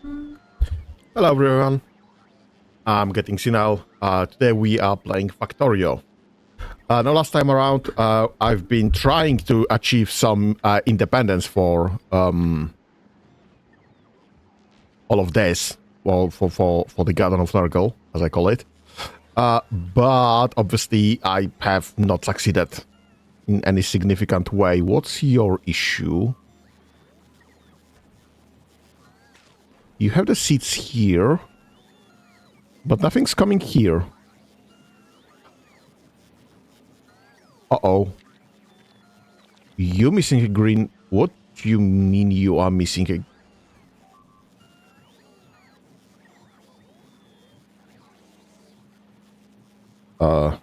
Hello everyone, I'm getting senile. Today we are playing Factorio. Now last time around, I've been trying to achieve some independence for all of this, well, for the Garden of Nurgle, as I call it. But obviously I have not succeeded in any significant way. What's your issue? You have the seats here, but nothing's coming here. Uh-oh. You missing a green... What do you mean you are missing a...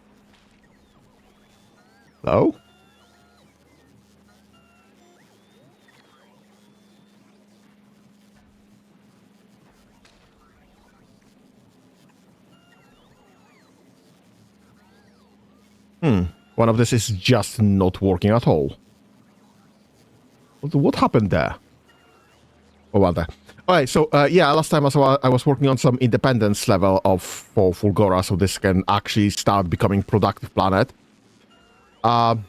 Hello? One of this is just not working at all. What happened there? Oh, well, there. Alright, so, yeah, last time I was working on some independence level for Fulgora, so this can actually start becoming productive planet. We're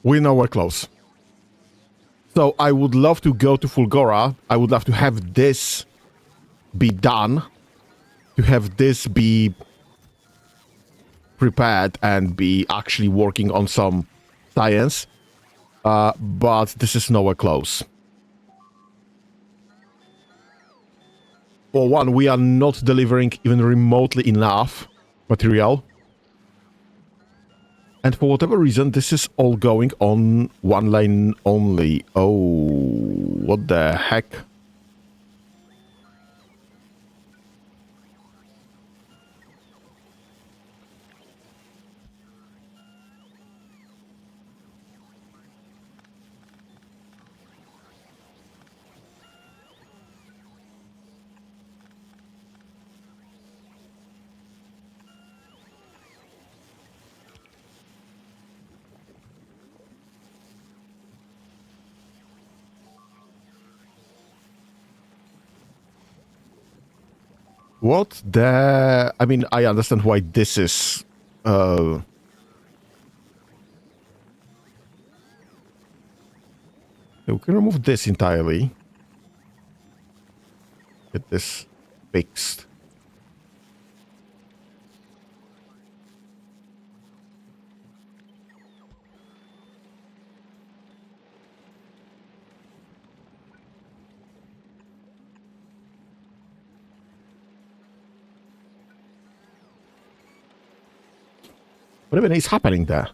nowhere close. So I would love to go to Fulgora. I would love to have this be done. To have this be prepared and be actually working on some science. But this is nowhere close. For one, we are not delivering even remotely enough material. And for whatever reason, this is all going on one lane only. Oh, what the heck? What the... I mean, I understand why this is... We can remove this entirely. Get this fixed. What even is happening there?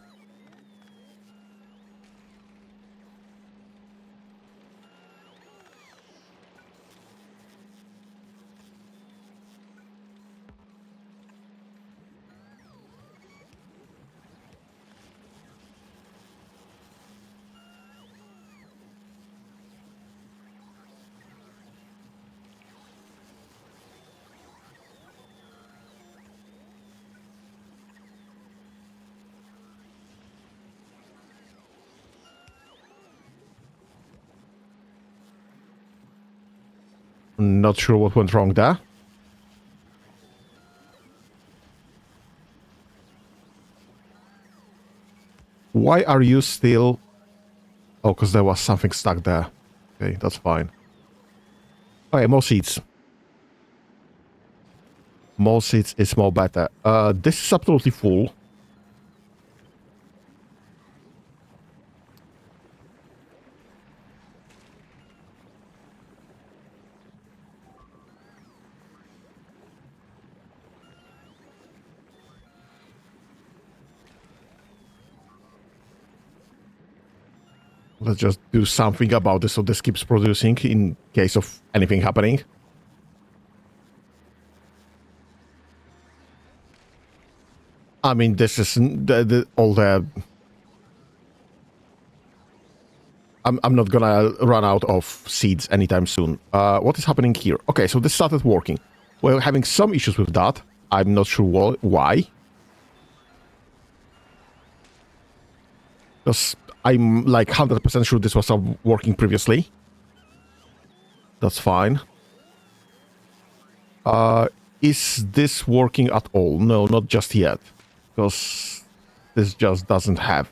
Not sure what went wrong there. Why are you still... Oh, because there was something stuck there. Okay, that's fine. Okay, more seats. More seats is more better. This is absolutely full. Let's just do something about this so this keeps producing in case of anything happening. I mean, this is all the... I'm not gonna run out of seeds anytime soon. What is happening here? Okay, so this started working. We're having some issues with that. I'm not sure why. Because I'm like 100% sure this was working previously. That's fine. Is this working at all? No, not just yet. Because this just doesn't have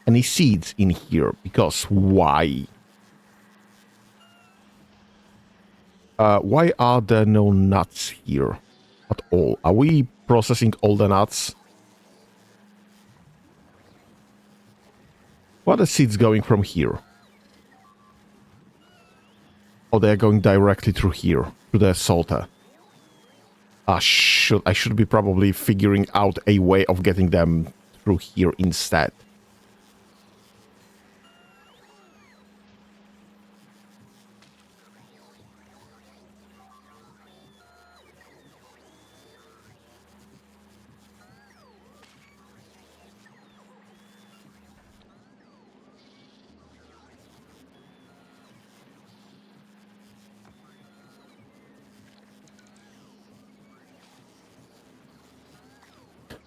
any seeds in here. Because why? Why are there no nuts here at all? Are we processing all the nuts? What are the seeds going from here? Oh, they're going directly through here, to the salter. I should be probably figuring out a way of getting them through here instead.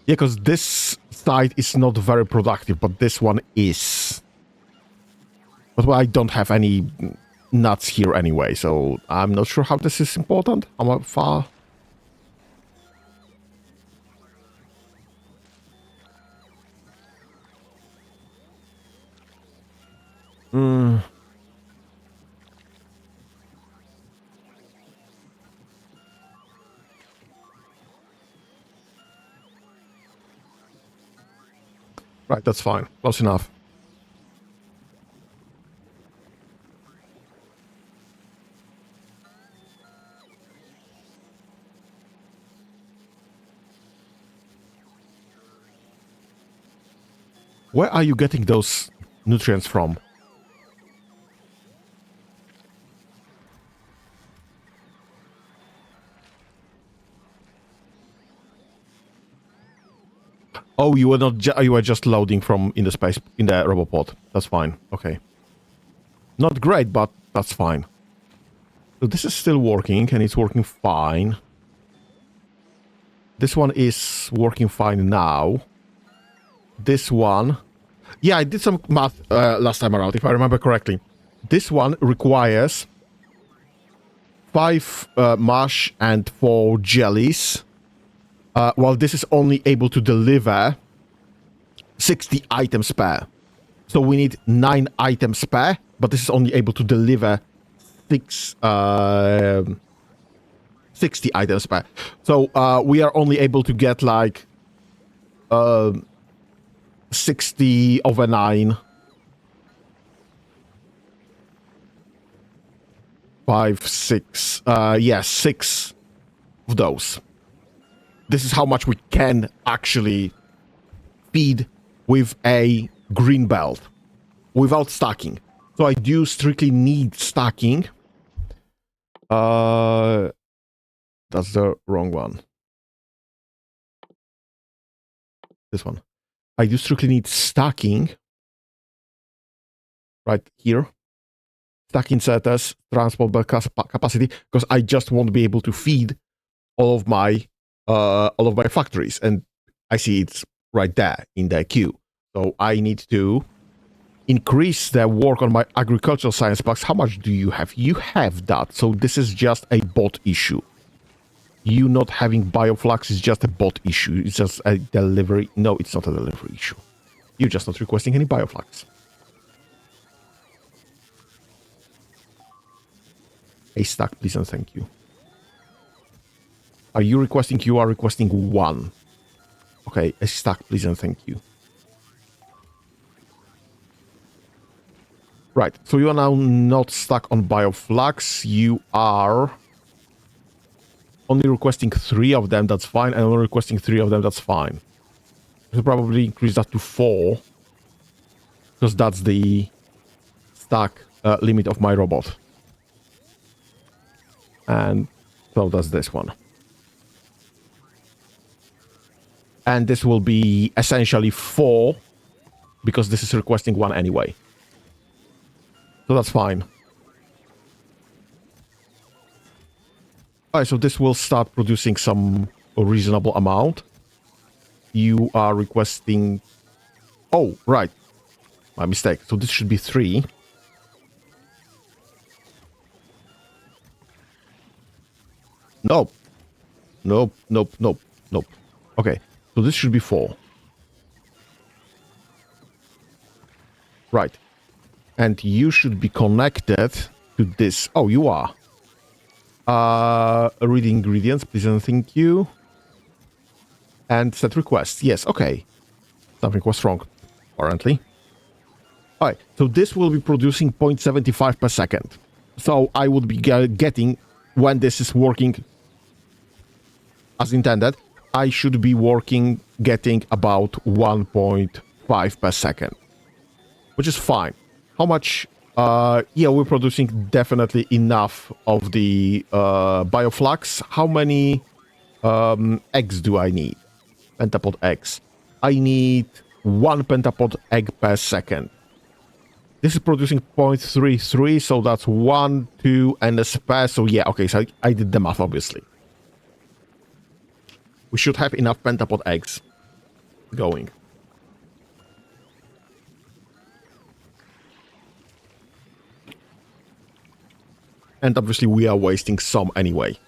Yeah, because this side is not very productive, but this one is. But well, I don't have any nuts here anyway, so I'm not sure how this is important. How far? Right, that's fine. Close enough. Where are you getting those nutrients from? Oh, you were not. You were just loading from in the space in the robopod. That's fine. Okay. Not great, but that's fine. So this is still working, and it's working fine. This one is working fine now. This one, yeah, I did some math last time around, if I remember correctly. This one requires 5 mush and 4 jellies. While this is only able to deliver 60 items per. So we need 9 items per, but this is only able to deliver 60 items per. So we are only able to get like 60 over 9. 5, 6. Yeah, 6 of those. This is how much we can actually feed with a green belt without stacking. So I do strictly need stacking. That's the wrong one. This one. I do strictly need stacking right here. Stack inserters, transport capacity, because I just won't be able to feed all of my factories, and I see it's right there in the queue. So I need to increase the work on my agricultural science packs. How much do you have? You have that. So this is just a bot issue. You not having bioflux is just a bot issue. It's just a delivery. No, it's not a delivery issue. You're just not requesting any bioflux. A stack, please, and thank you. Are you requesting? You are requesting 1. Okay, a stack, please, and thank you. Right, so you are now not stuck on bioflux. You are only requesting 3 of them, that's fine, and only requesting 3 of them, that's fine. We'll probably increase that to 4, because that's the stack limit of my robot. And so does this one. And this will be essentially 4, because this is requesting 1 anyway. So that's fine. Alright, so this will start producing some reasonable amount. You are requesting... Oh, right. My mistake. So this should be 3. Nope. Nope, nope, nope, nope. Okay, so this should be 4. Right. And you should be connected to this. Oh, you are. Read ingredients, please and thank you. And set request. Yes, okay. Something was wrong, apparently. Alright, so this will be producing 0.75 per second. So I would be getting, when this is working as intended, I should be getting about 1.5 per second, which is fine. How much? Yeah, we're producing definitely enough of the bioflux. How many eggs do I need? Pentapod eggs. I need 1 pentapod egg per second. This is producing 0.33, so that's 1, 2, and a spare. So yeah, okay, so I did the math, obviously. We should have enough pentapod eggs going. And obviously we are wasting some anyway.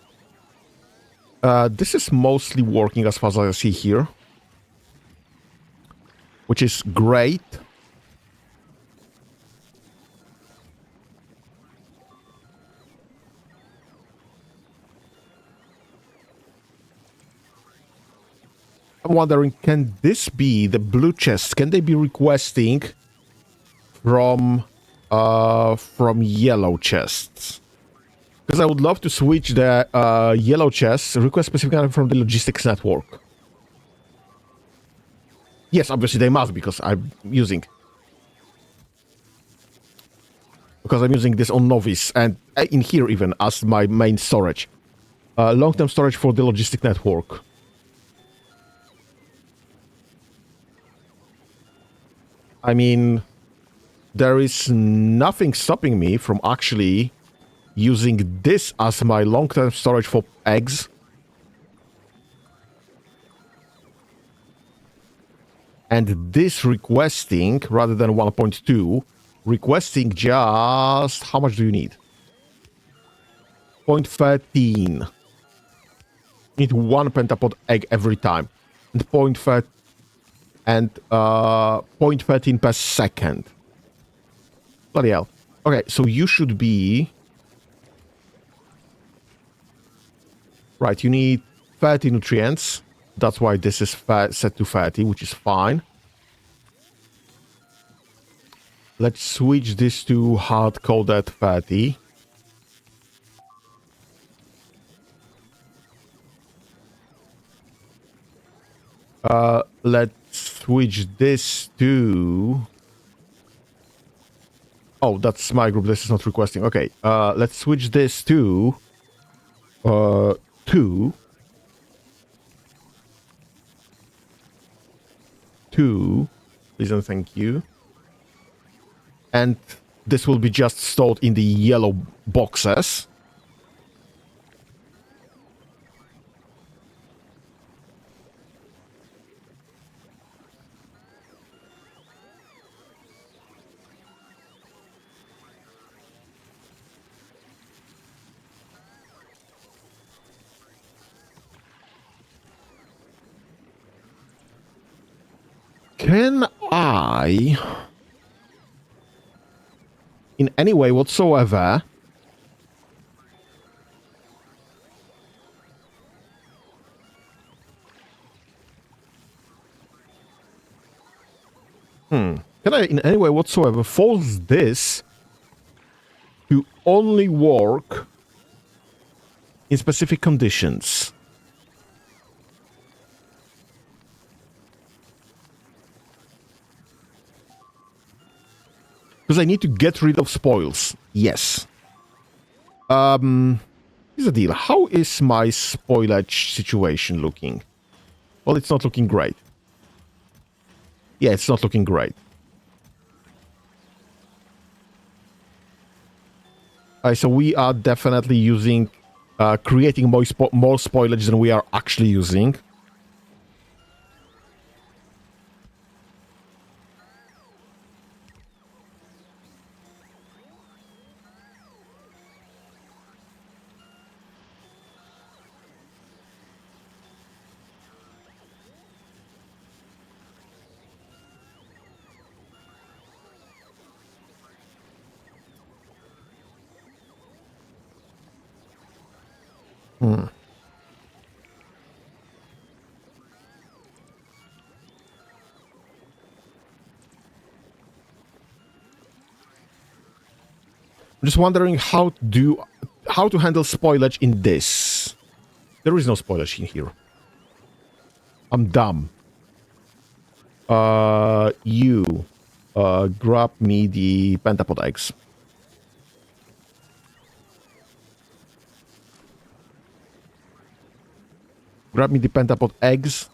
This is mostly working as far as I see here, which is great. I'm wondering, can this be the blue chests? Can they be requesting from yellow chests? Because I would love to switch the yellow chests, request specifically from the logistics network. Yes, obviously they must, because I'm using this on Novice and in here even as my main storage. Long-term storage for the logistic network. I mean, there is nothing stopping me from actually using this as my long-term storage for eggs. And this requesting, rather than 1.2, requesting just... How much do you need? 0.13. Need 1 pentapod egg every time. And 0.13 per second. Bloody hell. Okay, so you should be... Right, you need 30 nutrients. That's why this is set to 30, which is fine. Let's switch this to hard-coded 30. Let's switch this to... Oh, that's my group. This is not requesting. Okay, let's switch this to... 2. 2. Please and thank you. And this will be just stored in the yellow boxes. Can I, in any way whatsoever, can I in any way whatsoever force this to only work in specific conditions? Because I need to get rid of spoils. Yes. Here's the deal. How is my spoilage situation looking? Well, it's not looking great. Yeah, it's not looking great. So we are definitely using, creating more spoilage than we are actually using. Hmm. I'm just wondering how to handle spoilage in this. There is no spoilage in here. I'm dumb. You grab me the pentapod eggs. Grab me the pentapod eggs.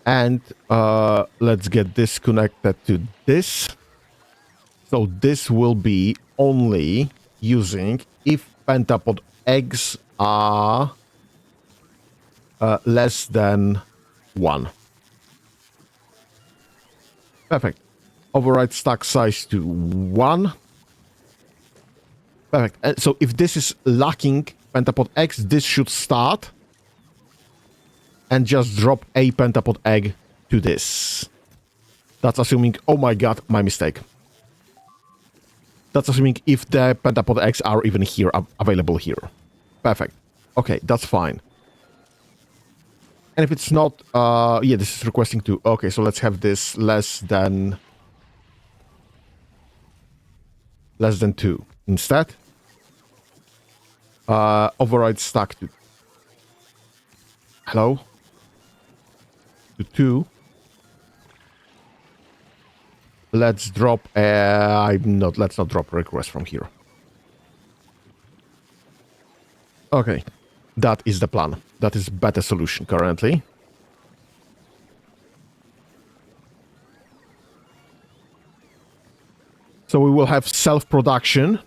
And let's get this connected to this. So this will be only using if pentapod eggs are less than 1. Perfect. Override stack size to 1. Perfect. And so if this is lacking pentapod eggs, this should start and just drop a pentapod egg to this. That's assuming, oh my god, my mistake. That's assuming if the pentapod eggs are even here, available here. Perfect. Okay, that's fine. And if it's not, yeah, this is requesting to, okay, so let's have this less than 2 instead. Override stack to, hello? To 2. Let's drop, let's not drop request from here. Okay, that is the plan. That is better solution currently. So we will have self-production.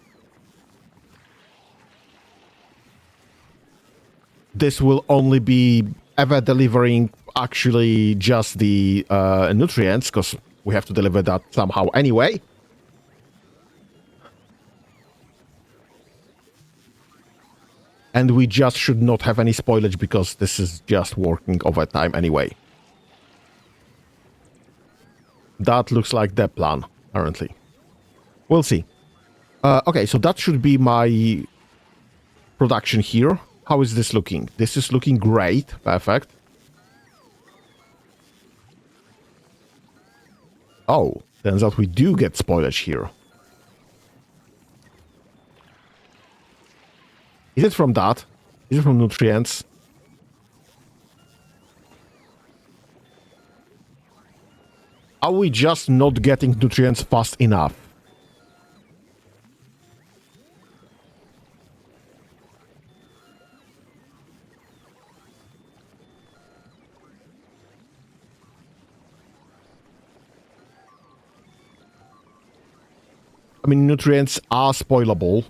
This will only be ever delivering actually just the nutrients, because we have to deliver that somehow anyway. And we just should not have any spoilage because this is just working overtime anyway. That looks like the plan, currently. We'll see. Okay, so that should be my production here. How is this looking? This is looking great. Perfect. Oh, turns out we do get spoilage here. Is it from that? Is it from nutrients? Are we just not getting nutrients fast enough? I mean, nutrients are spoilable.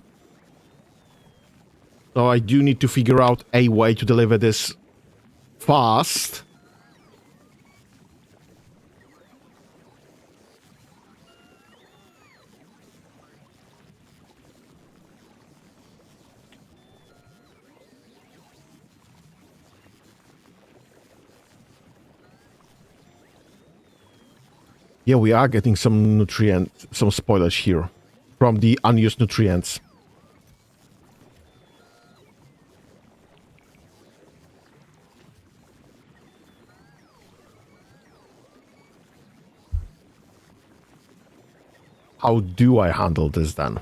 So I do need to figure out a way to deliver this fast. Yeah, we are getting some spoilage here from the unused nutrients. How do I handle this then?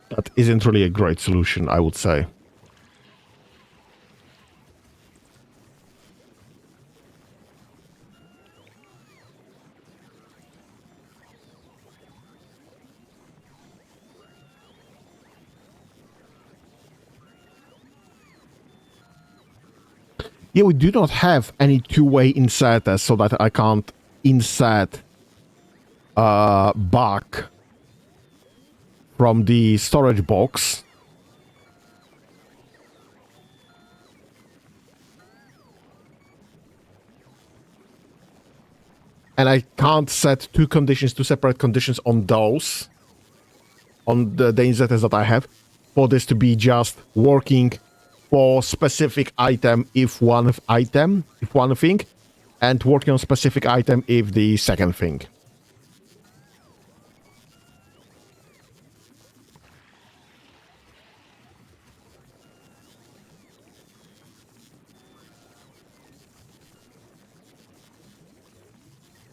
That isn't really a great solution, I would say. Yeah, we do not have any two-way inserters so that I can't insert back from the storage box. And I can't set two separate conditions on those, on the inserters that I have, for this to be just working for specific item if one thing, and working on specific item if the second thing.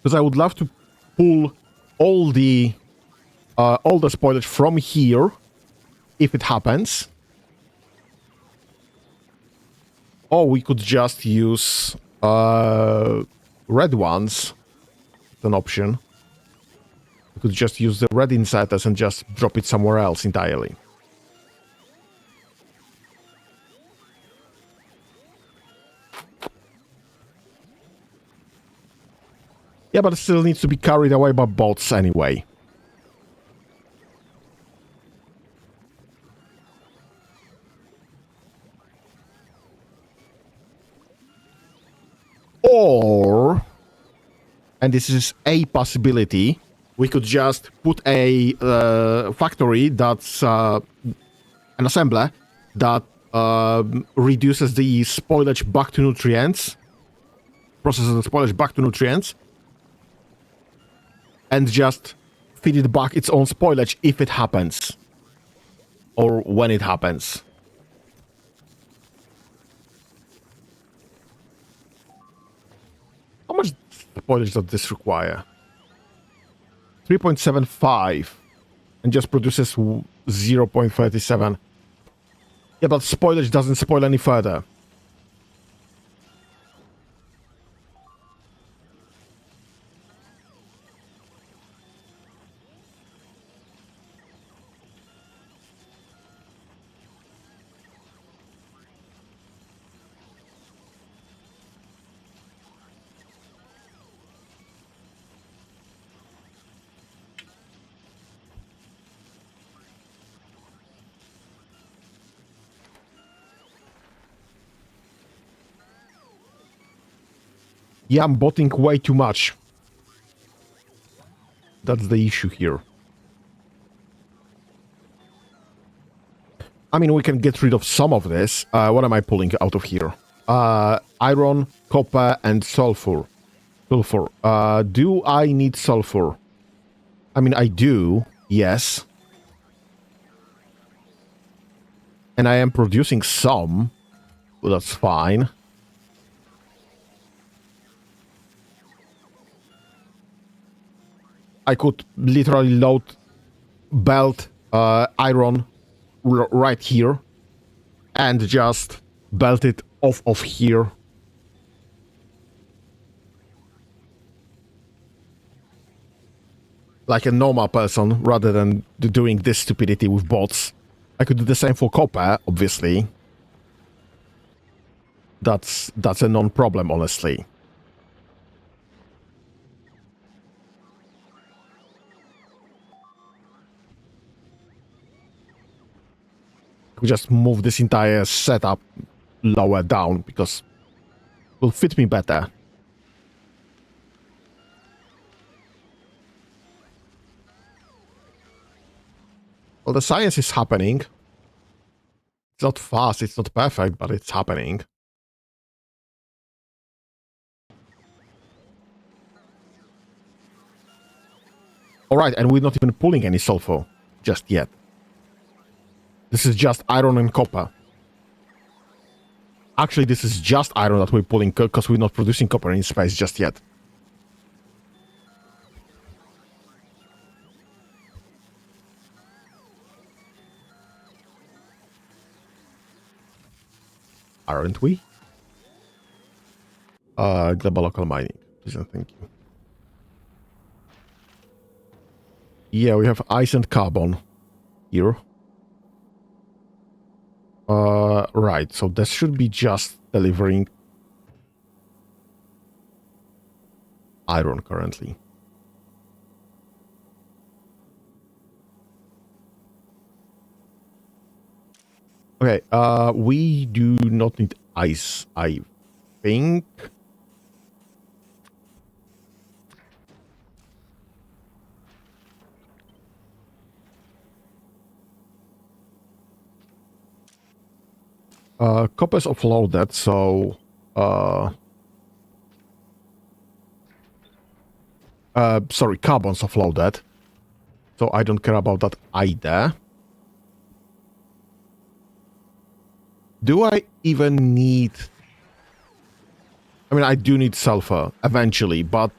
Because I would love to pull all the spoilage from here, if it happens. Or we could just use red ones. It's an option. We could just use the red inserters and just drop it somewhere else entirely. Yeah, but it still needs to be carried away by boats anyway. Or, and this is a possibility, we could just put a factory that's an assembler that reduces the spoilage back to nutrients, processes the spoilage back to nutrients, and just feed it back its own spoilage if it happens. Or when it happens. How much spoilage does this require? 3.75. And just produces 0.37. Yeah, but spoilage doesn't spoil any further. Yeah, I'm botting way too much. That's the issue here. I mean, we can get rid of some of this. What am I pulling out of here? Iron, copper, and sulfur. Do I need sulfur? I mean, I do, yes. And I am producing some. Well, that's fine. I could literally load belt iron right here and just belt it off of here. Like a normal person, rather than doing this stupidity with bots. I could do the same for copper, obviously. That's a non-problem, honestly. We just move this entire setup lower down because it will fit me better. Well, the science is happening. It's not fast, it's not perfect, but it's happening. Alright, and we're not even pulling any sulfur just yet. This is just iron and copper. Actually, this is just iron that we're pulling because we're not producing copper in space just yet. Aren't we? Global local mining. Please and thank you. Yeah, we have ice and carbon here. Right, so this should be just delivering iron currently. Okay, we do not need ice, I think. Copper's offloaded, so sorry, carbon's offloaded. So I don't care about that either. Do I even need... I mean, I do need sulfur eventually, but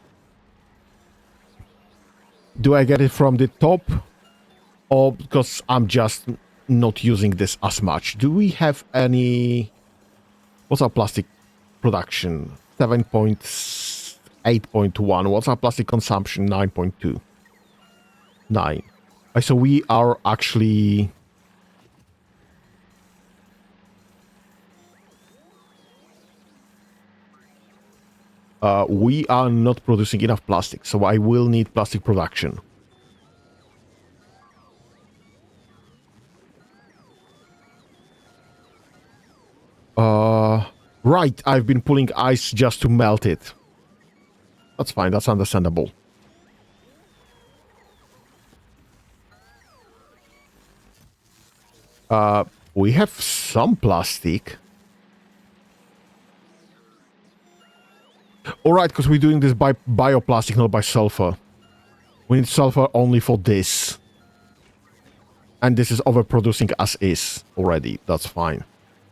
do I get it from the top? Or because I'm just not using this as much? Do we have any... What's our plastic production? 7.8.1. What's our plastic consumption? 9.2. 9. So we are actually... we are not producing enough plastic, so I will need plastic production. Right, I've been pulling ice just to melt it. That's fine, that's understandable. We have some plastic. Alright, because we're doing this by bioplastic, not by sulfur. We need sulfur only for this. And this is overproducing as is already. That's fine.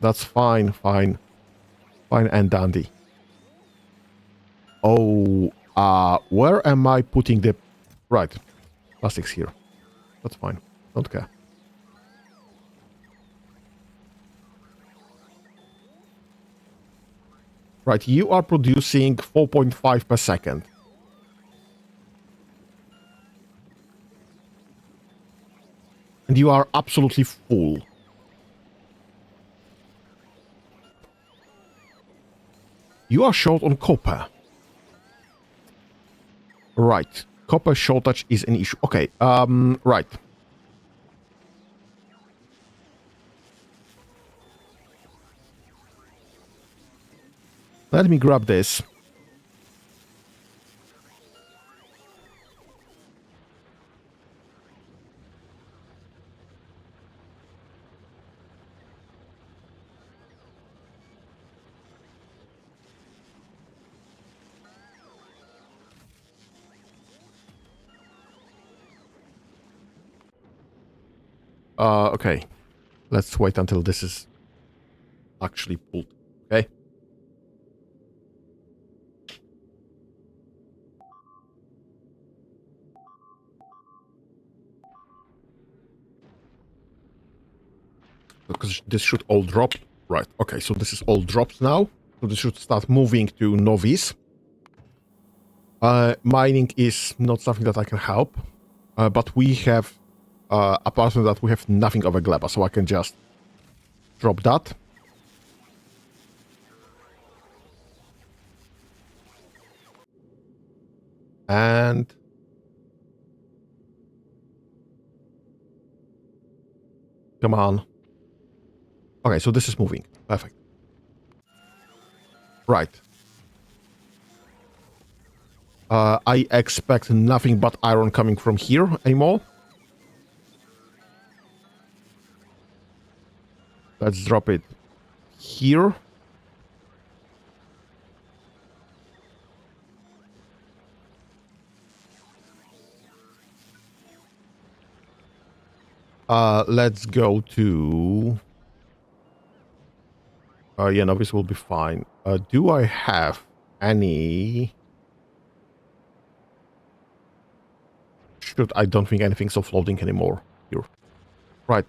That's fine, fine. Fine and dandy. Oh, where am I putting the... Right. Plastic's here. That's fine. Don't care. Right, you are producing 4.5 per second. And you are absolutely full. You are short on copper. Right. Copper shortage is an issue. Okay, right. Let me grab this. Okay. Let's wait until this is actually pulled. Okay. Because this should all drop. Right. Okay, so this is all dropped now. So this should start moving to novice. Mining is not something that I can help. But we have... apart from that, we have nothing of a gleba, so I can just drop that. And... Come on. Okay, so this is moving. Perfect. Right. I expect nothing but iron coming from here anymore. Let's drop it here. Let's go to... yeah, no, this will be fine. Do I have any... Shoot, I don't think anything's offloading anymore here. Right.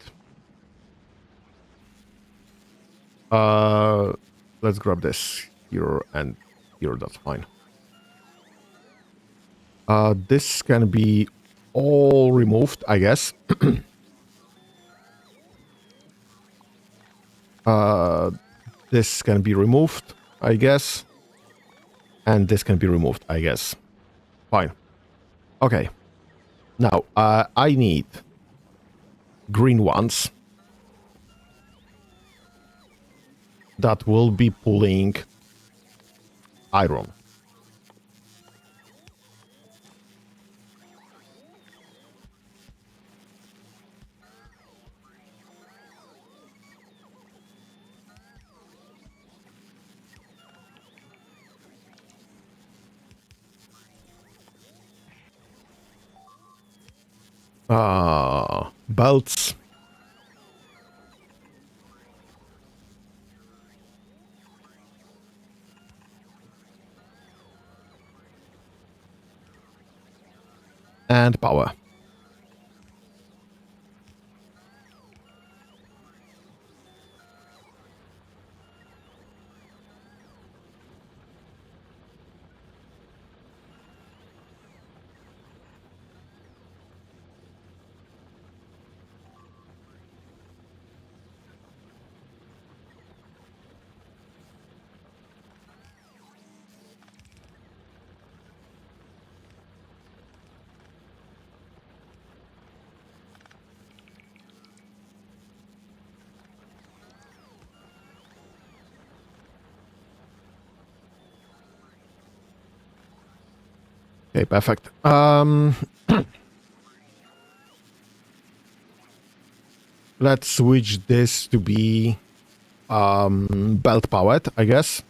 Let's grab this here and here, that's fine. This can be all removed, I guess. This can be removed, I guess. And this can be removed, I guess. Fine. Okay. Now, I need green ones. that will be pulling iron. Belts. And power. Okay, perfect. Let's switch this to be belt powered, I guess.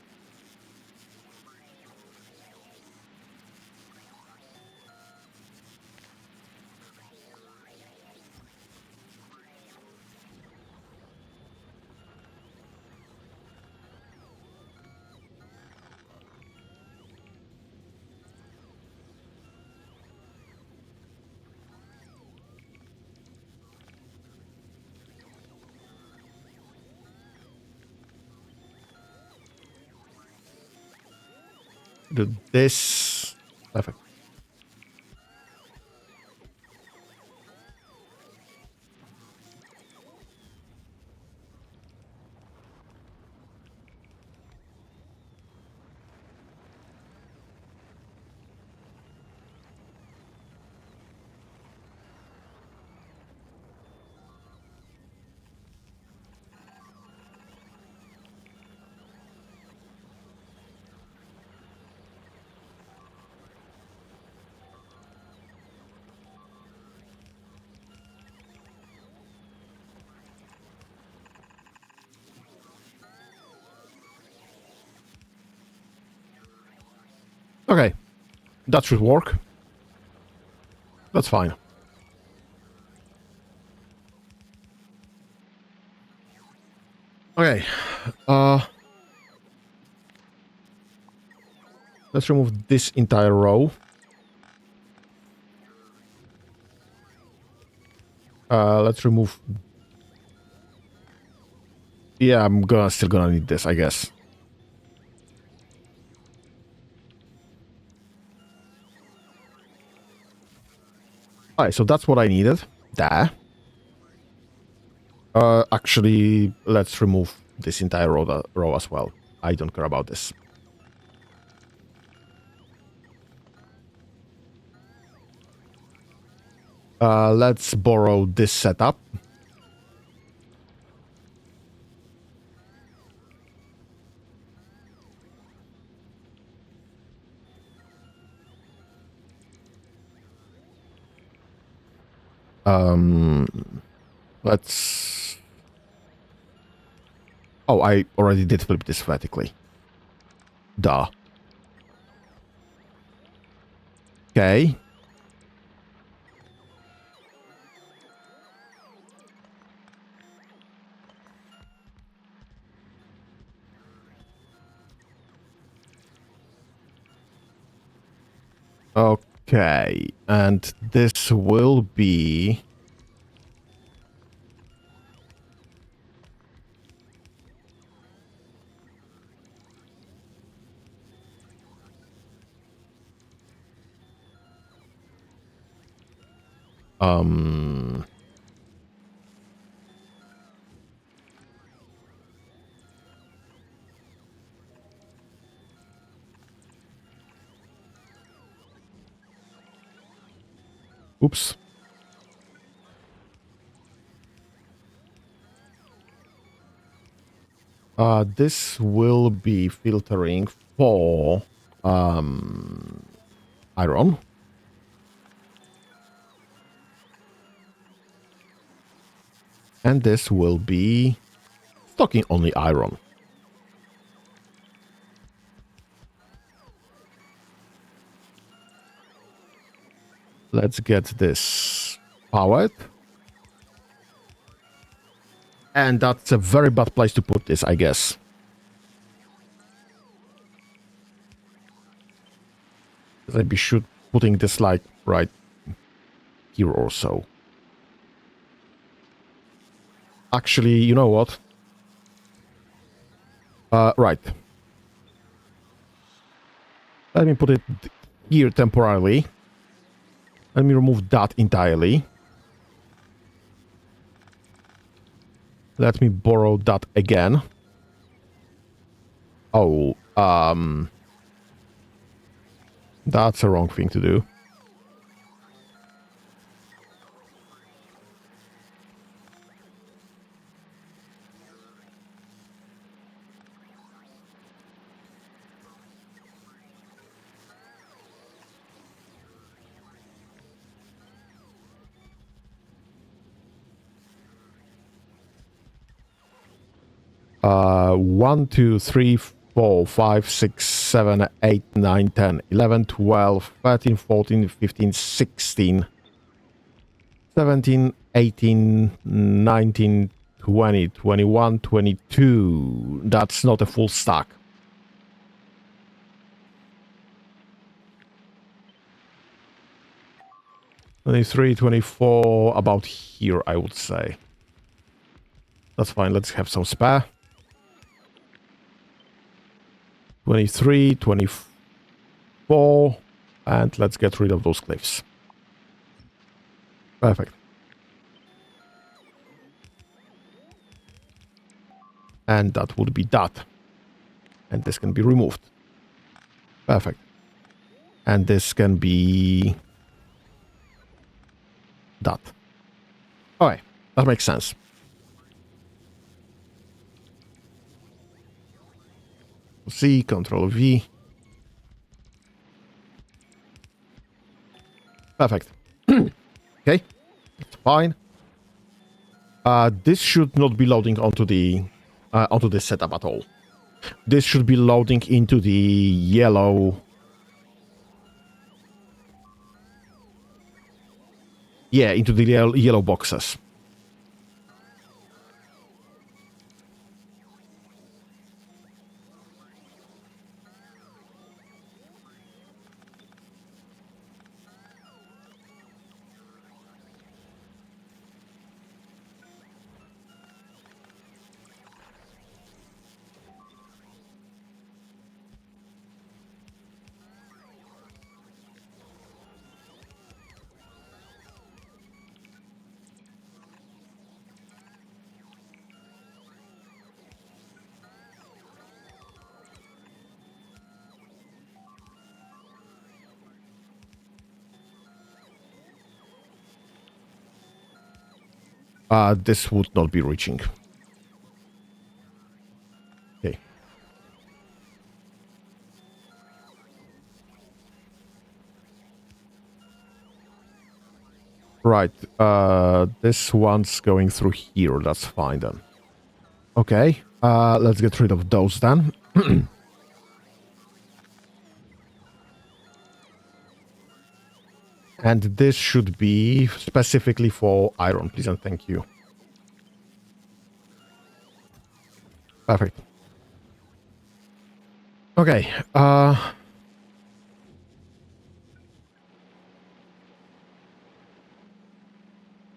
Do this. Perfect. Okay, that should work. That's fine. Okay, let's remove this entire row. Let's remove. Yeah, I'm still gonna need this, I guess. Alright, so that's what I needed. There. Actually, let's remove this entire row as well. I don't care about this. Let's borrow this setup. Let's... Oh, I already did flip this vertically. Duh. Okay. Okay, and this will be... Oops. This will be filtering for iron. And this will be stocking only iron. Let's get this powered. And that's a very bad place to put this, I guess. Maybe should putting this like right here or so. Actually, you know what? Right. Let me put it here temporarily. Let me remove that entirely. Let me borrow that again. Oh, that's a wrong thing to do. One, 2, 3, 4, 5, 6, 7, 8, 9, 10, 11, 12, 13, 14, 15, 16, 17, 18, 19, 20, 21, 22. That's not a full stack. Twenty-three, 24, about here, I would say. That's fine. Let's have some spare. 23, 24, and let's get rid of those cliffs. Perfect. And that would be that. And this can be removed. Perfect. And this can be that. Alright, that makes sense. C, Control V. Perfect. Okay, that's fine. This should not be loading onto the setup at all. This should be loading into the yellow. Yeah, into the yellow boxes. This would not be reaching. Okay. Right. This one's going through here. That's fine then. Okay. Let's get rid of those then. And this should be specifically for iron, please and thank you. Perfect. Okay.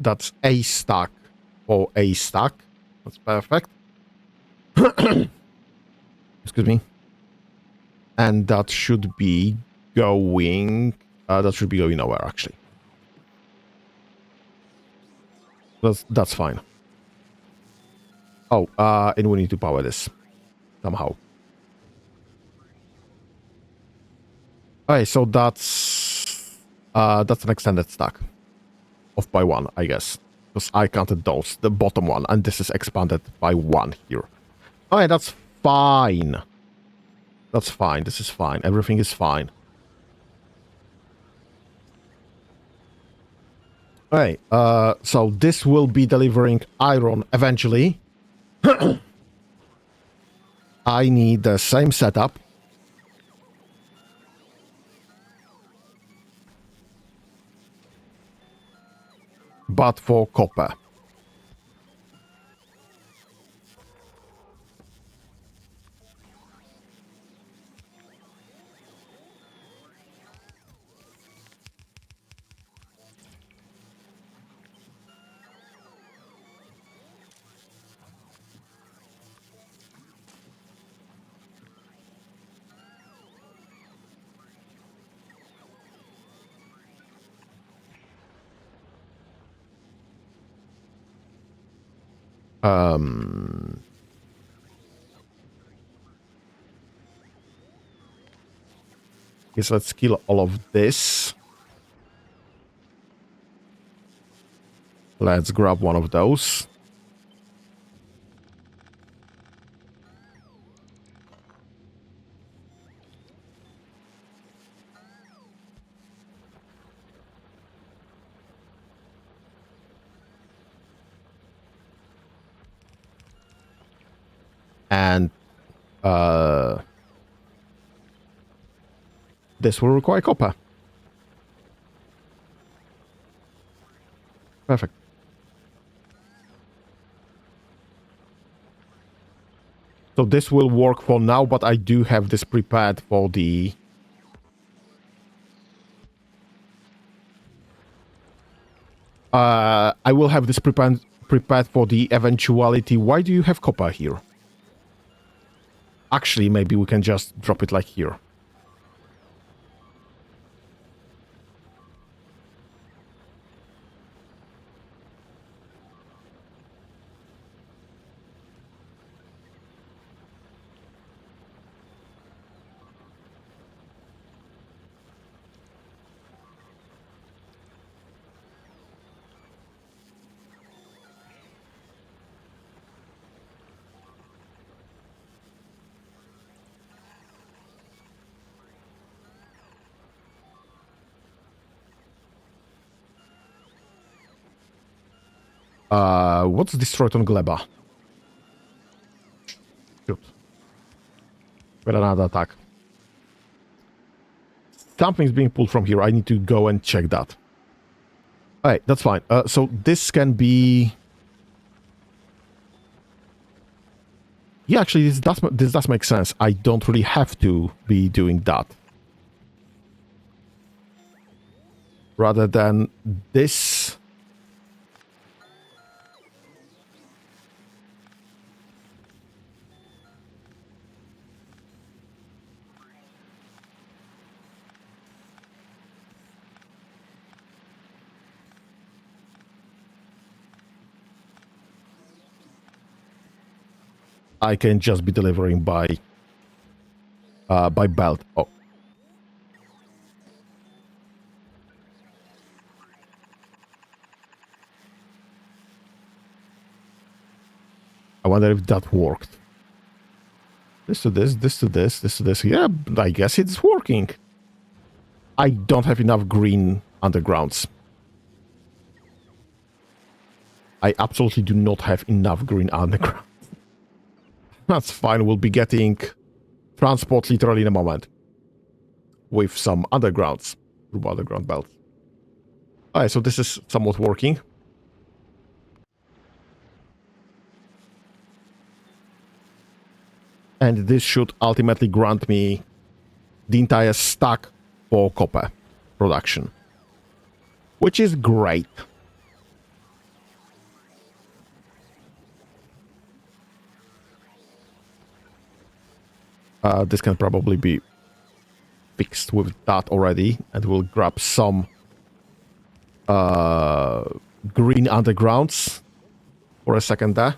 That's a stack for a stack. That's perfect. Excuse me. And that should be going... that should be going nowhere, actually. That's fine. Oh, and we need to power this. Somehow. Okay, so that's an extended stack. Off by one, I guess. Because I counted those. The bottom one. And this is expanded by one here. Alright, that's fine. That's fine. This is fine. Everything is fine. Alright, so this will be delivering iron eventually. I need the same setup. But for copper. Yes, let's kill all of this. Let's grab one of those. And this will require copper. Perfect. So this will work for now, but I do have this prepared for the... I will have this prepared for the eventuality. Why do you have copper here? Actually, maybe we can just drop it like here. What's destroyed on Gleba? Shoot. With another attack. Something's being pulled from here. I need to go and check that. Alright, that's fine. So this can be... Yeah, actually, this does make sense. I don't really have to be doing that. Rather than this... I can just be delivering by belt. Oh. I wonder if that worked. This to this, this to this, this to this. Yeah, I guess it's working. I don't have enough green undergrounds. I absolutely do not have enough green underground. That's fine. We'll be getting transport literally in a moment. With some undergrounds. Through underground belts. Alright, so this is somewhat working. And this should ultimately grant me the entire stack for copper production. Which is great. This can probably be fixed with that already. And we'll grab some green undergrounds for a second there.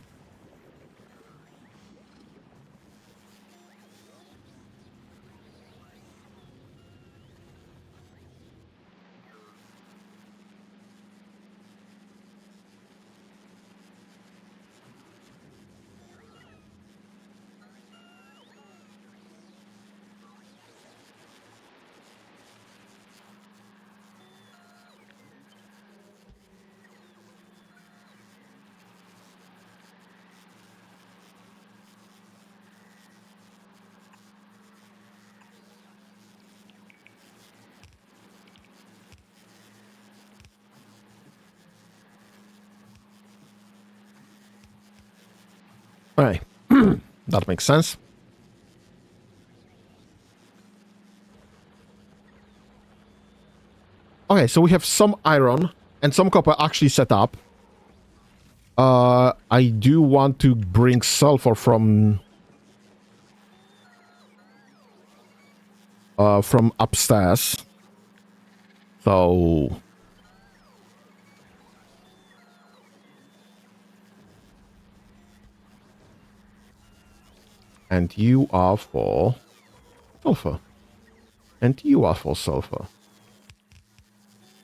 Alright. That makes sense. Okay, so we have some iron and some copper actually set up. I do want to bring sulfur from upstairs. So and you are for sulfur. And you are for sulfur.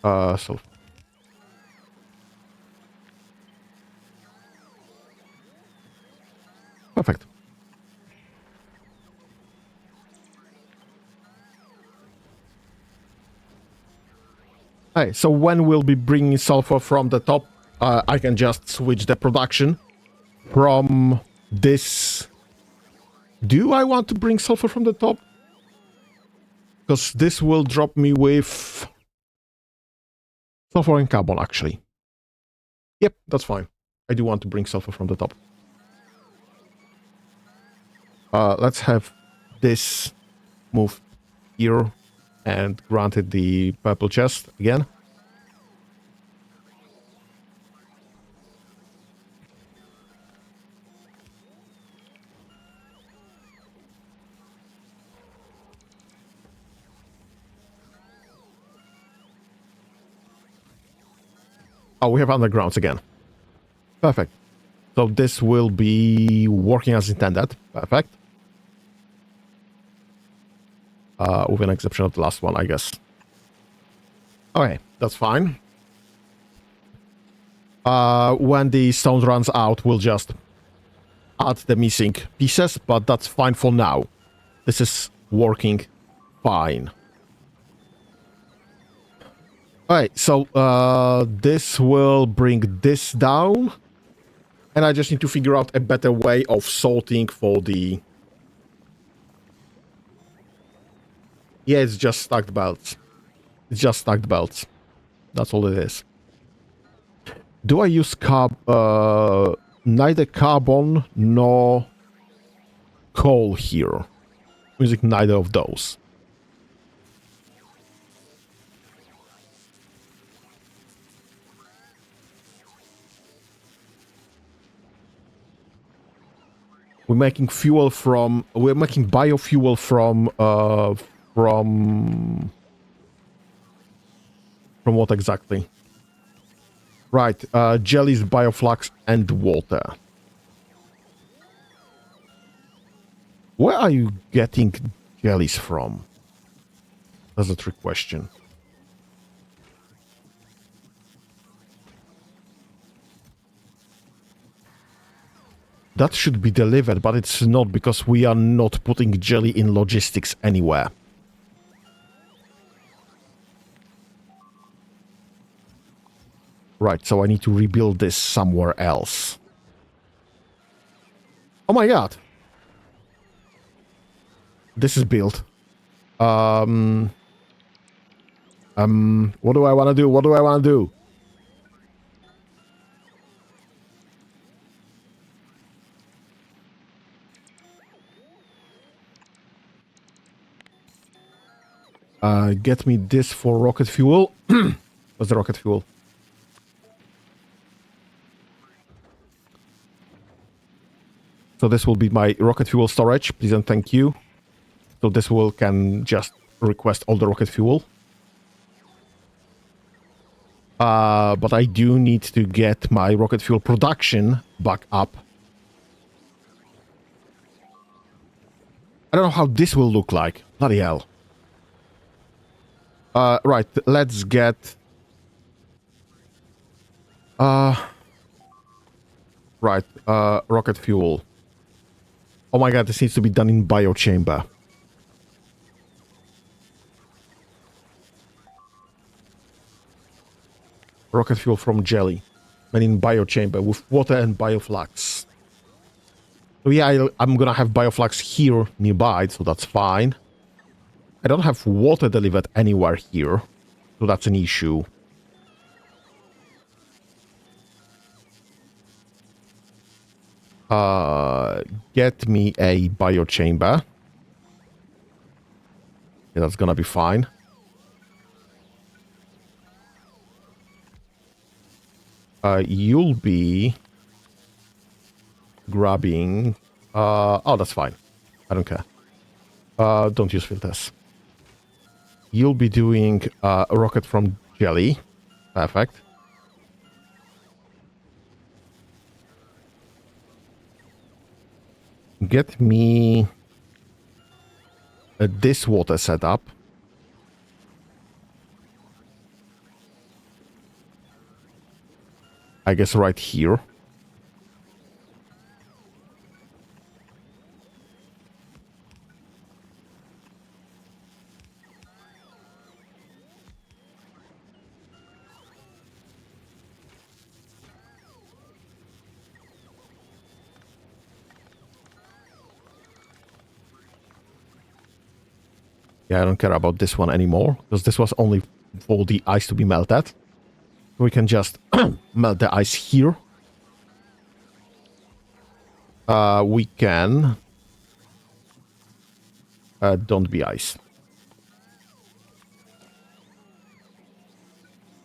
Sulfur. Perfect. Hey, so when we'll be bringing sulfur from the top, I can just switch the production from this. Do I want to bring sulfur from the top? Because this will drop me with sulfur and carbon, actually. Yep, that's fine. I do want to bring sulfur from the top. Let's have this move here and granted the purple chest again. Oh, we have undergrounds again. Perfect. So this will be working as intended. Perfect. With an exception of the last one, I guess. Okay, that's fine. When the stone runs out, we'll just add the missing pieces, but that's fine for now. This is working fine. Alright, so this will bring this down. And I just need to figure out a better way of sorting for the... Yeah, it's just stacked belts. It's just stacked belts. That's all it is. Do I use neither carbon nor coal here? I'm using neither of those. We're making fuel from... We're making biofuel from what exactly? Right, jellies, bioflux, and water. Where are you getting jellies from? That's a trick question. That should be delivered, but it's not because we are not putting jelly in logistics anywhere. Right, so I need to rebuild this somewhere else. Oh my god! This is built. What do I want to do? What do I want to do? Get me this for rocket fuel. What's the rocket fuel? So this will be my rocket fuel storage. Please and thank you. So this will can just request all the rocket fuel. But I do need to get my rocket fuel production back up. I don't know how this will look like. Bloody hell. Right, let's get... Right, rocket fuel. Oh my god, this needs to be done in biochamber. Rocket fuel from jelly. And in biochamber with water and bioflux. So yeah, I'm gonna have bioflux here nearby, so that's fine. I don't have water delivered anywhere here, so that's an issue. Get me a biochamber. Yeah, that's gonna be fine. You'll be grabbing... oh, that's fine. I don't care. Don't use filters. You'll be doing a rocket from jelly. Perfect. Get me this water setup. I guess right here. Yeah, I don't care about this one anymore, because this was only for the ice to be melted. We can just melt the ice here. We can... don't be ice.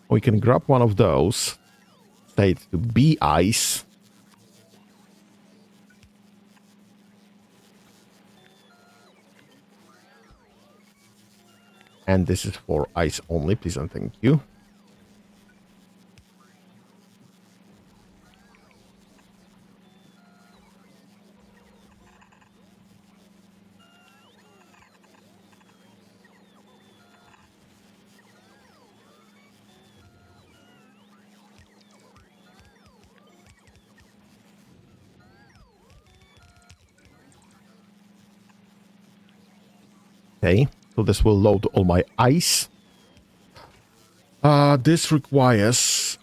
We can grab one of those, say it to be ice. And this is for ice only, please and thank you. Okay, so this will load all my ice. This requires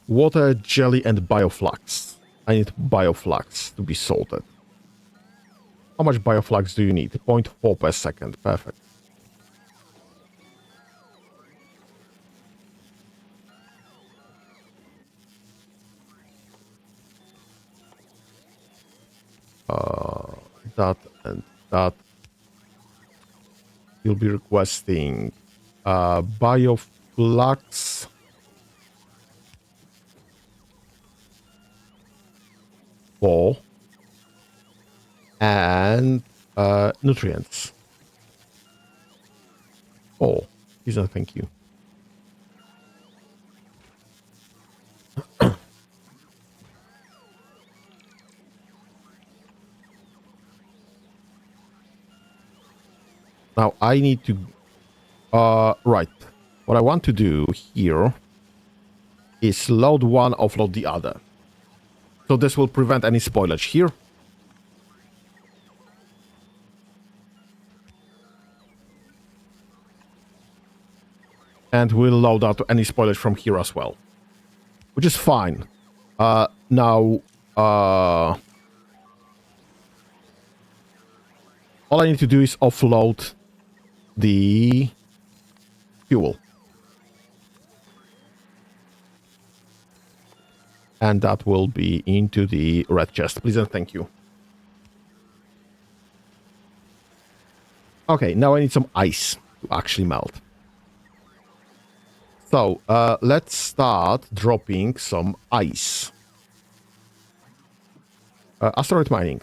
water, jelly, and bioflux. I need bioflux to be salted. How much bioflux do you need? 0.4 per second. Perfect. That and that. You'll be requesting bioflux. For and nutrients. Oh, these are thank you. Now I need to right. What I want to do here is load one, offload the other. So this will prevent any spoilage here. And we'll load out any spoilage from here as well. Which is fine. Now, all I need to do is offload the fuel. And that will be into the red chest. Please and thank you. Okay, now I need some ice to actually melt. So, let's start dropping some ice. Asteroid mining.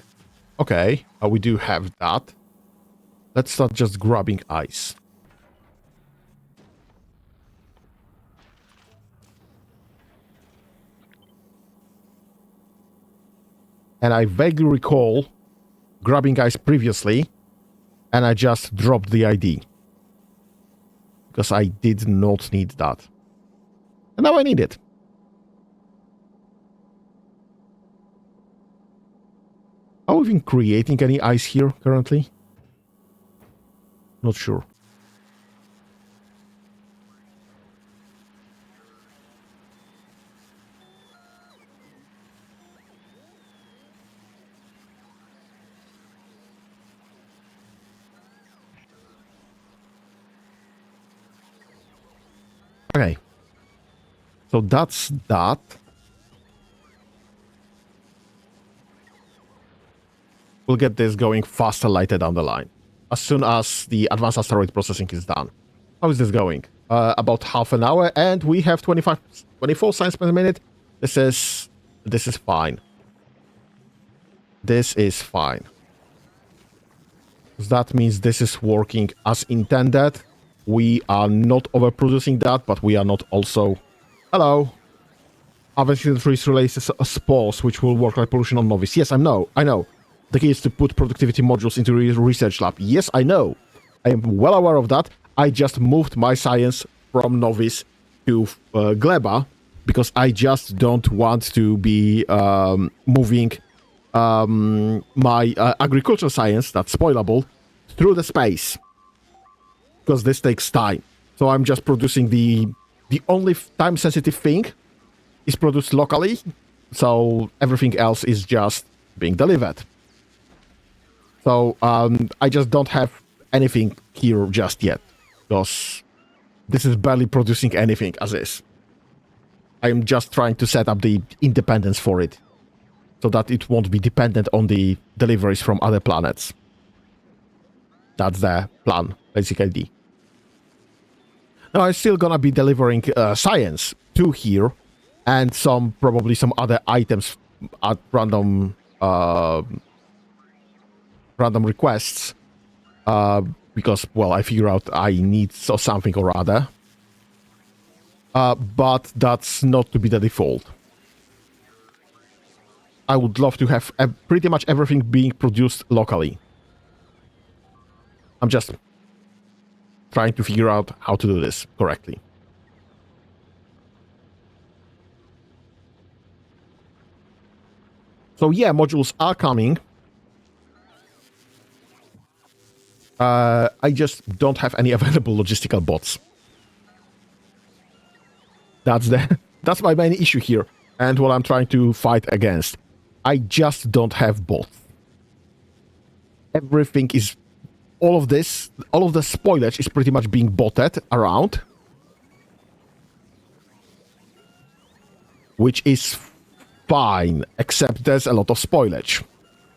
Okay, we do have that. Let's start just grabbing ice. And I vaguely recall grabbing ice previously, and I just dropped the ID. Because I did not need that. And now I need it. Are we even creating any ice here currently? Not sure. Okay. So that's that. we'll get this going faster later down the line, as soon as the advanced asteroid processing is done. How is this going? About half an hour, and we have 24 science per minute. This is fine. This is fine. That means this is working as intended. We are not overproducing that, but we are not also... Hello. Advanced trees releases spores, which will work like pollution on novice. Yes, I know. The key is to put productivity modules into research lab. Yes, I know. I am well aware of that. I just moved my science from novice to gleba because I just don't want to be moving my agricultural science, that's spoilable, through the space, because this takes time. So I'm just producing the only time-sensitive thing is produced locally, so everything else is just being delivered. So I just don't have anything here just yet, because this is barely producing anything as is. I'm just trying to set up the independence for it, so that it won't be dependent on the deliveries from other planets. That's the plan, basically. Now, I'm still gonna be delivering science to here, and probably some other items at random requests, because, well, I figure out I need something or other. But that's not to be the default. I would love to have pretty much everything being produced locally. I'm just trying to figure out how to do this correctly. So yeah, modules are coming. I just don't have any available logistical bots. That's my main issue here, and what I'm trying to fight against. I just don't have bots. Everything is... all of the spoilage is pretty much being botted around. Which is fine, except there's a lot of spoilage.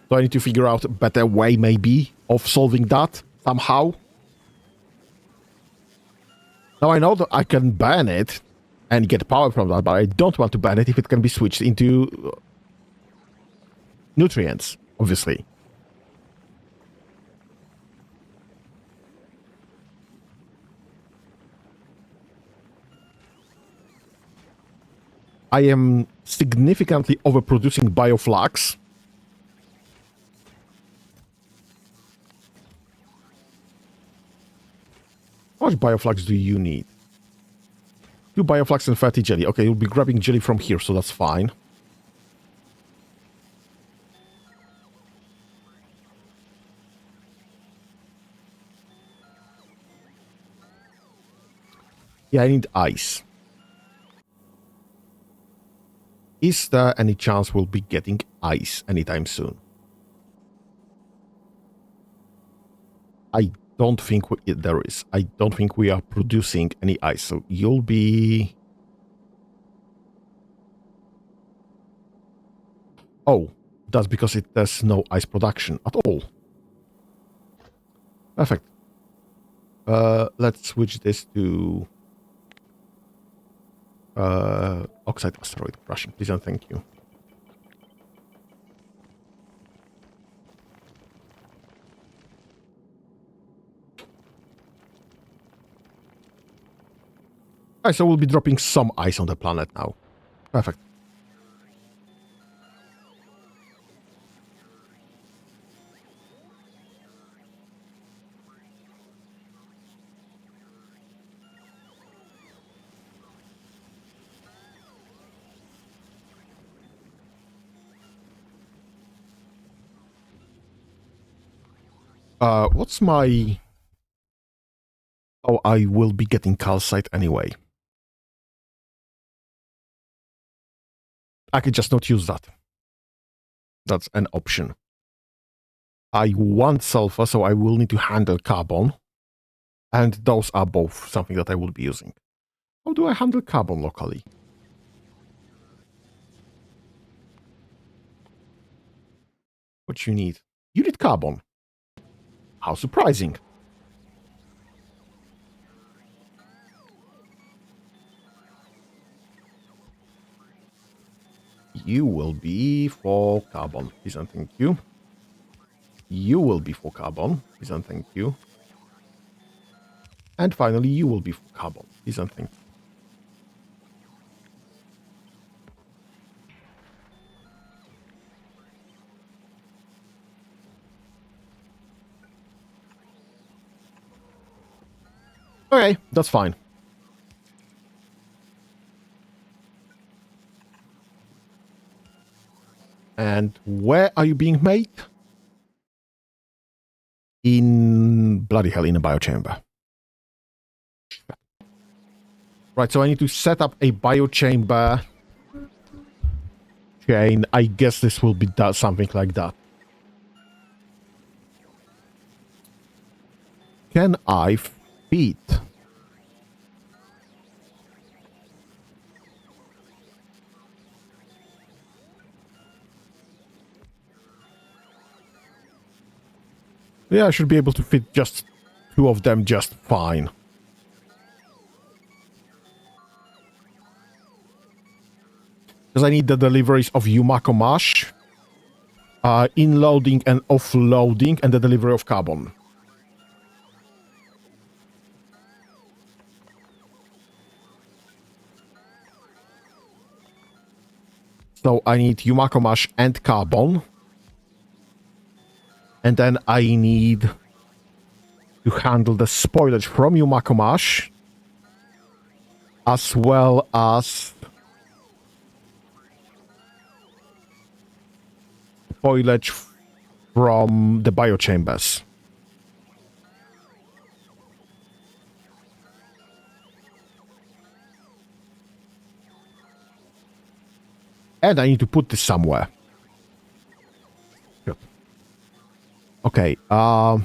So I need to figure out a better way, maybe, of solving that somehow. Now I know that I can ban it and get power from that, but I don't want to ban it if it can be switched into nutrients, obviously. I am significantly overproducing bioflux. How much bioflux do you need? 2 bioflux and 30 jelly. Okay, you'll be grabbing jelly from here, so that's fine. Yeah, I need ice. Is there any chance we'll be getting ice anytime soon? I don't think there is. I don't think we are producing any ice, so you'll be... Oh, that's because there's no ice production at all. Perfect. Let's switch this to... oxide asteroid crushing, please and thank you. Alright, so we'll be dropping some ice on the planet now. Perfect. What's my... Oh, I will be getting calcite anyway. I could just not use that. That's an option. I want sulfur, so I will need to handle carbon. And those are both something that I will be using. How do I handle carbon locally? What you need? You need carbon. How surprising. You will be for carbon. Please and thank you. You will be for carbon. Please and thank you. And finally, you will be for carbon. Please and thank you. Okay, that's fine. And where are you being made? In bloody hell, in a biochamber. Right, so I need to set up a biochamber chain. I guess this will be something like that. Can I feed? Yeah, I should be able to fit just 2 of them just fine. Because I need the deliveries of Yumako Mash, inloading and offloading, and the delivery of carbon. So I need Yumako Mash and carbon. And then I need to handle the spoilage from Yumako Mash, as well as spoilage from the biochambers. And I need to put this somewhere. Good. Okay, I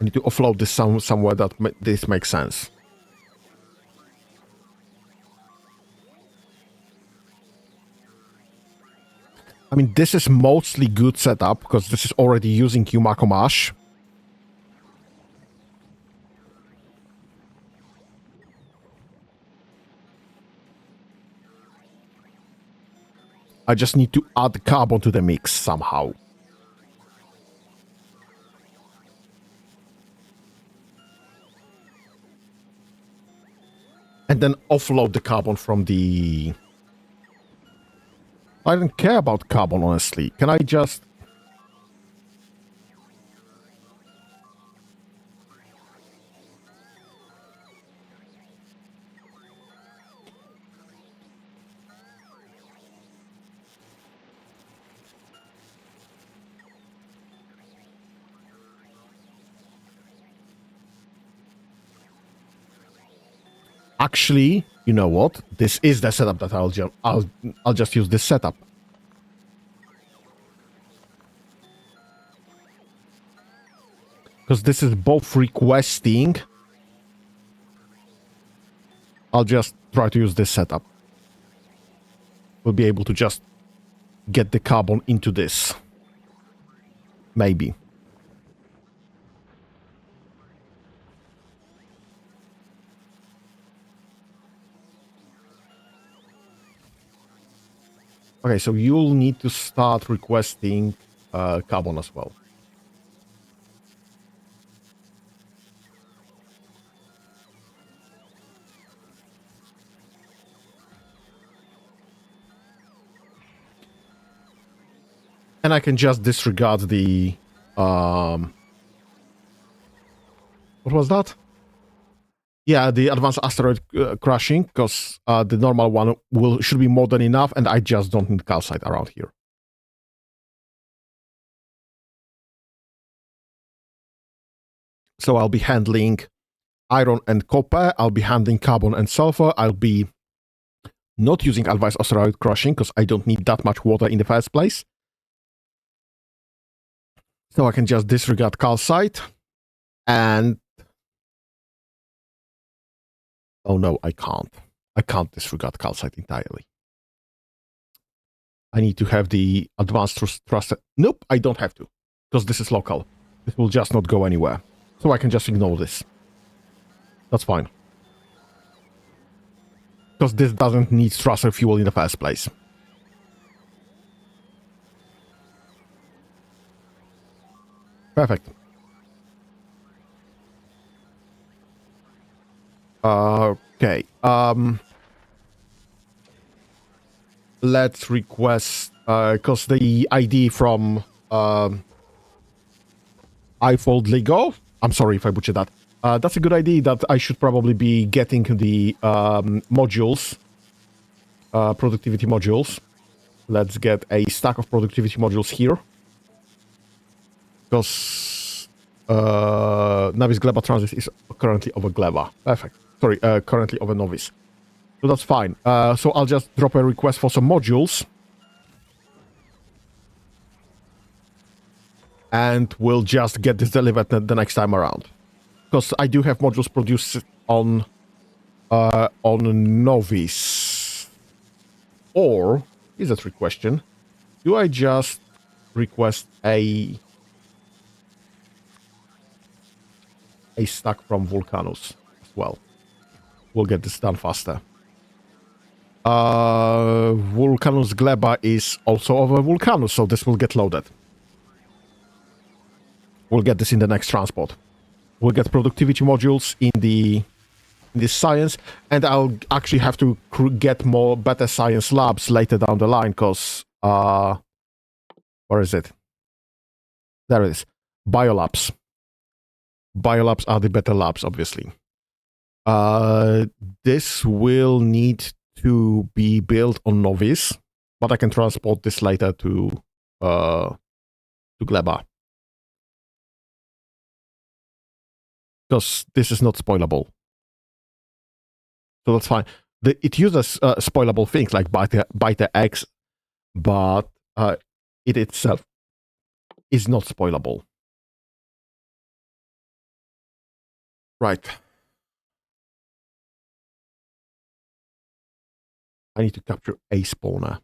need to offload this somewhere that this makes sense. I mean, this is mostly good setup because this is already using Yumako Mash. I just need to add carbon to the mix somehow. And then offload the carbon from the... I don't care about carbon, honestly. Can I just... Actually, you know what? This is the setup that I'll just use this setup. Because this is both requesting. I'll just try to use this setup. We'll be able to just get the carbon into this. Maybe. Okay, so you'll need to start requesting carbon as well. And I can just disregard the... what was that? Yeah, the advanced asteroid crashing, because the normal one should be more than enough, and I just don't need calcite around here. So I'll be handling iron and copper, I'll be handling carbon and sulfur, I'll be not using advanced asteroid crushing, because I don't need that much water in the first place. So I can just disregard calcite, and... Oh no, I can't. I can't disregard calcite entirely. I need to have the advanced trust. Nope, I don't have to, because this is local. It will just not go anywhere. So I can just ignore this. That's fine. Because this doesn't need thruster fuel in the first place. Perfect. Okay. Let's request, because the ID from iFold Lego, I'm sorry if I butchered that. That's a good idea that I should probably be getting the modules, productivity modules. Let's get a stack of productivity modules here. Because Navis Gleba Transit is currently over Gleba. Perfect. Sorry, currently over Novice. So that's fine. So I'll just drop a request for some modules. And we'll just get this delivered the next time around. Because I do have modules produced on Novice. Or, is a trick question, do I just request a stack from Vulcanus as well? We'll get this done faster. Vulcanus Gleba is also over Vulcanus, so this will get loaded. We'll get this in the next transport. We'll get productivity modules in this science, and I'll actually have to get more better science labs later down the line, because where is it? There it is. Biolabs. Biolabs are the better labs, obviously. This will need to be built on Novice, but I can transport this later to Gleba. Because this is not spoilable. So that's fine. It uses spoilable things like biter eggs, but it itself is not spoilable. Right. I need to capture a spawner.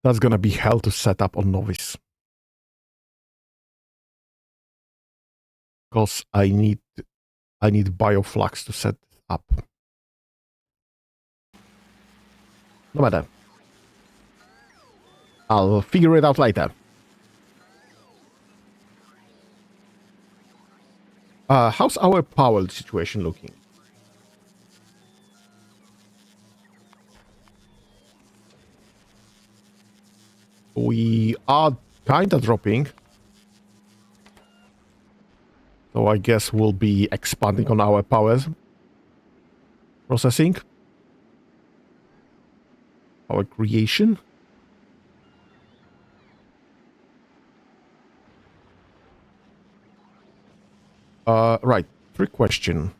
That's gonna be hell to set up on Novice. Because I need bioflux to set up. No matter. I'll figure it out later. How's our power situation looking? We are kinda dropping. So I guess we'll be expanding on our power processing. Power creation. Right. Trick question.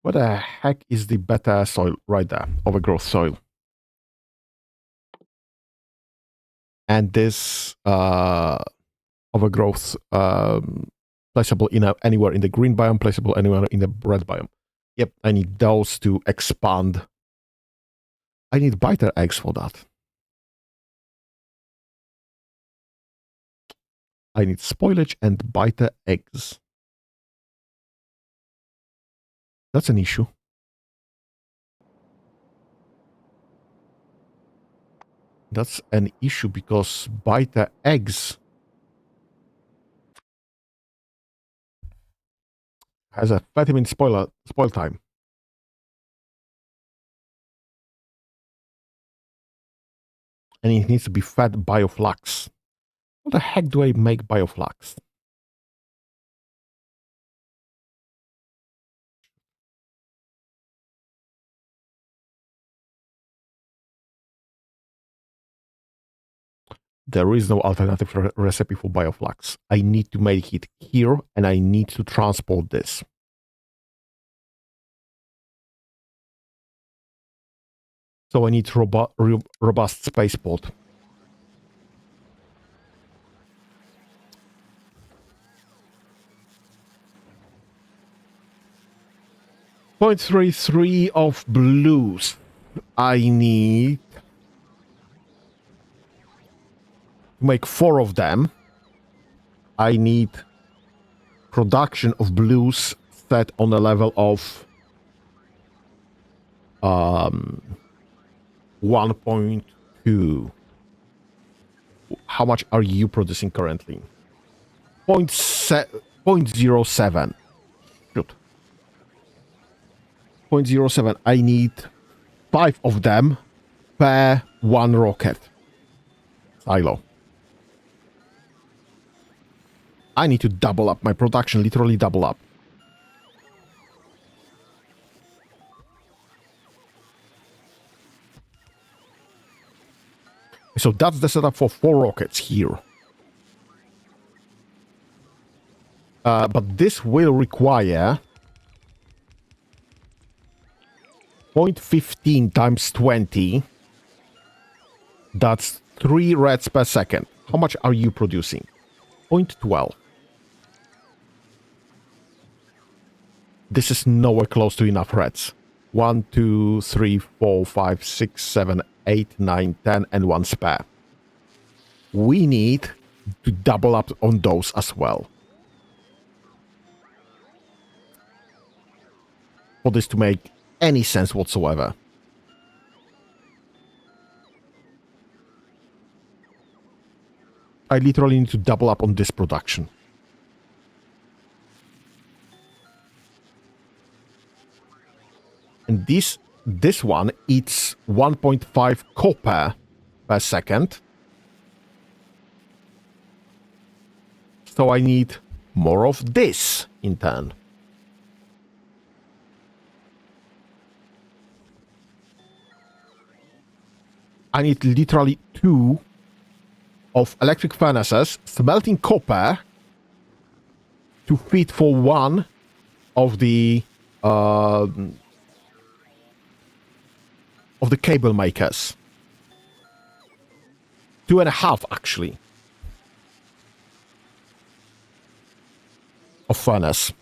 What the heck is the better soil right there? Overgrowth soil. And this overgrowth placeable anywhere in the green biome, placeable anywhere in the red biome. Yep, I need those to expand. I need biter eggs for that. I need spoilage and biter eggs. That's an issue. That's an issue because biter eggs has a 30-minute spoil time. And it needs to be fed bioflux. How the heck do I make bioflux? There is no alternative recipe for bioflux. I need to make it here, and I need to transport this. So I need robust spaceport. 0.33 of blues. I need to make 4 of them. I need production of blues set on a level of 1.2. How much are you producing currently? 0.07. Shoot. 0.07. I need 5 of them per 1 rocket silo. I need to double up my production, literally double up. So that's the setup for 4 rockets here. But this will require 0.15 times 20. That's 3 reds per second. How much are you producing? 0.12. This is nowhere close to enough reds. 1, 2, 3, 4, 5, 6, 7, 8, 9, 10, and 1 spare. We need to double up on those as well. For this to make any sense whatsoever. I literally need to double up on this production. And this one eats 1.5 copper per second. So I need more of this in turn. I need literally 2 of electric furnaces smelting copper to feed for 1 of the cable makers. 2.5 actually of furnace.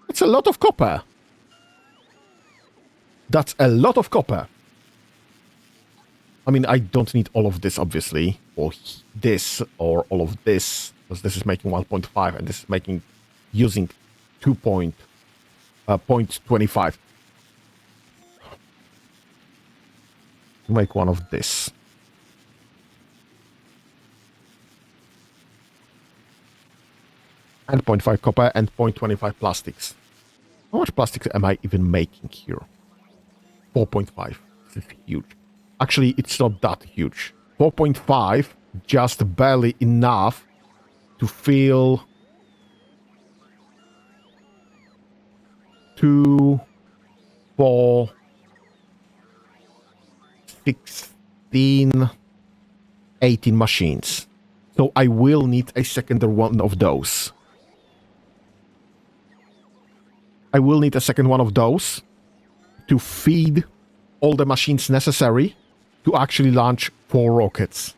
It's a lot of copper. That's a lot of copper. I mean, I don't need all of this, obviously, or this, or all of this, because this is making 1.5, and this is making, using 0.25. Make 1 of this. And 0.5 copper and 0.25 plastics. How much plastics am I even making here? 4.5. This is huge. Actually, it's not that huge. 4.5, just barely enough to fill 2, 4, 16, 18 machines. So I will need a second one of those. I will need a second one of those to feed all the machines necessary to actually launch 4 rockets.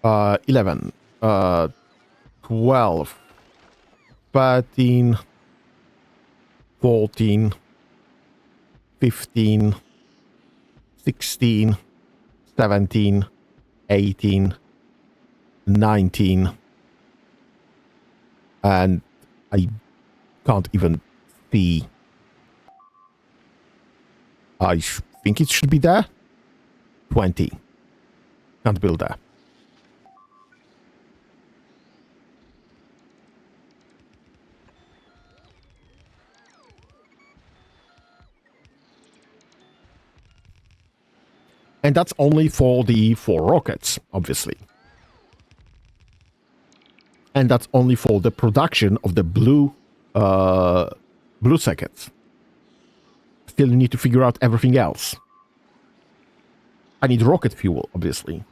Uh, 11, 12, 13, 14, 15, 16, 17, 18, 19, and I can't even see. I think it should be there. 20. Can't build there. And that's only for the 4 rockets, obviously. And that's only for the production of the blue circuits. Still need to figure out everything else. I need rocket fuel, obviously.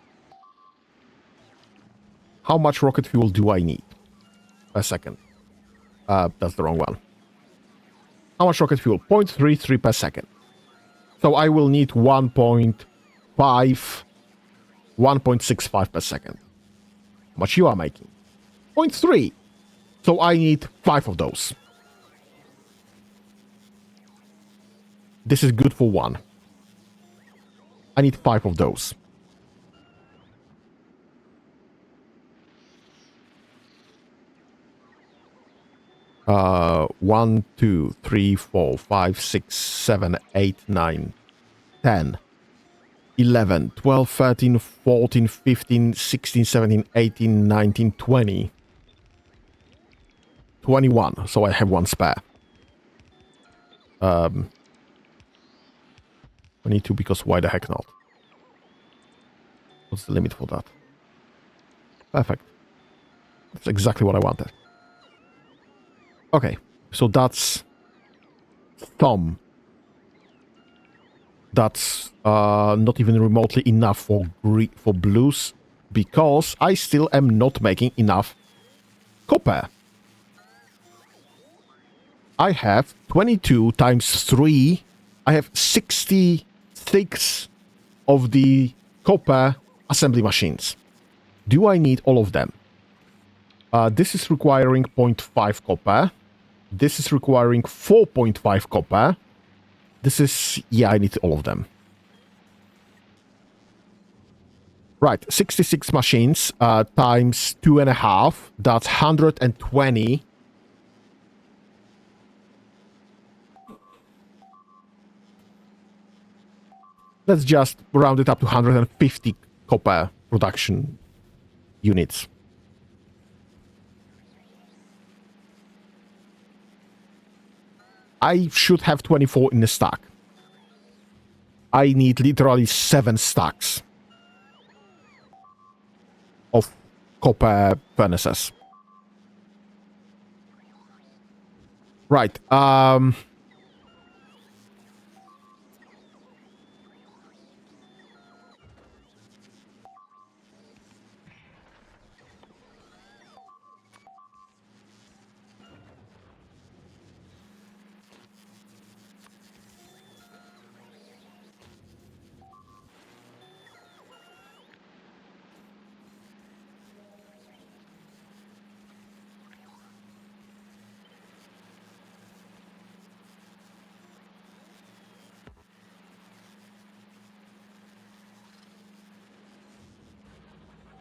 How much rocket fuel do I need? per second. That's the wrong one. How much rocket fuel? 0.33 per second. So I will need 1.65 per second. How much you are making? 0.3. So I need 5 of those. This is good for 1. I need 5 of those. One, 2, 3, 4, 5, 6, 7, 8, 9, 10, 11, 12, 13, 14, 15, 16, 17, 18, 19, 20. 21, so I have 1 spare. 22, because why the heck not? What's the limit for that? Perfect. That's exactly what I wanted. Okay, so that's Tom. That's not even remotely enough for blues, because I still am not making enough copper. I have 22 times 3. I have 66 of the copper assembly machines. Do I need all of them? This is requiring 0.5 copper. This is requiring 4.5 copper. This is... yeah, I need all of them. Right, 66 machines times 2.5. That's 120. Let's just round it up to 150 copper production units. I should have 24 in the stack. I need literally 7 stacks of copper furnaces. Right,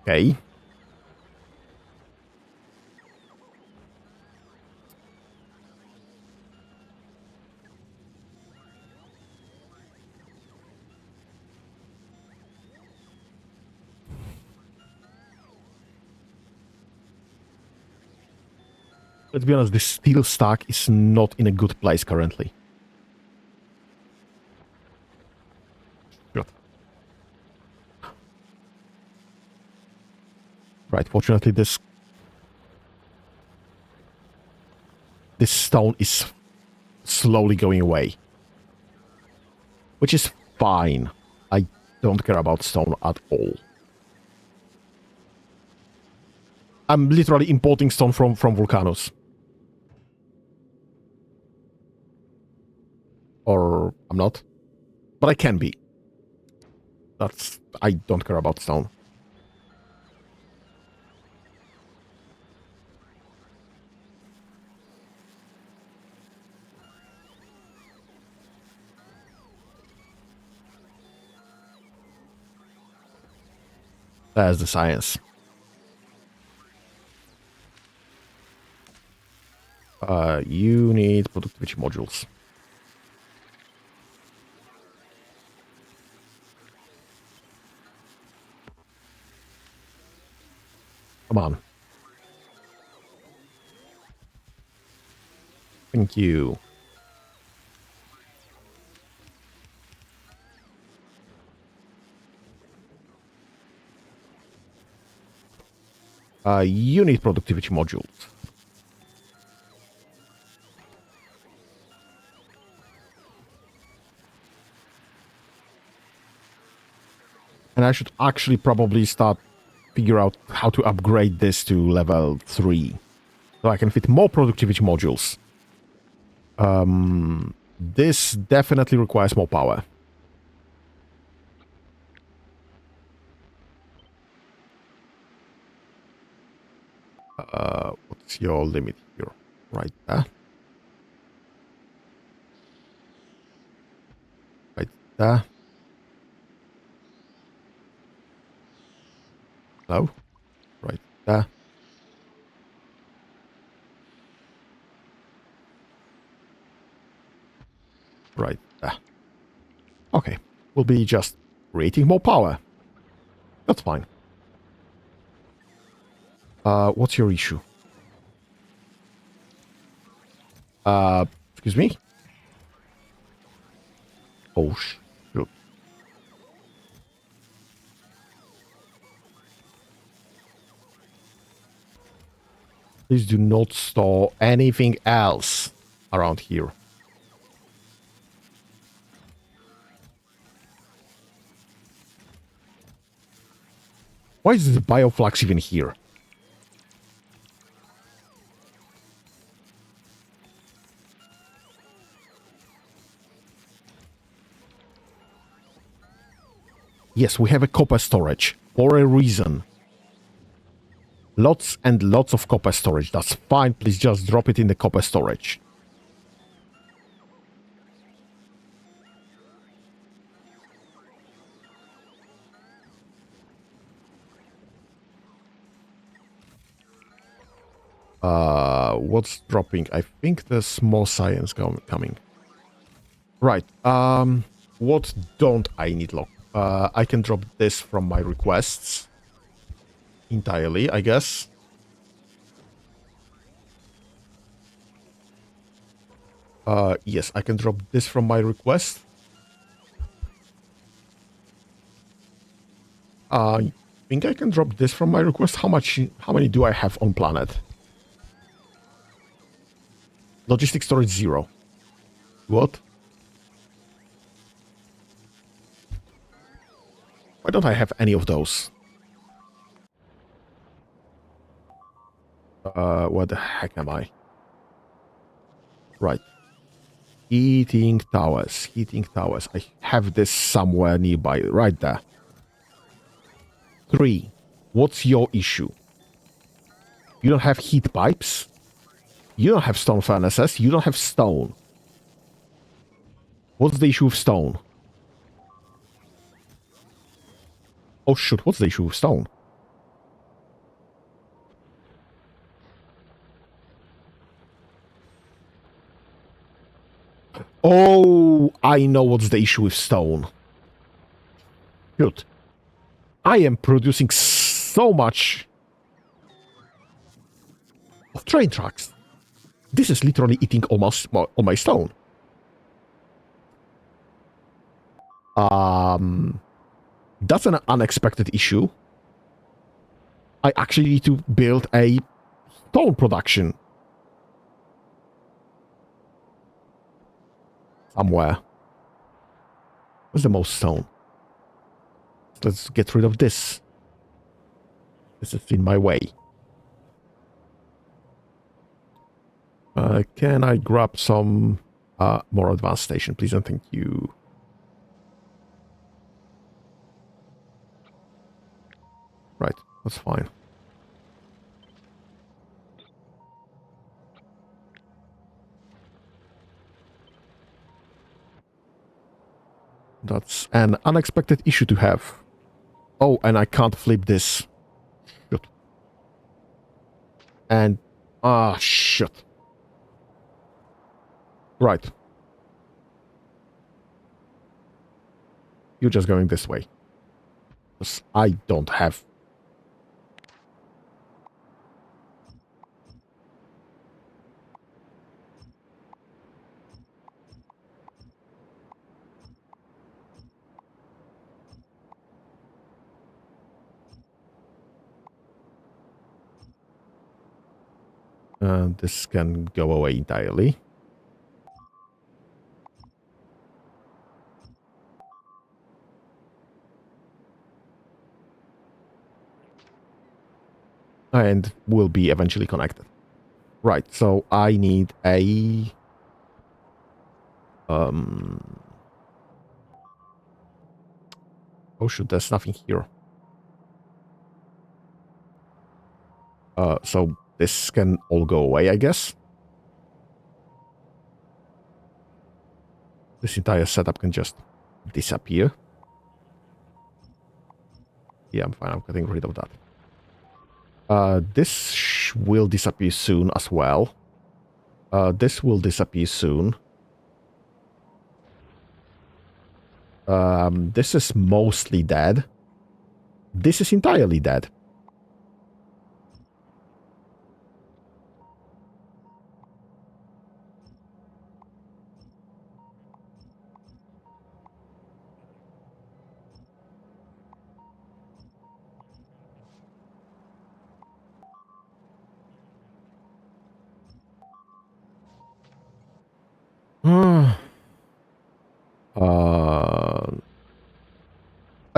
okay. Let's be honest, this steel stack is not in a good place currently. Good. Right, fortunately this stone is slowly going away. Which is fine. I don't care about stone at all. I'm literally importing stone from Vulcanus. Or I'm not. But I can be. That's... I don't care about stone. There's the science. You need productivity modules. Come on. Thank you. You need productivity modules. And I should actually probably start figure out how to upgrade this to level 3. So I can fit more productivity modules. This definitely requires more power. What's your limit here? Right there. Right there. No. Right there. Right there. Okay. We'll be just creating more power. That's fine. What's your issue? Excuse me? Oh, shoot. Please do not store anything else around here. Why is the bioflux even here? Yes, we have a copper storage for a reason. Lots and lots of copper storage. That's fine. Please just drop it in the copper storage. What's dropping? I think there's more science coming. Right. What don't I need lock? I can drop this from my requests entirely, I guess. Yes, I can drop this from my request. I think I can drop this from my request. How many do I have on planet? Logistic storage 0. What? Why don't I have any of those? Where the heck am I? Right. Heating towers. Heating towers. I have this somewhere nearby. Right there. 3. What's your issue? You don't have heat pipes? You don't have stone furnaces? You don't have stone. What's the issue with stone? Oh shoot, what's the issue with stone? Oh, I know what's the issue with stone. Shoot. I am producing so much of train tracks. This is literally eating almost all my stone. That's an unexpected issue. I actually need to build a stone production somewhere. Where's the most stone? Let's get rid of this. This is in my way. Can I grab some more advanced station, please? And thank you. Right, that's fine. That's an unexpected issue to have. Oh, and I can't flip this. Shit. And... shit. Right. You're just going this way. Because I don't have... this can go away entirely. And will be eventually connected. Right, so I need a... Oh shoot, there's nothing here. So this can all go away, I guess. This entire setup can just disappear. Yeah, I'm fine. I'm getting rid of that. This will disappear soon as well. This will disappear soon. This is mostly dead. This is entirely dead.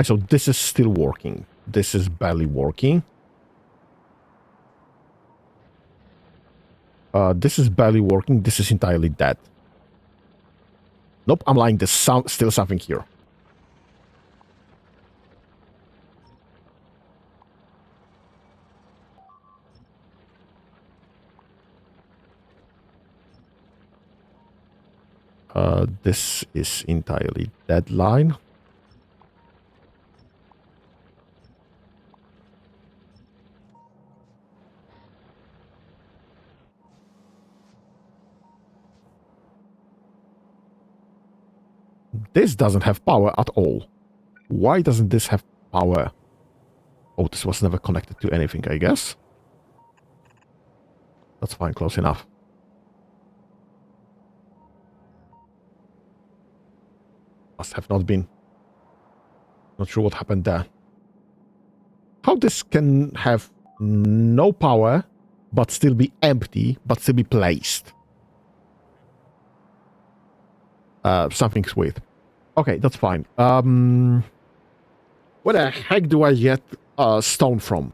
So this is still working. This is barely working. This is barely working. This is entirely dead. Nope, I'm lying. There's still something here. This is entirely dead line. This doesn't have power at all. Why doesn't this have power? Oh, this was never connected to anything, I guess. That's fine, close enough. Must have not been. Not sure what happened there. How this can have no power, but still be empty, but still be placed? Something's weird. Okay, that's fine. Where the heck do I get stone from?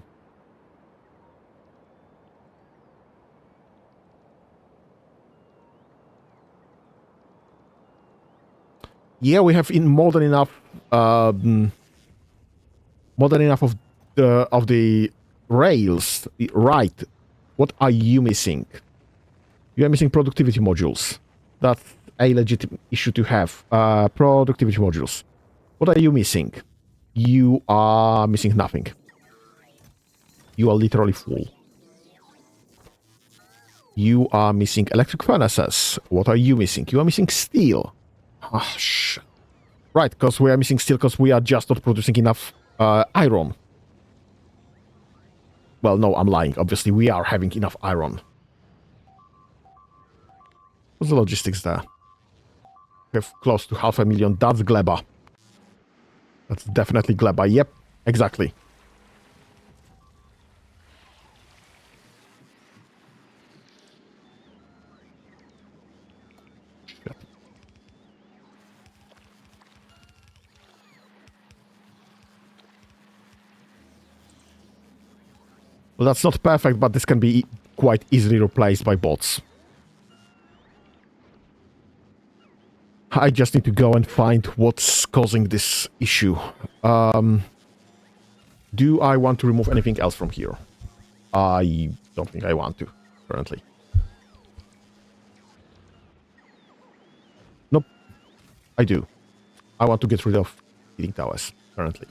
Yeah, we have more than enough of the rails. Right. What are you missing? You are missing productivity modules. That's a legitimate issue to have. Productivity modules. What are you missing? You are missing nothing. You are literally full. You are missing electric furnaces. What are you missing? You are missing steel. Ah, shit. Right, because we are missing steel because we are just not producing enough iron. Well, no, I'm lying. Obviously, we are having enough iron. What's the logistics there? We have close to 500,000. That's gleba. That's definitely gleba. Yep, exactly. Shit. Well, that's not perfect, but this can be quite easily replaced by bots. I just need to go and find what's causing this issue. Do I want to remove anything else from here? I don't think I want to, currently. Nope. I do. I want to get rid of heating towers, currently.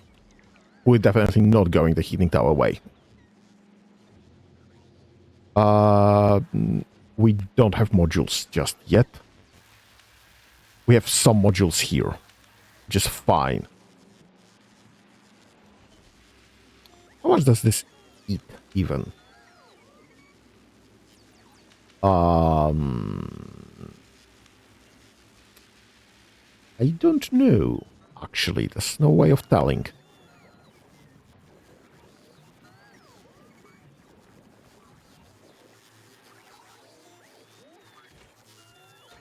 We're definitely not going the heating tower way. We don't have modules just yet. We have some modules here. Just fine. How much does this eat, even? I don't know, actually. There's no way of telling.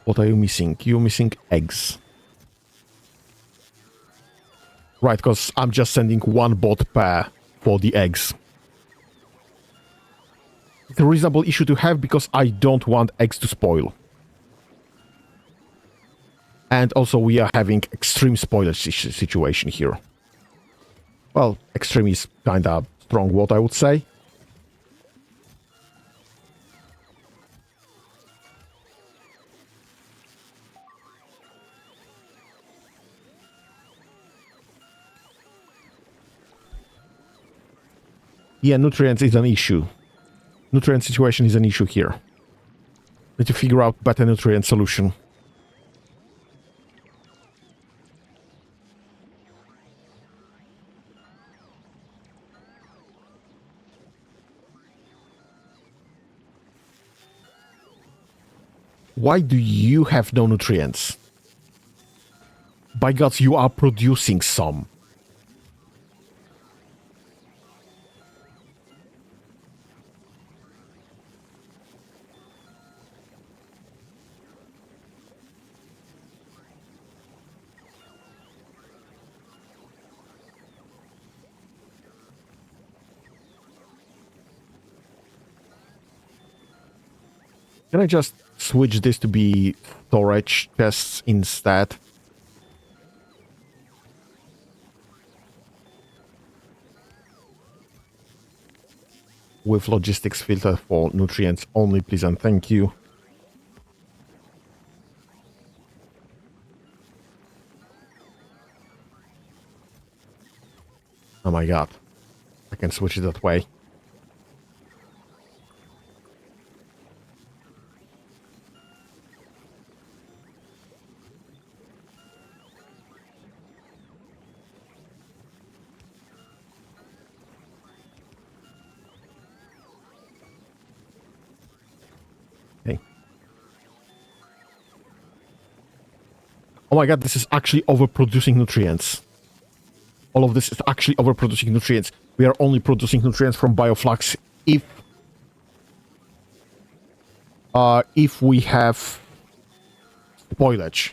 What are you missing? You're missing eggs. Right, because I'm just sending one bot pair for the eggs. It's a reasonable issue to have because I don't want eggs to spoil. And also we are having extreme spoilage situation here. Well, extreme is kind of strong word, I would say. Yeah, nutrients is an issue. Nutrient situation is an issue here. Need to figure out better nutrient solution. Why do you have no nutrients? By gods, you are producing some. Can I just switch this to be storage chests instead? With logistics filter for nutrients only, please and thank you. Oh my god. I can switch it that way. Okay. Oh my god, this is actually overproducing nutrients. All of this is actually overproducing nutrients. We are only producing nutrients from bioflux if we have spoilage.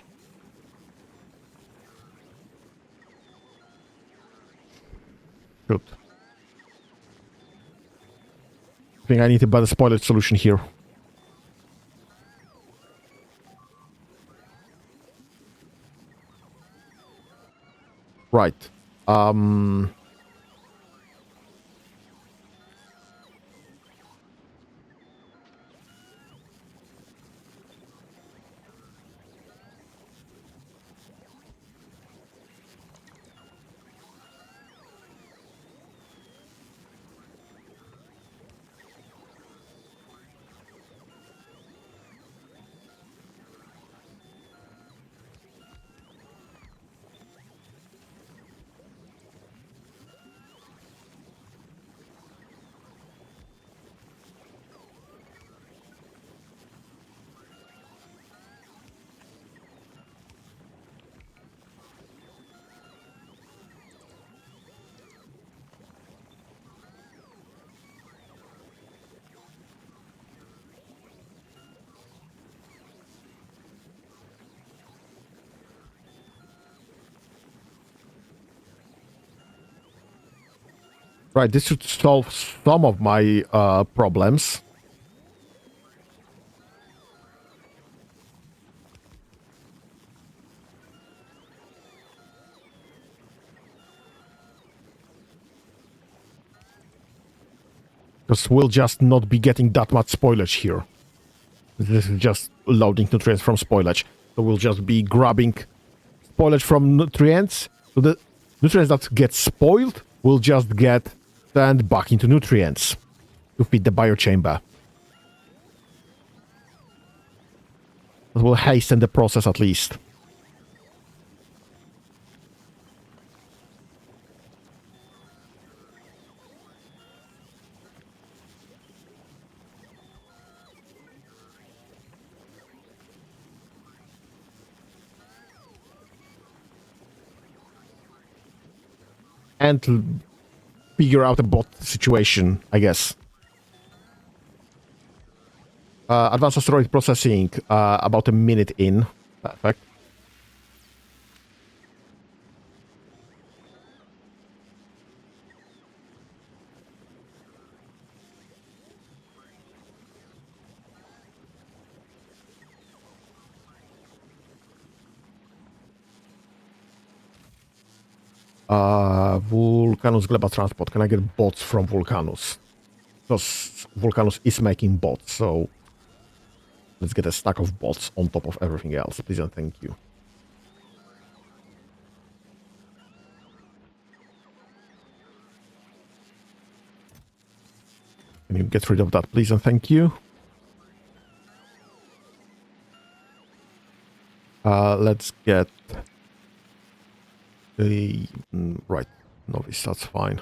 Good. I think I need a better spoilage solution here. Right. Right, this should solve some of my problems. Because we'll just not be getting that much spoilage here. This is just loading nutrients from spoilage. So we'll just be grabbing spoilage from nutrients. So the nutrients that get spoiled will just get turned back into nutrients to feed the biochamber. That will hasten the process at least. And figure out a bot situation, I guess. Advanced asteroid processing, about a minute in. Perfect. Vulcanus Gleba Transport. Can I get bots from Vulcanus? Because Vulcanus is making bots, so let's get a stack of bots on top of everything else. Please and thank you. Can you get rid of that, please and thank you? Let's get the... right, novice, that's fine.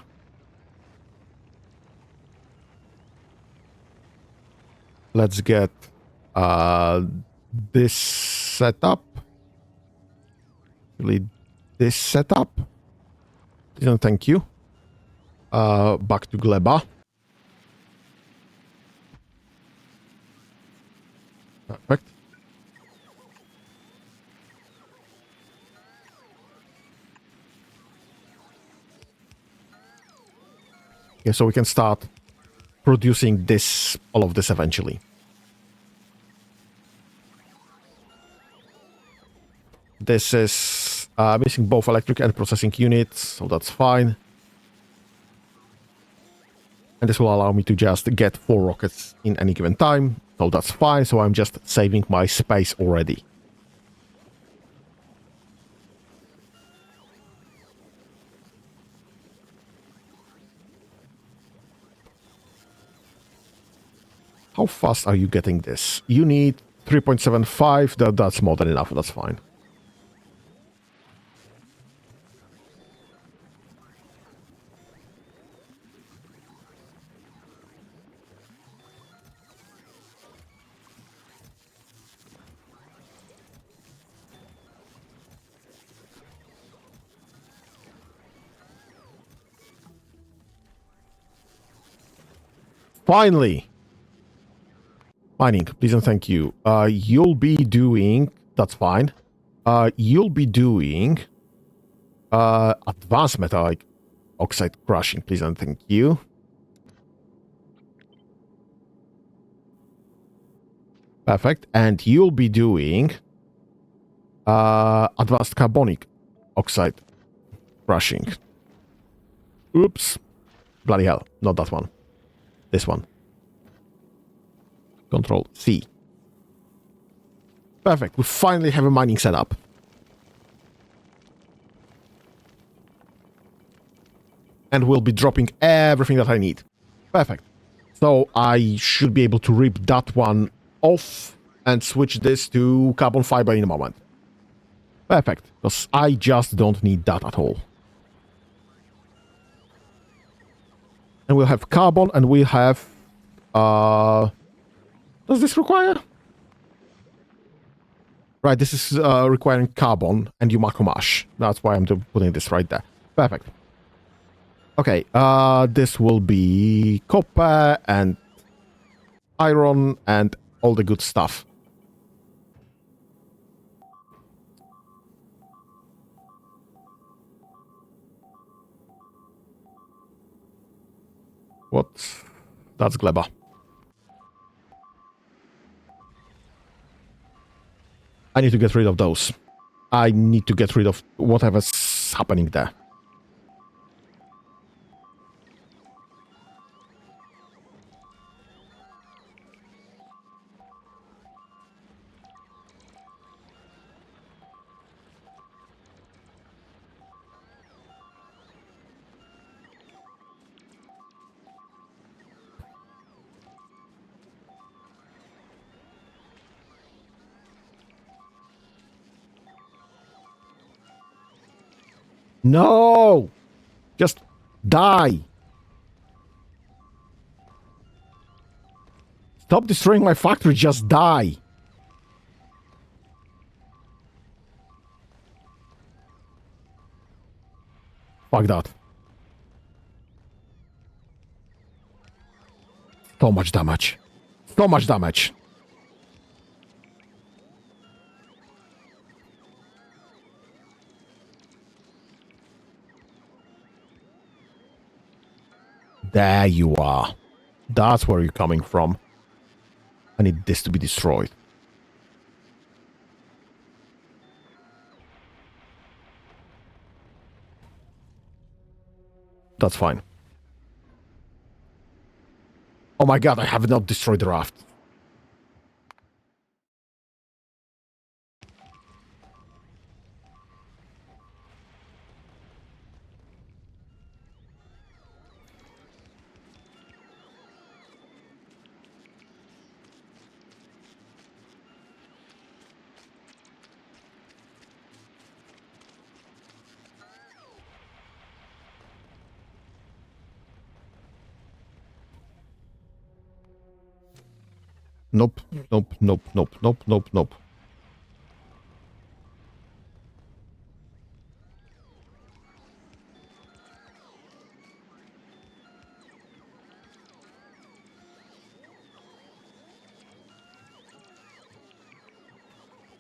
Let's get this setup. Really, this setup. Please and thank you. Back to Gleba. Perfect. Okay, so we can start producing this, all of this eventually. This is missing both electric and processing units, so that's fine. And this will allow me to just get 4 rockets in any given time, so that's fine. So I'm just saving my space already. How fast are you getting this? You need 3.75. That's more than enough. That's fine. Finally! Mining, please and thank you. You'll be doing... That's fine. You'll be doing... advanced metallic oxide crushing, please and thank you. Perfect. And you'll be doing... advanced carbonic oxide crushing. Oops. Bloody hell. Not that one. This one. Control C. Perfect. We finally have a mining setup. And we'll be dropping everything that I need. Perfect. So I should be able to rip that one off and switch this to carbon fiber in a moment. Perfect. Because I just don't need that at all. And we'll have carbon and we'll have... does this require? Right, this is requiring carbon and Yumako Mash. That's why I'm putting this right there. Perfect. Okay, this will be copper and iron and all the good stuff. What? That's Gleba. I need to get rid of those. I need to get rid of whatever's happening there. No! Just die! Stop destroying my factory, just die! Fuck that. So much damage. So much damage. There you are. That's where you're coming from. I need this to be destroyed. That's fine. Oh my god, I have not destroyed the raft. Nope, nope, nope, nope, nope, nope, nope.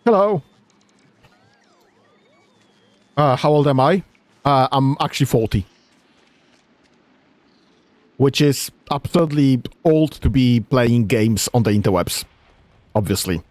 Hello. How old am I? I'm actually 40. Which is absurdly old to be playing games on the interwebs. Obviously.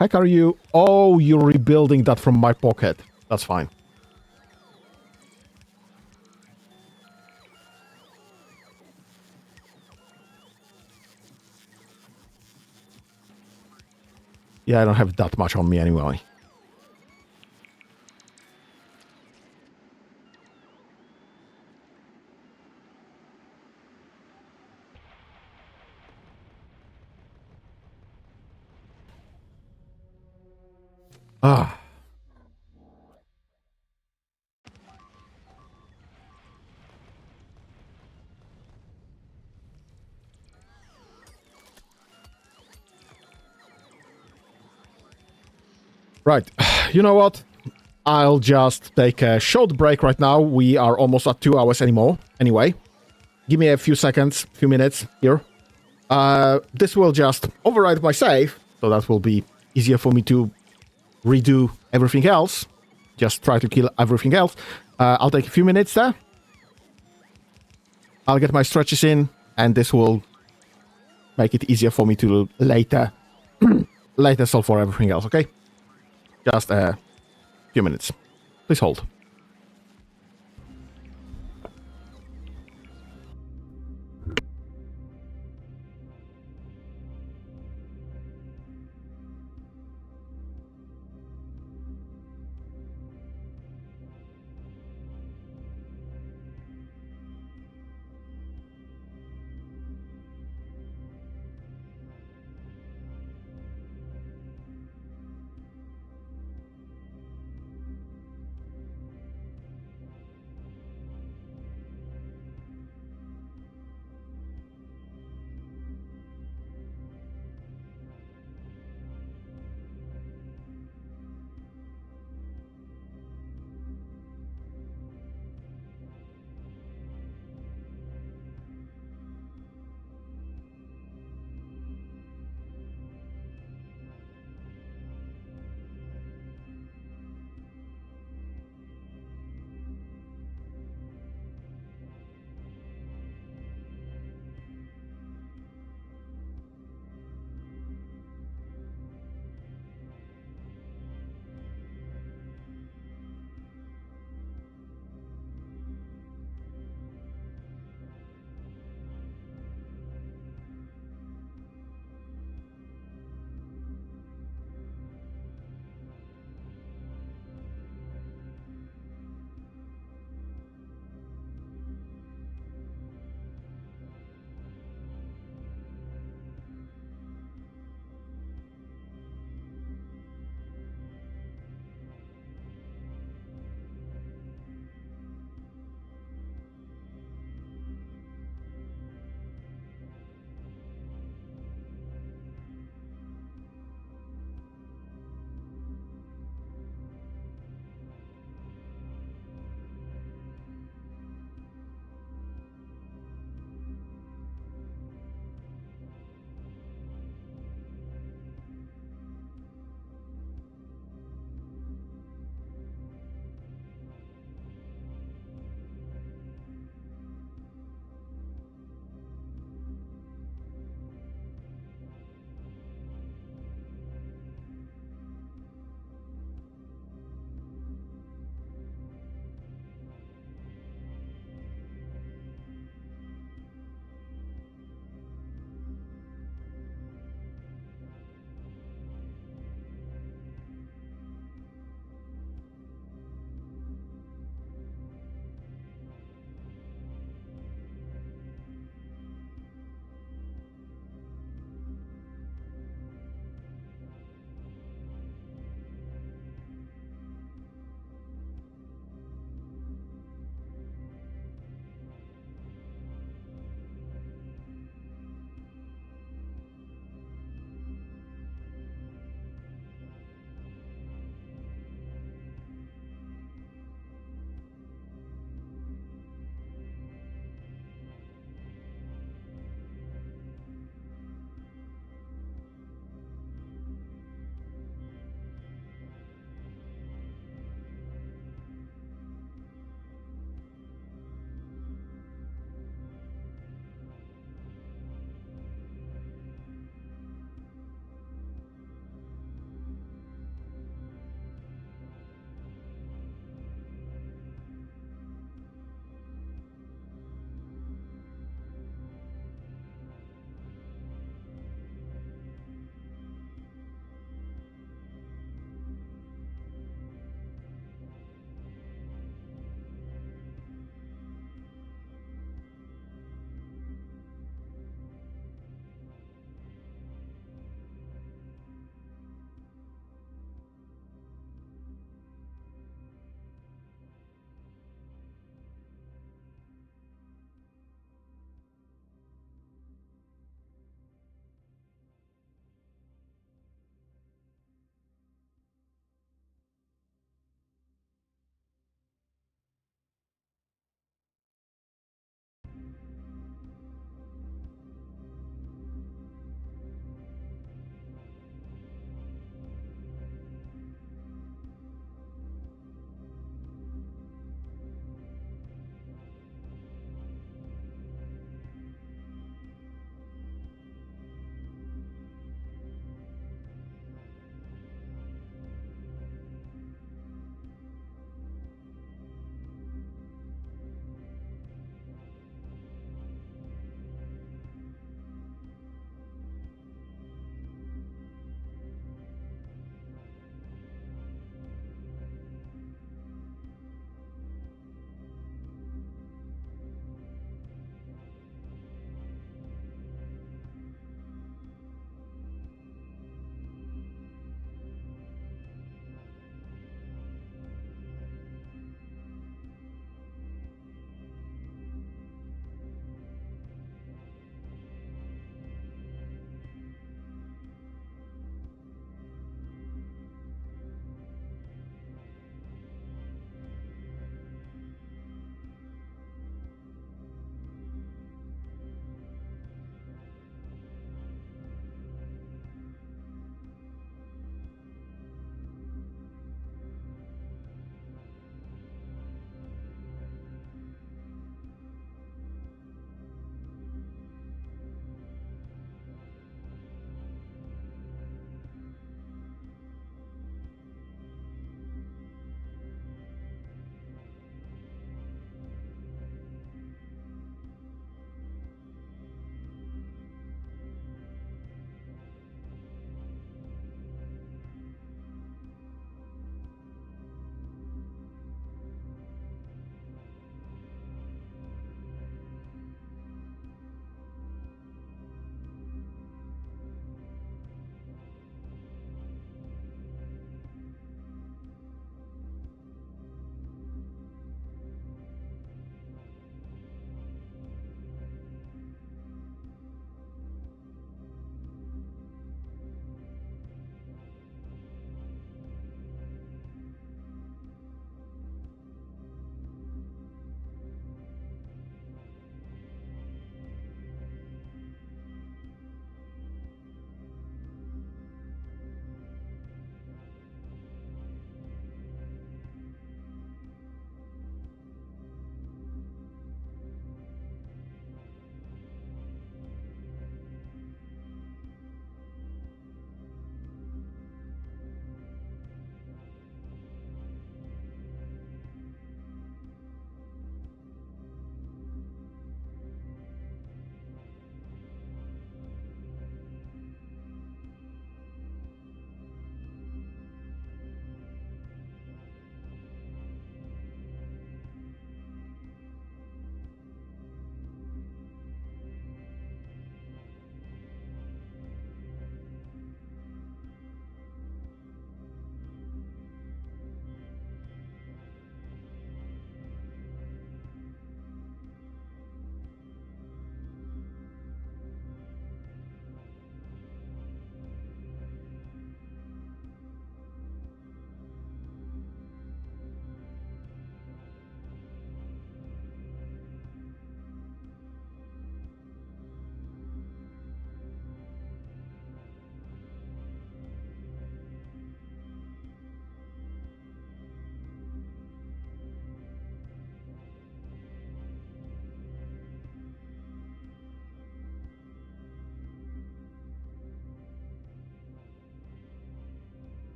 Heck are you? Oh, you're rebuilding that from my pocket. That's fine. Yeah, I don't have that much on me anyway. Ah. Right. You know what? I'll just take a short break right now. We are almost at 2 hours anymore. Anyway, give me a few seconds, few minutes here. This will just override my save, so that will be easier for me to redo everything else. Just try to kill everything else. I'll take a few minutes there. I'll get my stretches in, and this will make it easier for me to later solve for everything else, okay? Just a few minutes. Please hold.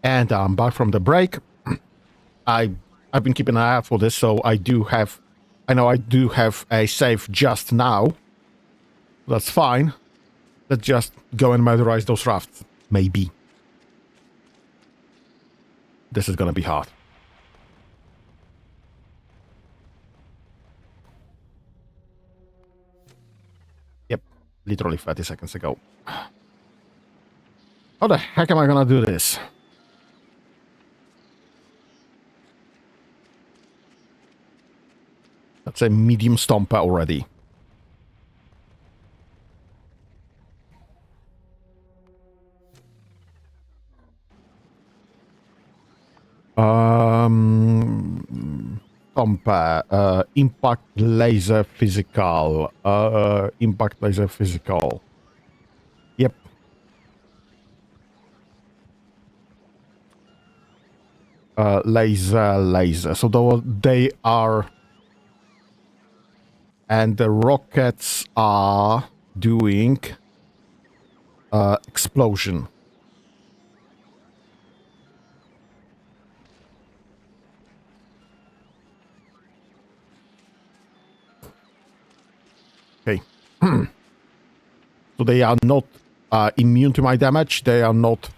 And I'm back from the break. I've been keeping an eye out for this, so I know I do have a save just now. That's fine. Let's just go and murderize those rafts. Maybe. This is gonna be hard. Yep, literally 30 seconds ago. How the heck am I gonna do this? That's a medium stomper already. Stomper, impact laser physical. Impact laser physical. Yep. Laser. So they are... And the rockets are doing explosion. Okay. So they are not immune to my damage. They are not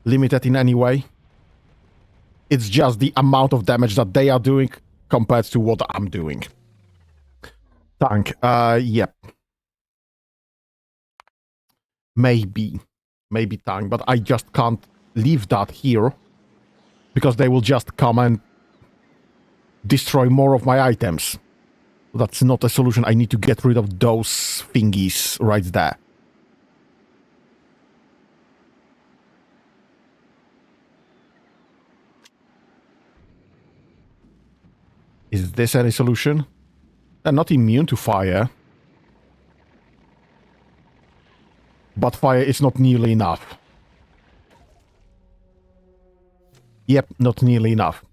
limited in any way. It's just the amount of damage that they are doing compared to what I'm doing. Tank. Yep. Maybe tank, but I just can't leave that here because they will just come and destroy more of my items. That's not a solution. I need to get rid of those thingies right there. Is this any solution? They're not immune to fire. But fire is not nearly enough. Yep, not nearly enough.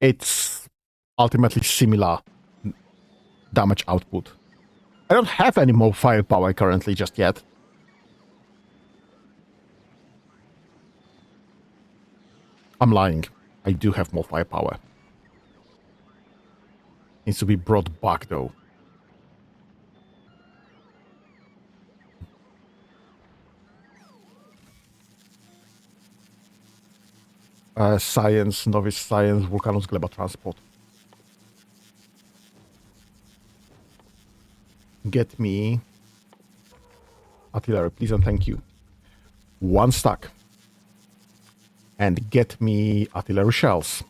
It's ultimately similar damage output. I don't have any more firepower currently just yet. I'm lying. I do have more firepower. Needs to be brought back though. Science, novice science, Vulcanus gleba transport. Get me artillery, please and thank you. 1 stack. And get me artillery shells.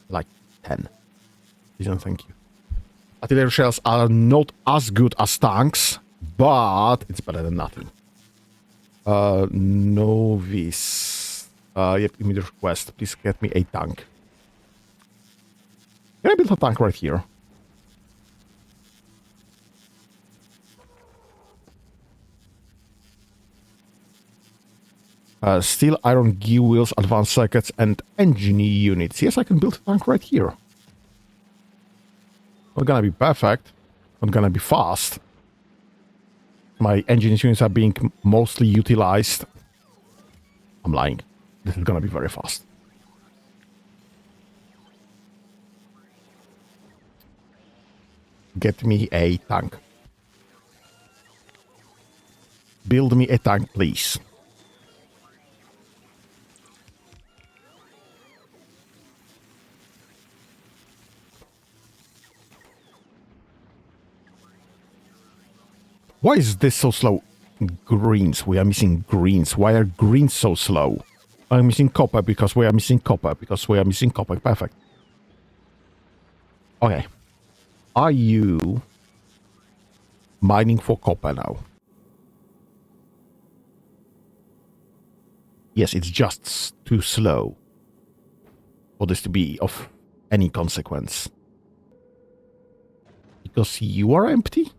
Like 10. Please and thank you. Artillery shells are not as good as tanks, but it's better than nothing. Novice. Yep, immediate request. Please get me a tank. Can I build a tank right here? Steel, iron, gear wheels, advanced circuits, and engine units. Yes, I can build a tank right here. Not gonna be perfect. Not gonna be fast. My engine units are being mostly utilized. I'm lying. This is gonna be very fast. Get me a tank. Build me a tank, please. Why is this so slow? Greens. We are missing greens. Why are greens so slow? I'm missing copper because we are missing copper. Perfect. Okay. Are you mining for copper now? Yes, it's just too slow for this to be of any consequence. Because you are empty?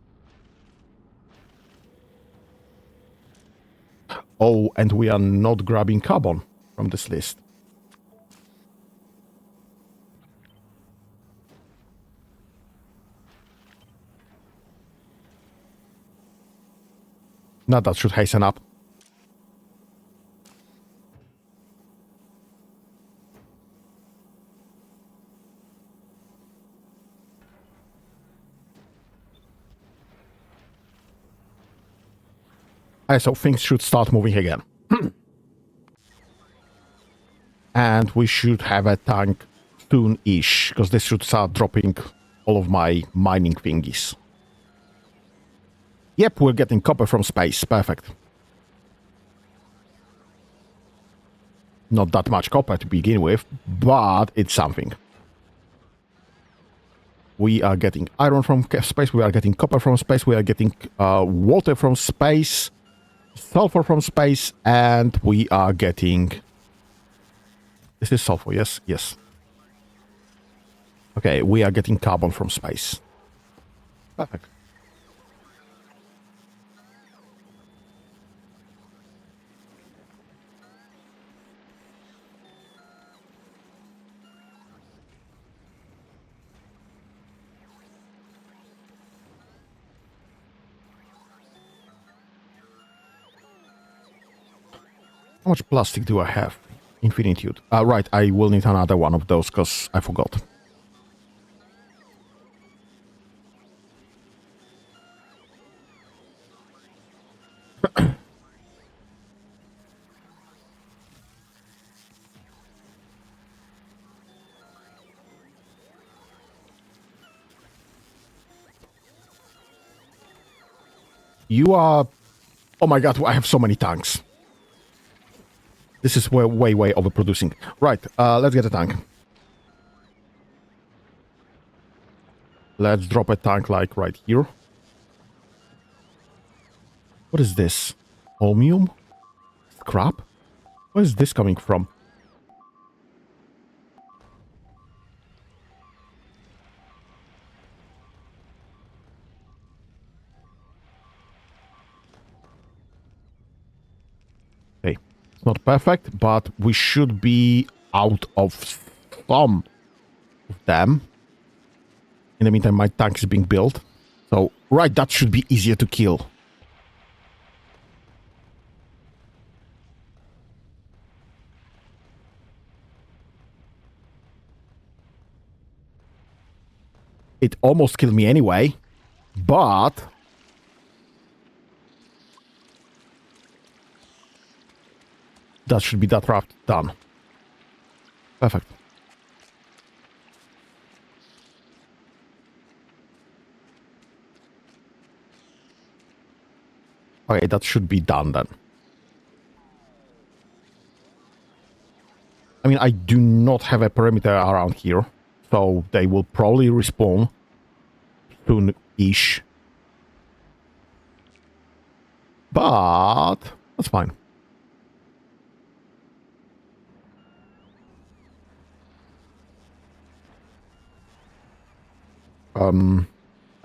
Oh, and we are not grabbing carbon from this list. Now that should hasten up. So things should start moving again. And we should have a tank soon-ish, because this should start dropping all of my mining thingies. Yep, we're getting copper from space. Perfect. Not that much copper to begin with, but it's something. We are getting iron from space, we are getting copper from space, we are getting water from space, sulfur from space, and we are getting... This is sulfur, yes? Yes. Okay, we are getting carbon from space. Perfect. How much plastic do I have? Infinitude. Right, I will need another one of those because I forgot. You are... Oh my god, I have so many tanks. This is way overproducing. Right, let's get a tank. Let's drop a tank like right here. What is this? Holmium? Scrap? Where is this coming from? Okay, it's not perfect, but we should be out of some of them. In the meantime, my tank is being built. So, right, that should be easier to kill. It almost killed me anyway, but... that should be that raft done. Perfect. Okay, that should be done then. I mean, I do not have a perimeter around here, so they will probably respawn soon-ish. But that's fine.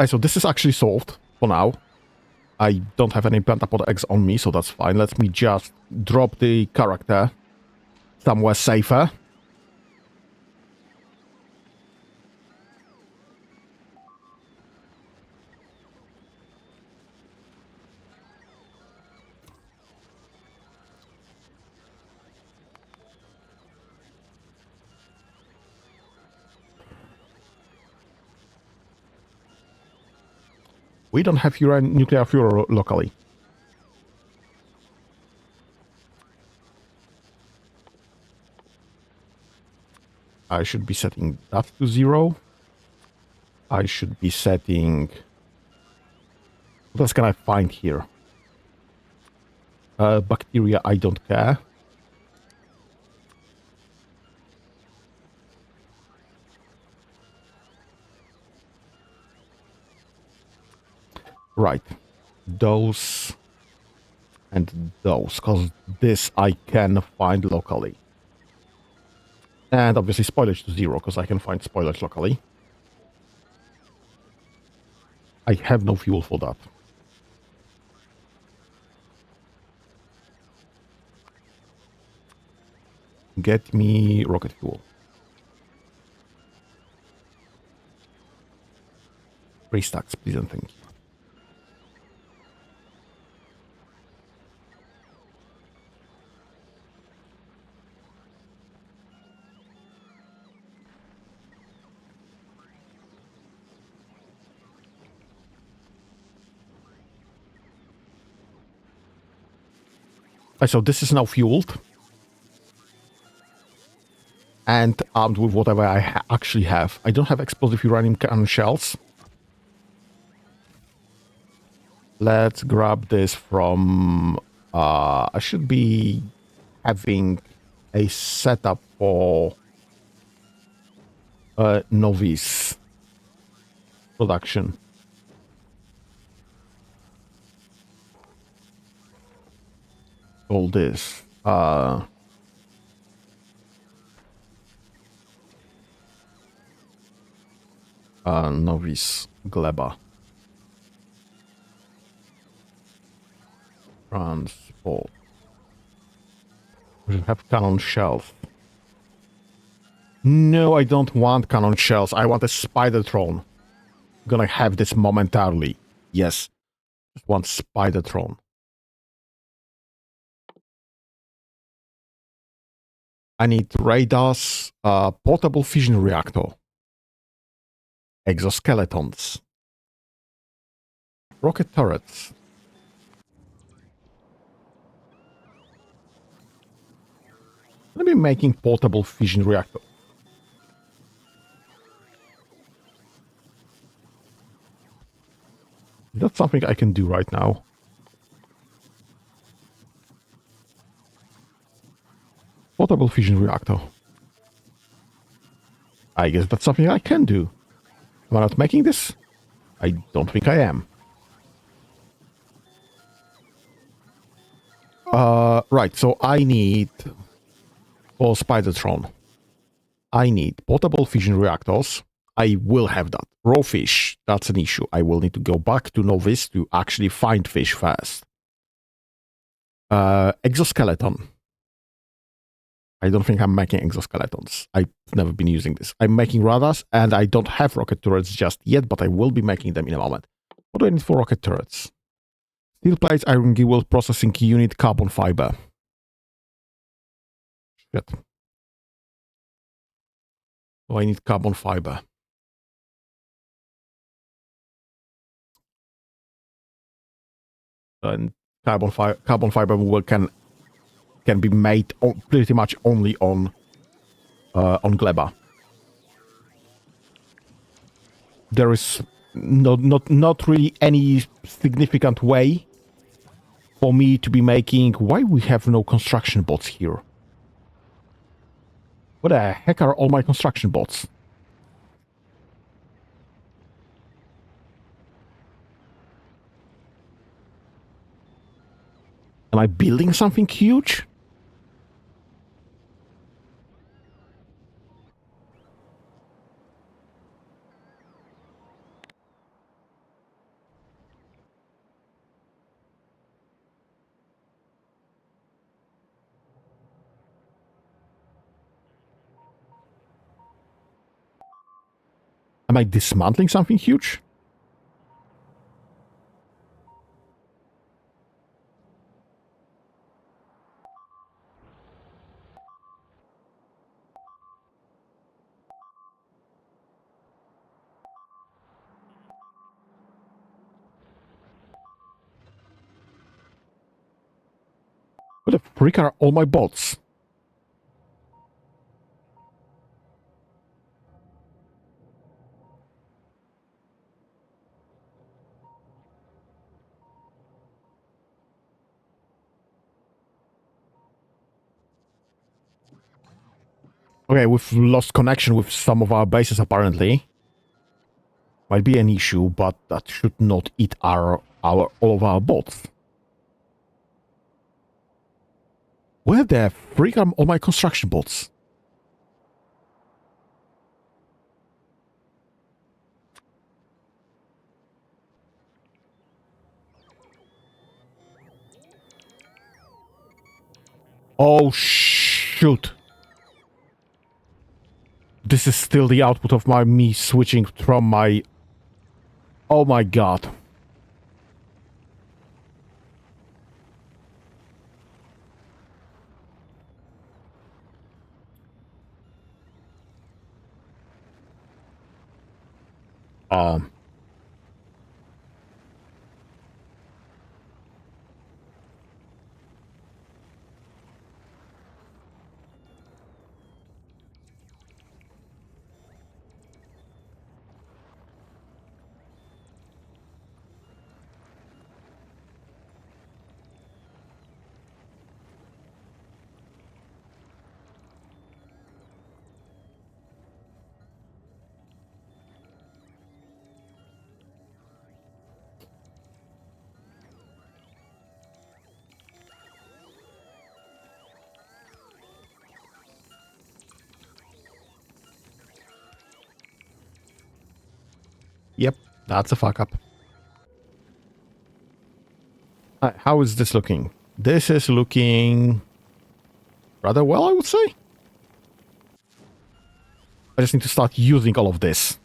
So this is actually solved for now. I don't have any pentapod eggs on me, so that's fine. Let me just drop the character somewhere safer. We don't have nuclear fuel locally. I should be setting that to 0. I should be setting... What else can I find here? Bacteria, I don't care. Right. Those and those, because this I can find locally. And obviously spoilage to 0, because I can find spoilage locally. I have no fuel for that. Get me rocket fuel. 3 stacks, please and thank you. So this is now fueled. And armed with whatever I actually have. I don't have explosive uranium cannon shells. Let's grab this from... I should be having a setup for novice production. All this. Novice gleba. Transport. We have cannon shells. No, I don't want cannon shells. I want a spider throne. I'm gonna have this momentarily. Yes. Just want spider throne. I need radars, portable fission reactor, exoskeletons, rocket turrets. Let me making portable fission reactor. That's something I can do right now. Portable fission reactor. I guess that's something I can do. Am I not making this? I don't think I am. Right, so I need... For Spidertron, I need portable fission reactors. I will have that. Raw fish, that's an issue. I will need to go back to Novice to actually find fish first. Exoskeleton. I don't think I'm making exoskeletons. I've never been using this. I'm making radars, and I don't have rocket turrets just yet, but I will be making them in a moment. What do I need for rocket turrets? Steel plates, iron gill processing unit, carbon fiber. Shit. Oh, I need carbon fiber. And carbon fiber can be made pretty much only on gleba. There is not really any significant way for me to be making... Why we have no construction bots here? What the heck are all my construction bots? Am I building something huge? Am I dismantling something huge? What the frick are all my bots? Okay, we've lost connection with some of our bases apparently. Might be an issue, but that should not eat all of our bots. Where the frick are all my construction bots? Oh, shoot. This is still the output of me switching from my... Oh my god. Um... That's a fuck up. How is this looking? This is looking rather well, I would say. I just need to start using all of this.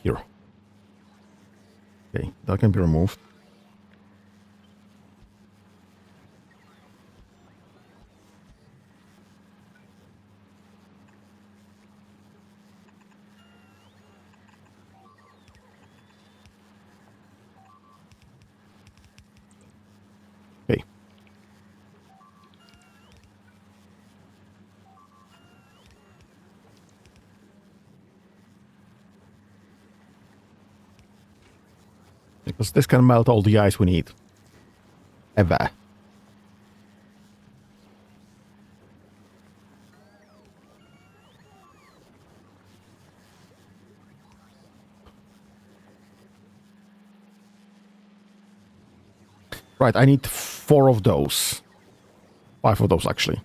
Here. Okay, that can be removed. Okay. Because this can melt all the ice we need. Ever. Right, I need 4 of those. 5 of those, actually.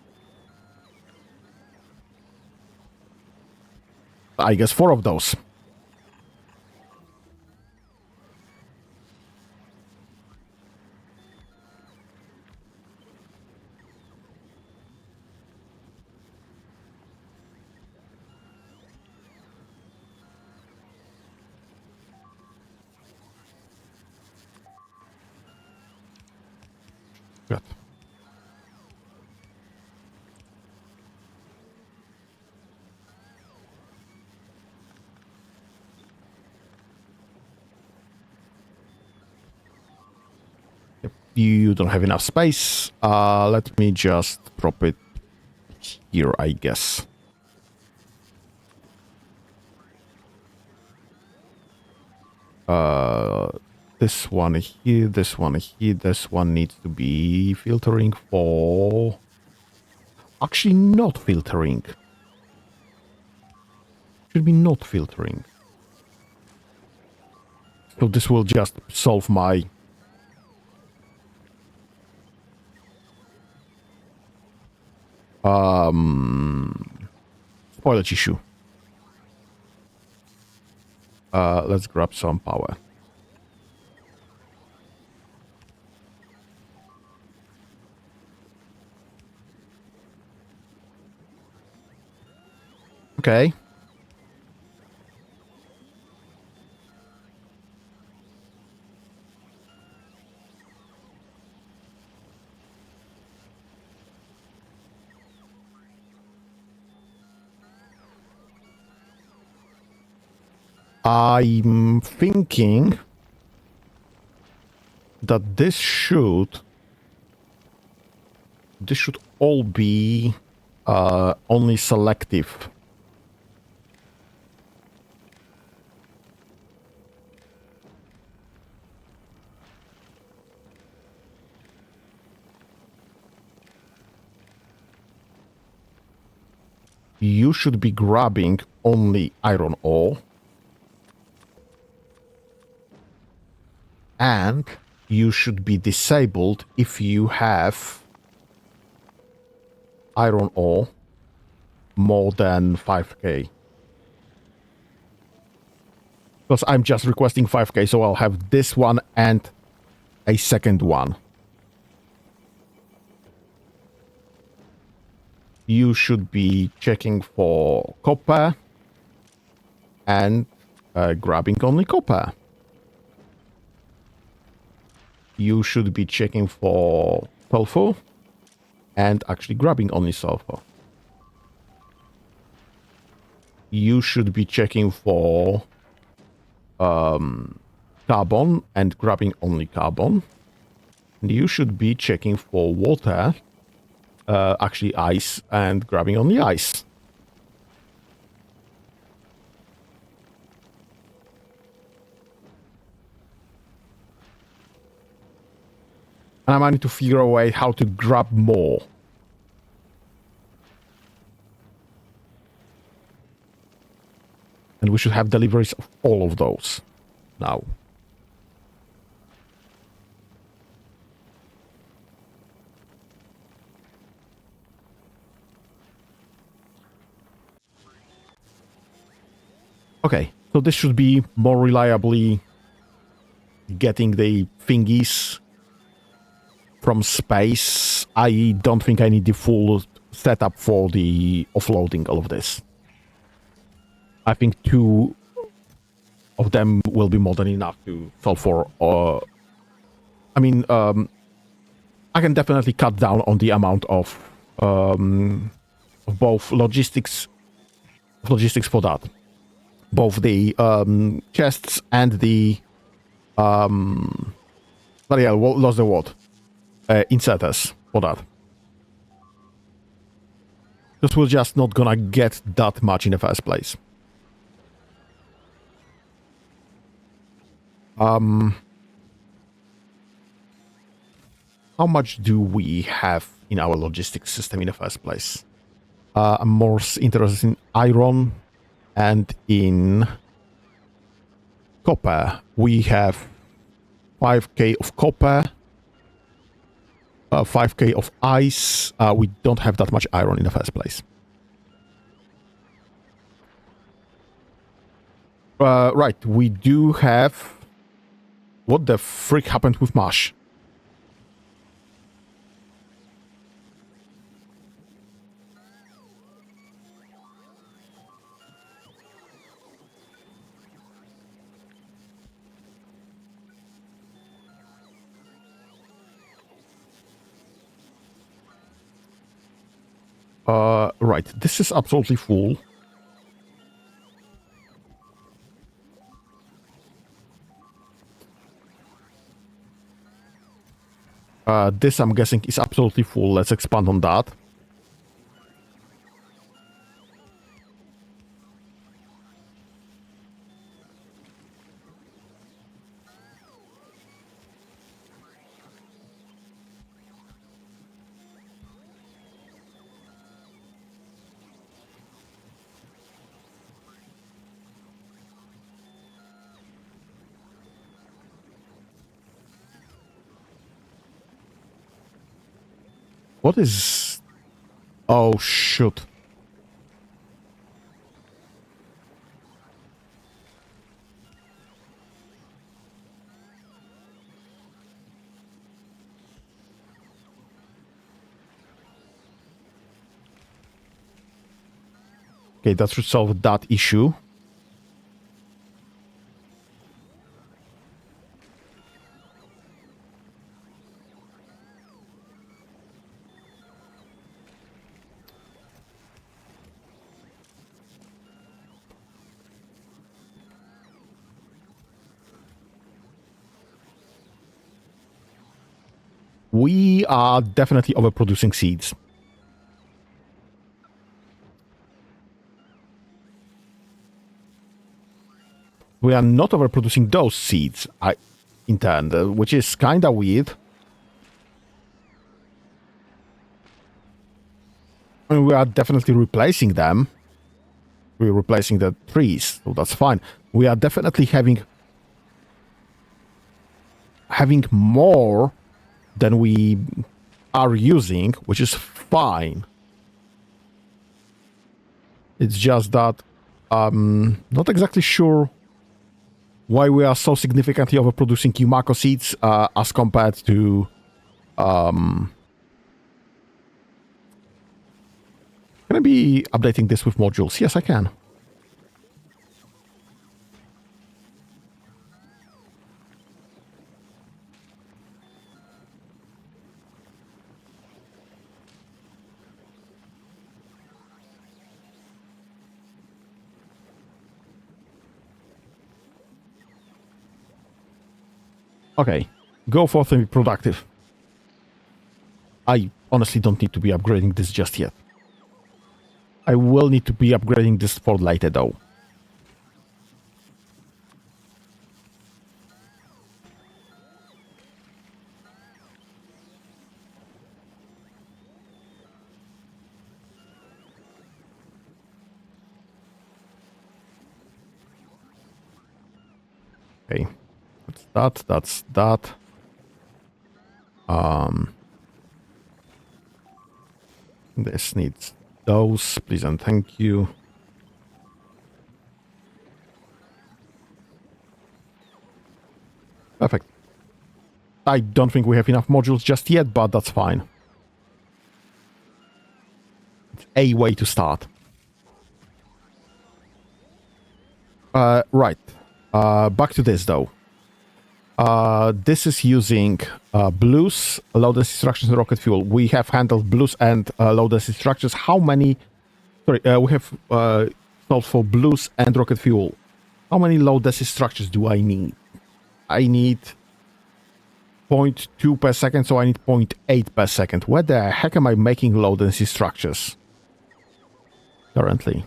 I guess 4 of those. Good. Yep. You don't have enough space. Let me just drop it here, I guess. This one here, this one here, this one needs to be filtering for... Actually, not filtering. Should be not filtering. So this will just solve my... spoilage issue. Let's grab some power. Okay. I'm thinking that this should all be only selective. You should be grabbing only iron ore. And you should be disabled if you have iron ore more than 5k. Because I'm just requesting 5k, so I'll have this one and a second one. You should be checking for copper and grabbing only copper. You should be checking for sulfur and actually grabbing only sulfur. You should be checking for carbon and grabbing only carbon. And you should be checking for water, actually ice, and grabbing only ice. And I might need to figure a way how to grab more. And we should have deliveries of all of those now. Okay, so this should be more reliably getting the thingies from space. I don't think I need the full setup for the offloading all of this. I think 2 of them will be more than enough to solve for. I mean, I can definitely cut down on the amount of both logistics for that. Both the chests and the but yeah, lost the word. Inserters for that. Because we're just not gonna get that much in the first place. How much do we have in our logistics system in the first place? I'm more interested in iron and in copper. We have 5k of copper, 5k of ice. We don't have that much iron in the first place. Right, we do have... What the frick happened with Mash? Right, this is absolutely full. This, I'm guessing, is absolutely full. Let's expand on that. What is... Oh, shoot. Okay, that should solve that issue. We are definitely overproducing seeds. We are not overproducing those seeds, I intend, which is kind of weird. I mean, we are definitely replacing them. We're replacing the trees, so that's fine. We are definitely having more than we are using, which is fine. It's just that I'm not exactly sure why we are so significantly overproducing Yumako seeds as compared to can I be updating this with modules? Yes, I can. Okay, go forth and be productive. I honestly don't need to be upgrading this just yet. I will need to be upgrading this for later though. Okay. That's that. This needs those, please and thank you. Perfect. I don't think we have enough modules just yet, but that's fine. It's a way to start. Right. Back to this, though. This is using blues, low-density structures, and rocket fuel. We have handled blues and low-density structures. How many... Sorry, we have solved for blues and rocket fuel. How many low-density structures do I need? I need 0.2 per second, so I need 0.8 per second. Where the heck am I making low-density structures currently?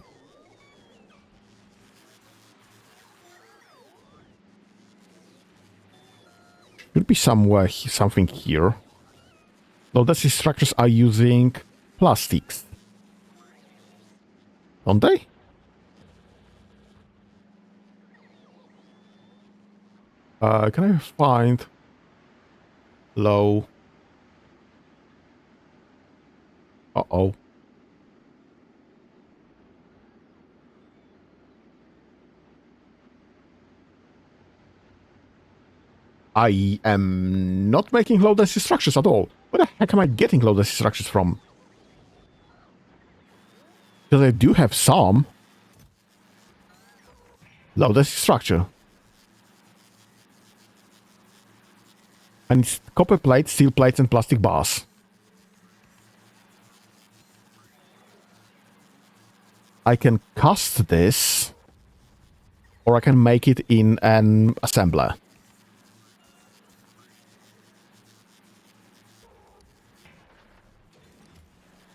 Should be somewhere, something here. Low-density structures are using plastics. Don't they? Can I find low? Uh-oh. I am not making low-density structures at all. Where the heck am I getting low-density structures from? Because I do have some low-density structure. And it's copper plates, steel plates, and plastic bars. I can cast this, or I can make it in an assembler.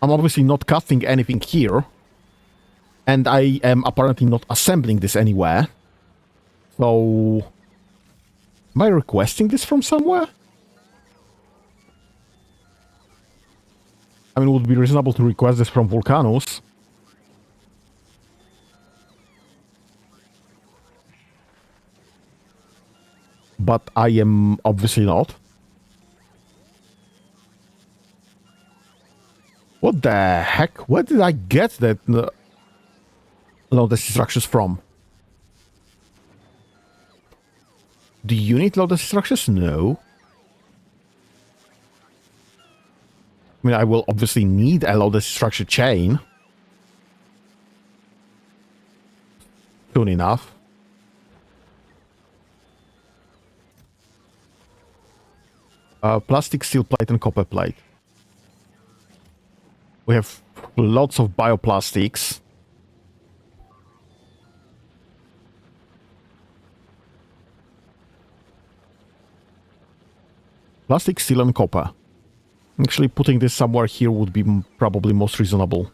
I'm obviously not casting anything here, and I am apparently not assembling this anywhere. So, am I requesting this from somewhere? I mean, it would be reasonable to request this from Volcanus. But I am obviously not. What the heck? Where did I get that low-density structures from? Do you need low-density structures? No. I mean, I will obviously need a low-density structure chain. Soon enough. Plastic, steel plate, and copper plate. We have lots of bioplastics. Plastic, steel, and copper. Actually, putting this somewhere here would be probably most reasonable.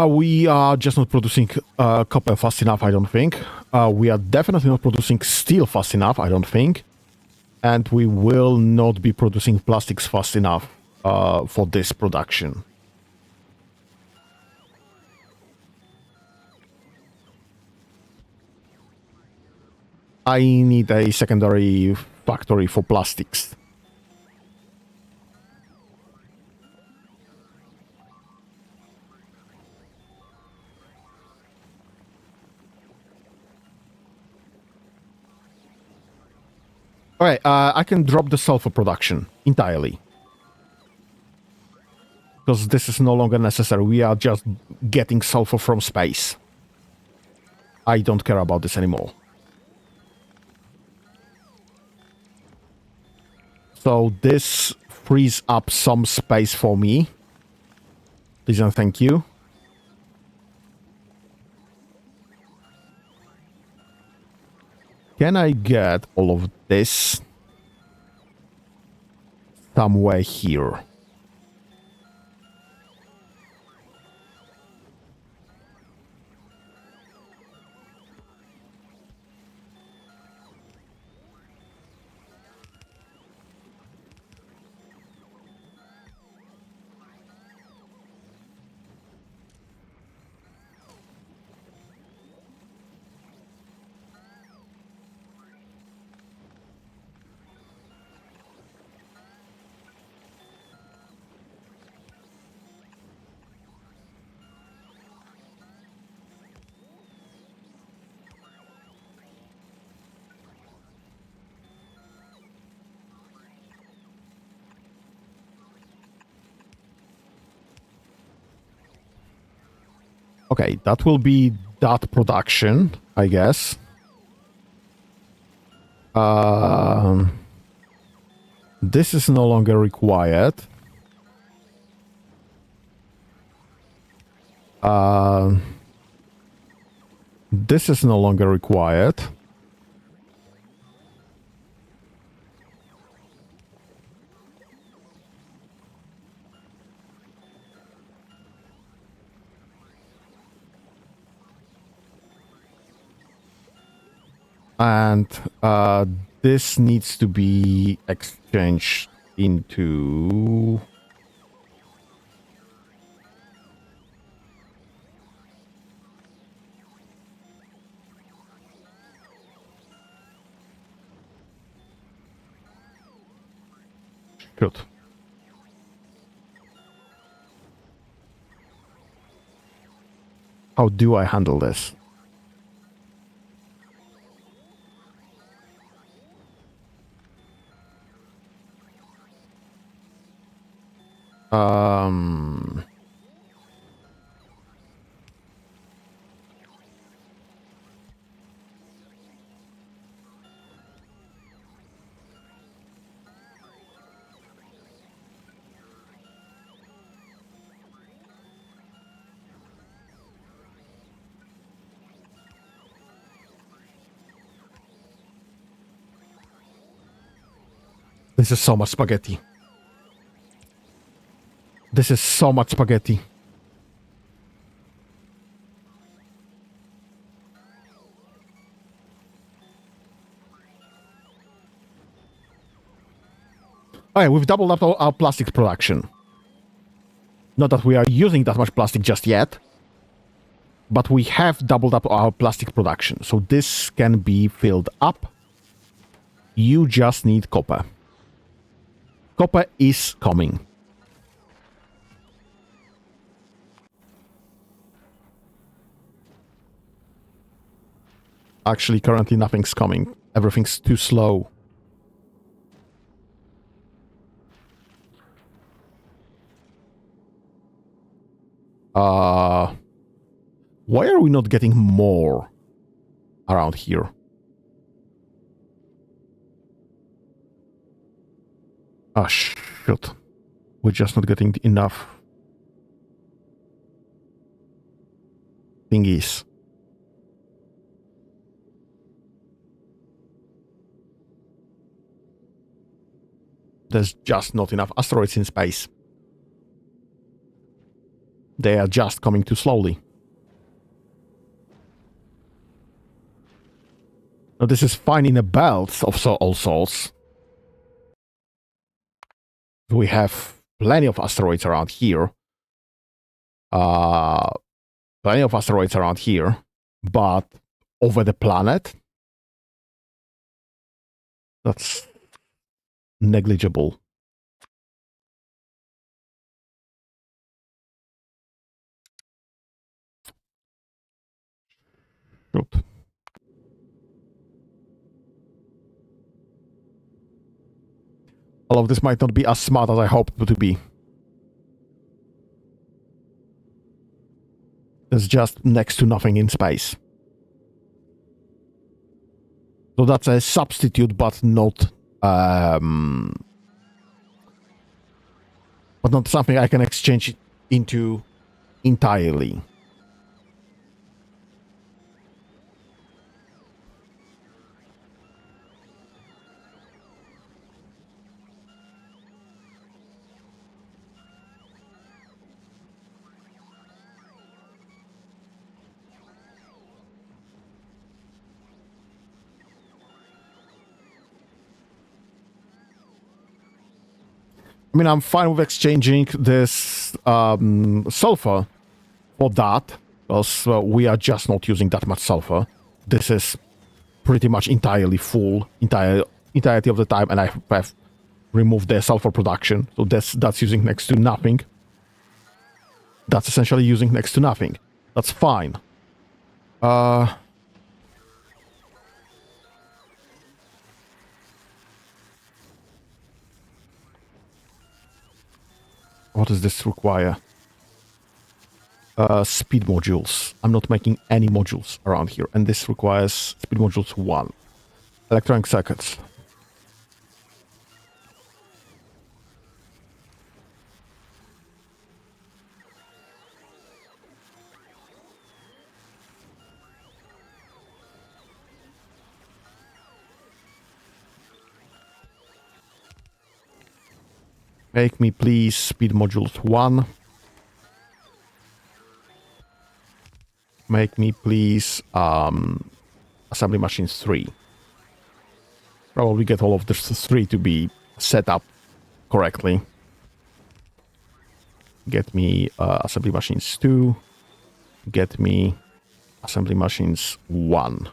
We are just not producing copper fast enough, I don't think. We are definitely not producing steel fast enough, I don't think. And we will not be producing plastics fast enough for this production. I need a secondary factory for plastics. Alright, I can drop the sulfur production entirely. Because this is no longer necessary. We are just getting sulfur from space. I don't care about this anymore. So this frees up some space for me. Please and thank you. Can I get all of this somewhere here? Okay, that will be that production, I guess. This is no longer required. This is no longer required. And this needs to be exchanged into... Shoot. How do I handle this? This is so much spaghetti. This is so much spaghetti. Okay, we've doubled up our plastics production. Not that we are using that much plastic just yet, but we have doubled up our plastic production. So this can be filled up. You just need copper. Copper is coming. Actually, currently nothing's coming. Everything's too slow. Why are we not getting more around here? Ah, shoot. We're just not getting enough thingies. There's just not enough asteroids in space. They are just coming too slowly. Now this is fine in a belt of all sorts. We have plenty of asteroids around here. Plenty of asteroids around here. But over the planet? That's negligible. Oop. All of this might not be as smart as I hoped it to be. There's just next to nothing in space. So that's a substitute, but not something I can exchange into entirely. I mean, I'm fine with exchanging this sulfur for that, because we are just not using that much sulfur. This is pretty much entirely full, entirety of the time, and I have removed the sulfur production, so that's using next to nothing. That's essentially using next to nothing. That's fine. What does this require? Speed modules. I'm not making any modules around here, and this requires speed modules 1. Electronic circuits. Make me please speed modules 1. Make me please assembly machines 3. Probably get all of the 3 to be set up correctly. Get me assembly machines 2. Get me assembly machines 1.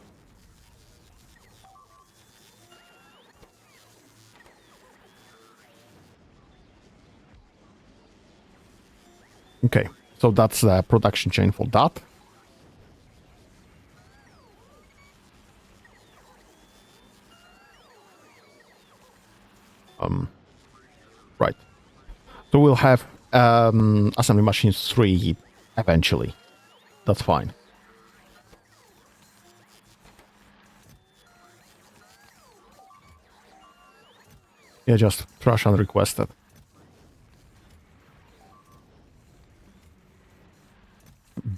Okay, so that's the production chain for that. Right. So we'll have assembly machines 3 eventually. That's fine. Yeah, just trash unrequested.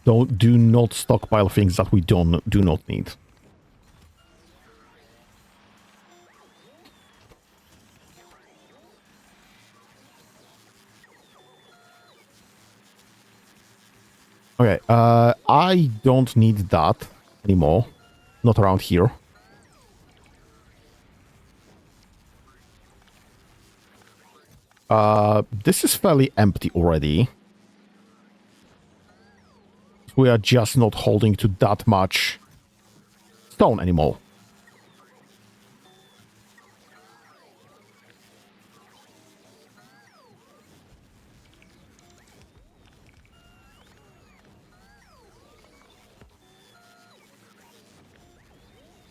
Do not stockpile things that we do not need. Okay, I don't need that anymore. Not around here. This is fairly empty already. We are just not holding to that much stone anymore.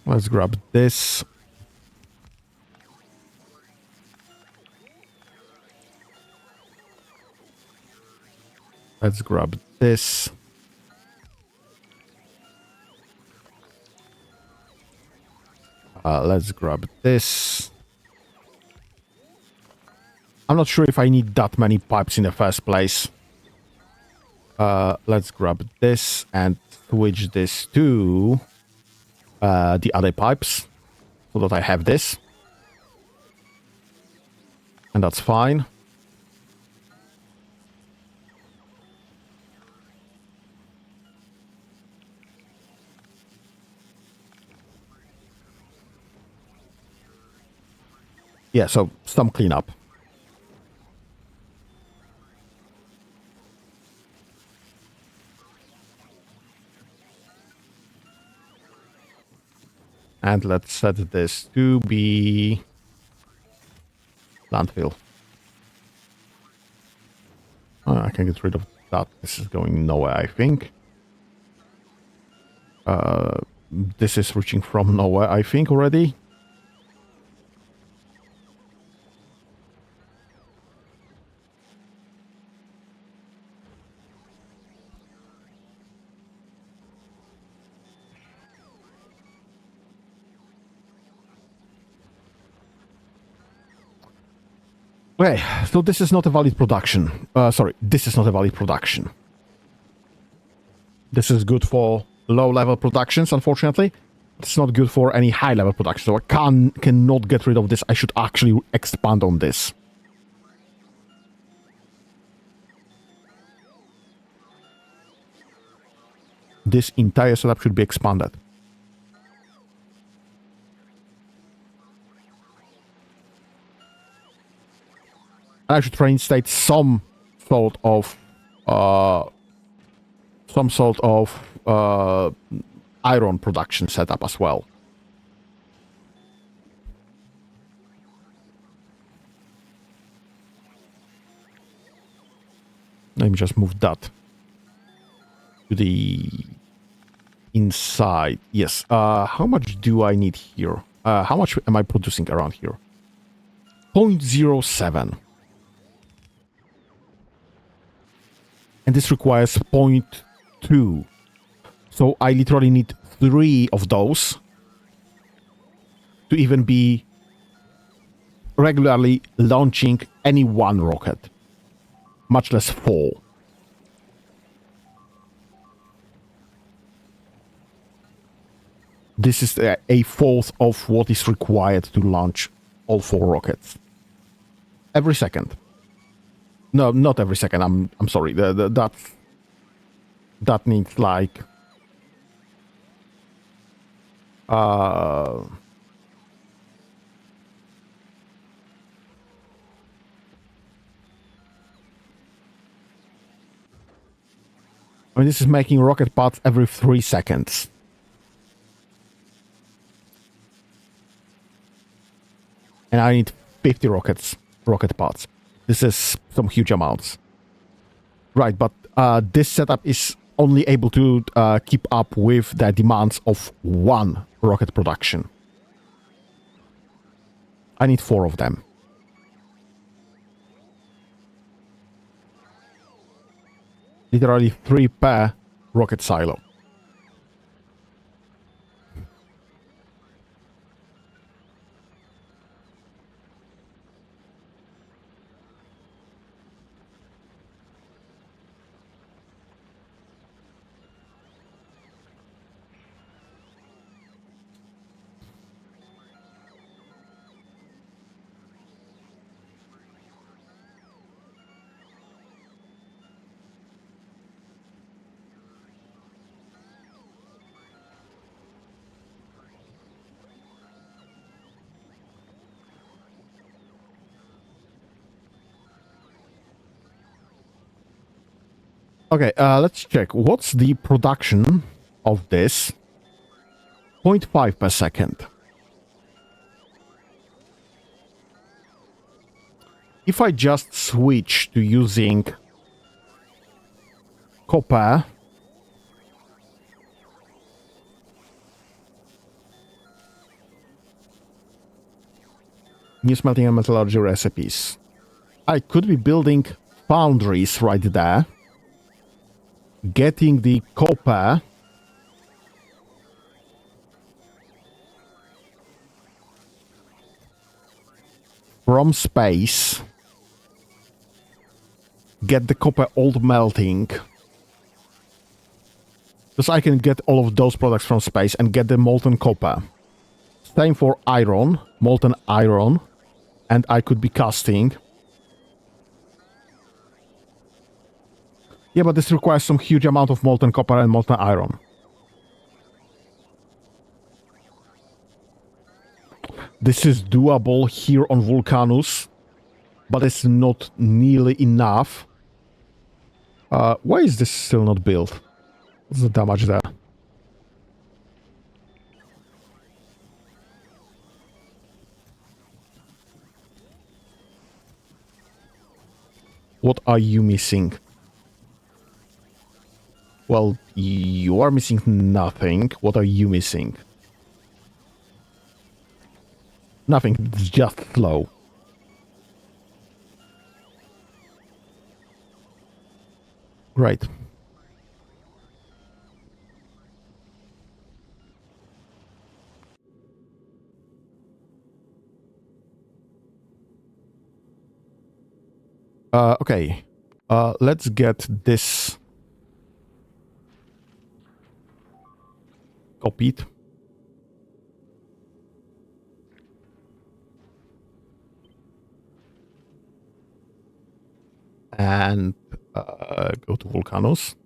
Let's grab this. Let's grab this. Let's grab this. I'm not sure if I need that many pipes in the first place. Let's grab this and switch this to the other pipes so that I have this. And that's fine. Yeah, so some cleanup. And let's set this to be landfill. I can get rid of that. This is going nowhere, I think. This is reaching from nowhere, I think, already. Okay, so this is not a valid production. Sorry, this is not a valid production. This is good for low-level productions, unfortunately. It's not good for any high-level production, so I cannot get rid of this. I should actually expand on this. This entire setup should be expanded. I should reinstate sort of uh, some sort of iron production setup as well. Let me just move that to the inside. Yes. How much do I need here? How much am I producing around here? 0.07. And this requires 0.2. So I literally need 3 of those to even be regularly launching any one rocket. Much less 4. This is a fourth of what is required to launch all 4 rockets. Every second. No, not every second. I'm sorry. That needs like I mean, this is making rocket parts every 3 seconds. And I need 50 rocket parts. This is some huge amounts. Right, but this setup is only able to keep up with the demands of 1 rocket production. I need 4 of them. Literally 3 per rocket silo. Okay, let's check. What's the production of this? 0.5 per second. If I just switch to using copper, new smelting and metallurgy recipes, I could be building foundries right there, getting the copper from space, get the copper old melting, because I can get all of those products from space and get the molten copper. Same for iron, molten iron, and I could be casting. Yeah, but this requires some huge amount of molten copper and molten iron. This is doable here on Vulcanus, but it's not nearly enough. Why is this still not built? What's the damage there? What are you missing? Well, you are missing nothing. What are you missing? Nothing, it's just slow. Right. Okay. Let's get this copied. And go to Vulcanus.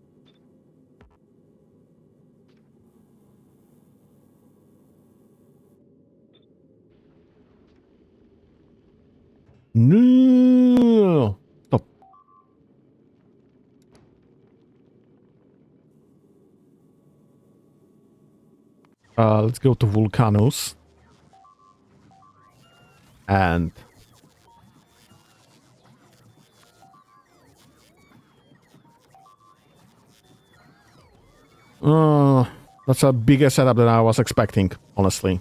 No. Let's go to Vulcanus. And that's a bigger setup than I was expecting, honestly.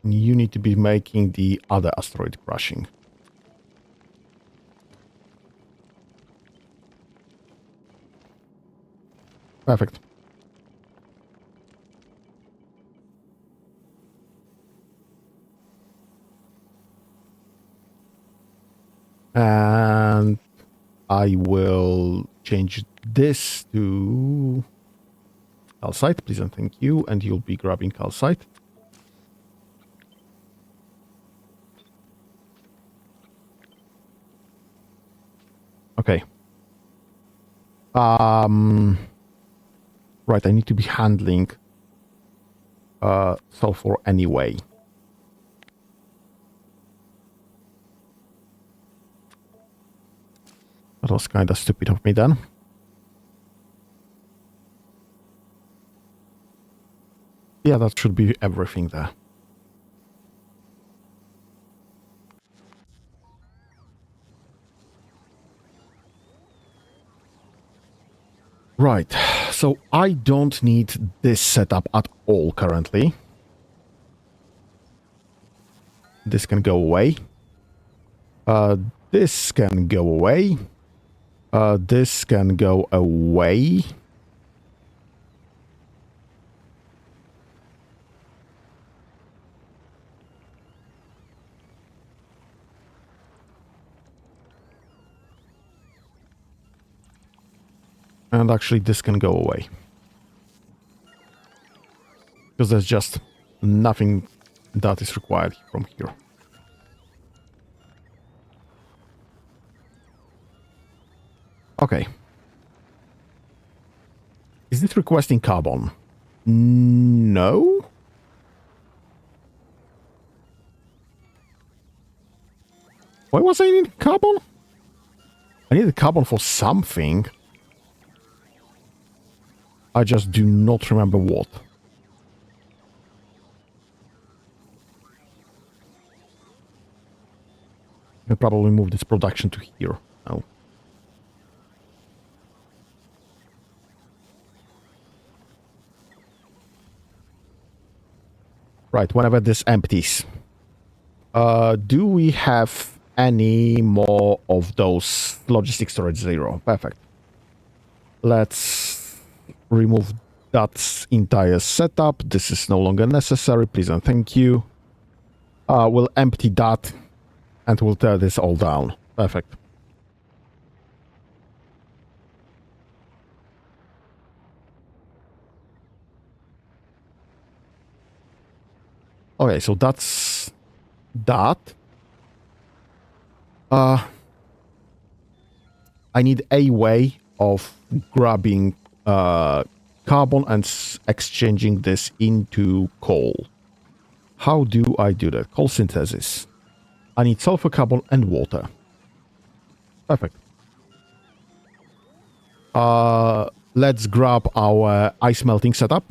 You need to be making the other asteroid crushing. Perfect. And I will change this to calcite, please and thank you. And you'll be grabbing calcite. Okay. Right, I need to be handling sulfur anyway. That was kind of stupid of me then. Yeah, that should be everything there. Right, so I don't need this setup at all currently. This can go away. This can go away. This can go away. And actually this can go away. Because there's just nothing that is required from here. Okay. Is this requesting carbon? No? Why was I needing carbon? I needed carbon for something. I just do not remember what. I'll probably move this production to here. Oh. Right, whenever this empties. Do we have any more of those logistics storage 0? Perfect. Let's remove that entire setup. This is no longer necessary. Please and thank you. We'll empty that and we'll tear this all down. Perfect. Okay, so that's that. I need a way of grabbing carbon and exchanging this into coal. How do I do that? Coal synthesis. I need sulfur, carbon, and water. Perfect. Let's grab our ice melting setup.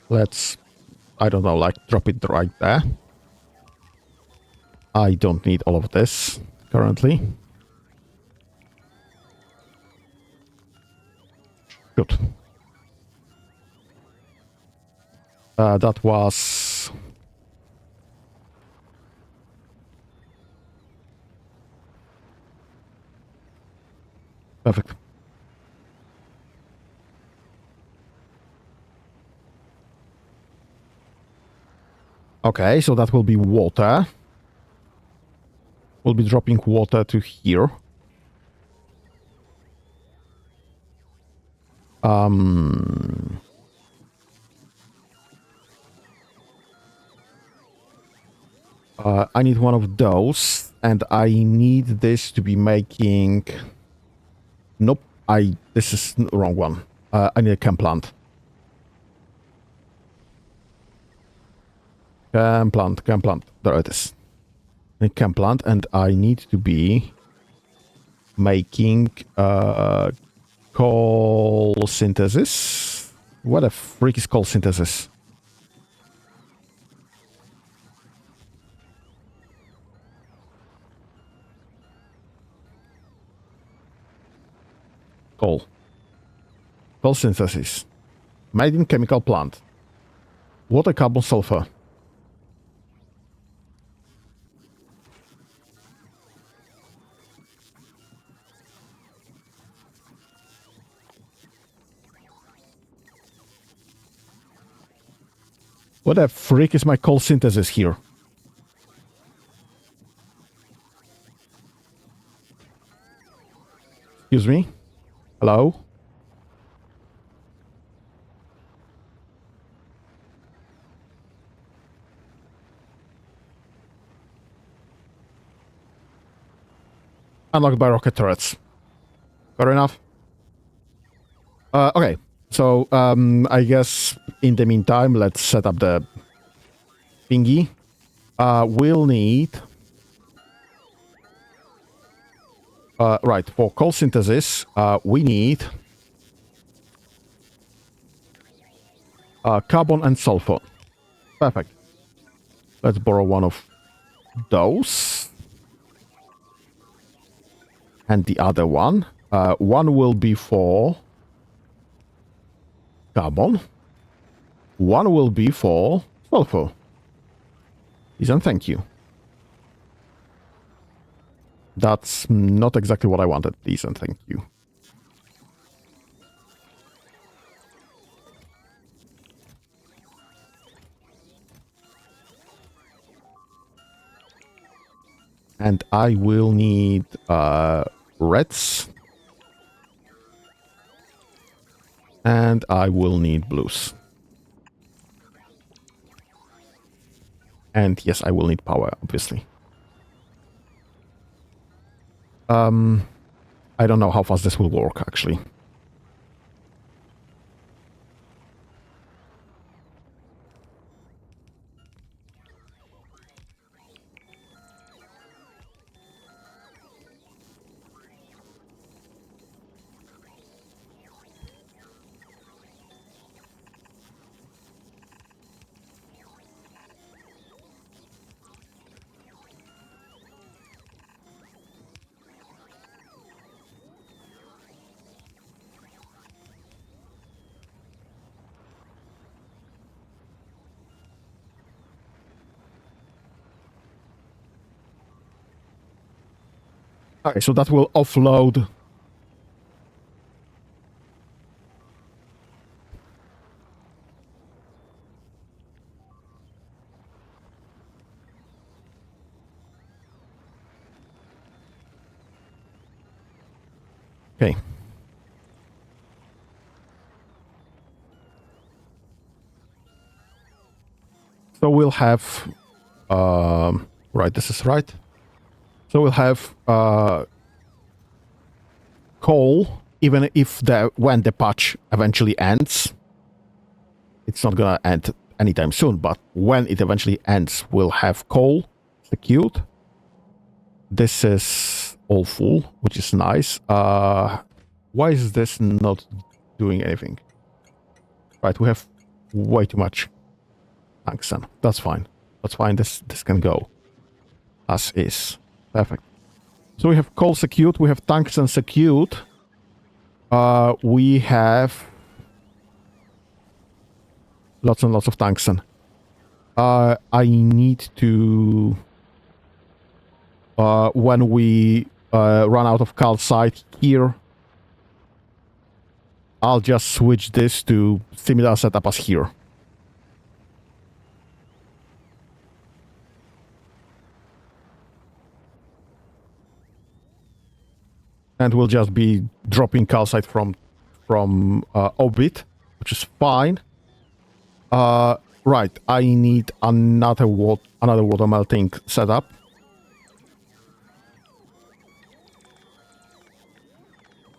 Let's, I don't know, like drop it right there. I don't need all of this currently. Good. That was... Perfect. Okay, so that will be water. We'll be dropping water to here. I need one of those, and I need this to be making... Nope, this is the wrong one. I need a chem plant. Chem plant. There it is. A chem plant, and I need to be making coal synthesis. What the freak is coal synthesis? Coal synthesis. Made in chemical plant. Water, carbon, sulfur. What the freak is my coal synthesis here? Excuse me? Hello? Unlocked by rocket turrets. Fair enough. Okay, so I guess in the meantime, let's set up the thingy. We'll need... right, for coal synthesis, we need carbon and sulfur. Perfect. Let's borrow one of those. And the other one. One will be for carbon. One will be for sulfur. Please and thank you. That's not exactly what I wanted. Please and thank you. And I will need reds. And I will need blues. And yes, I will need power, obviously. I don't know how fast this will work, actually. Okay, so that will offload. Okay. So we'll have, right, this is right. So we'll have coal, even if when the patch eventually ends. It's not gonna end anytime soon, but when it eventually ends, we'll have coal secured. This is all full, which is nice. Why is this not doing anything? Right, we have way too much tungsten. That's fine. That's fine. This can go as is. Perfect. So we have coal secured. We have tungsten secured. We have lots and lots of tungsten. I need to... when we run out of calcite here, I'll just switch this to similar setup as here. And we'll just be dropping calcite from orbit, which is fine. Right, I need another water melting setup.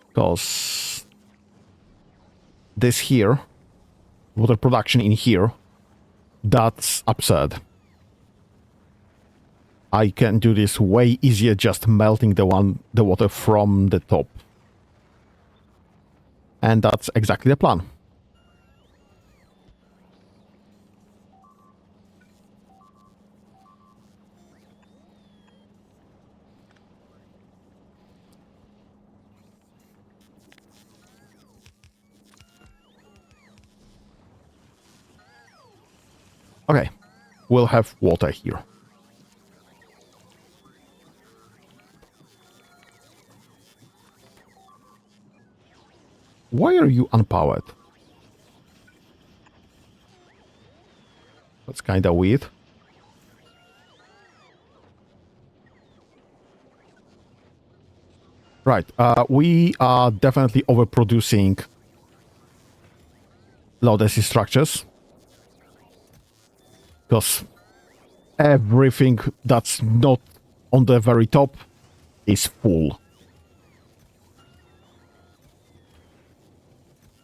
Because this here, water production in here, that's absurd. I can do this way easier just melting the water from the top. And that's exactly the plan. Okay, we'll have water here. Why are you unpowered? That's kinda weird. Right, we are definitely overproducing low density structures. Because everything that's not on the very top is full.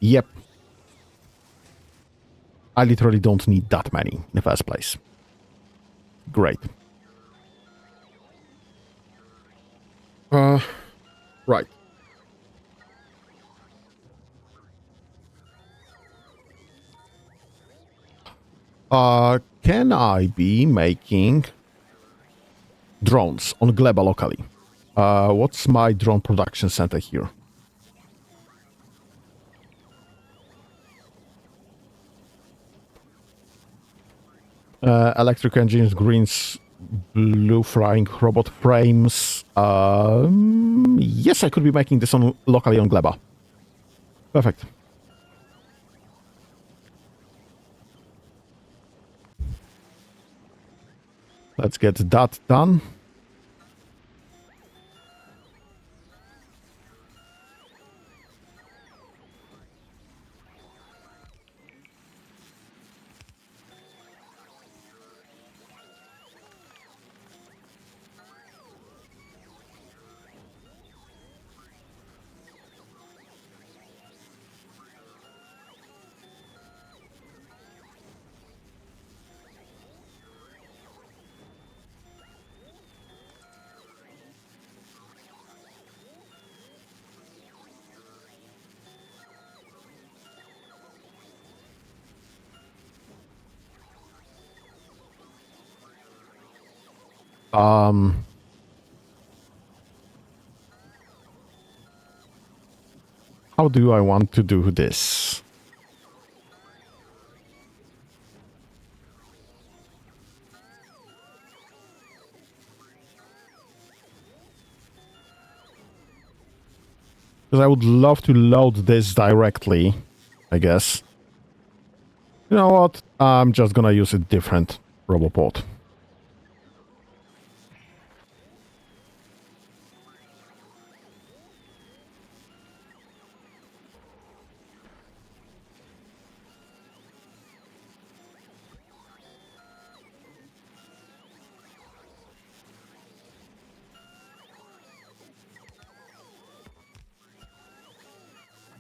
Yep. I literally don't need that many in the first place. Great. Right. Can I be making drones on Gleba locally? What's my drone production center here? Electric engines, greens, blue flying robot frames. Yes, I could be making this locally on Gleba. Perfect. Let's get that done. How do I want to do this? Because I would love to load this directly, I guess. You know what? I'm just gonna use a different Roboport.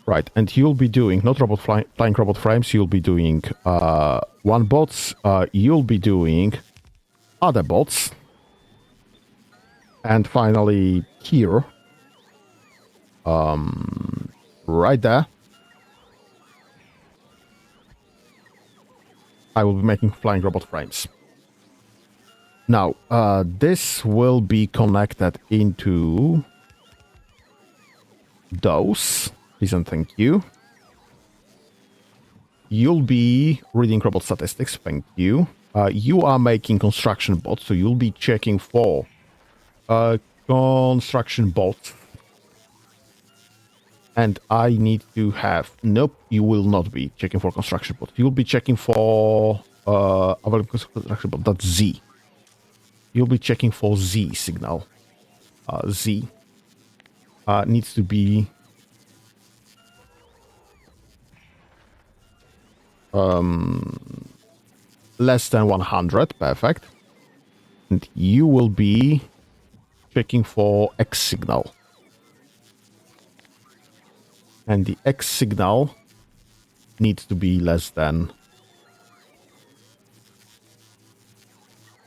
Right, and you'll be doing, not flying robot frames, you'll be doing one bots, you'll be doing other bots. And finally, here, right there, I will be making flying robot frames. Now, this will be connected into those. Please and thank you. You'll be reading robot statistics. Thank you. You are making construction bots, so you'll be checking for construction bots. And I need to have... Nope, you will not be checking for construction bots. You'll be checking for... construction bot. That's Z. You'll be checking for Z signal. Z. needs to be less than 100. Perfect. And you will be checking for X signal. And the X signal needs to be less than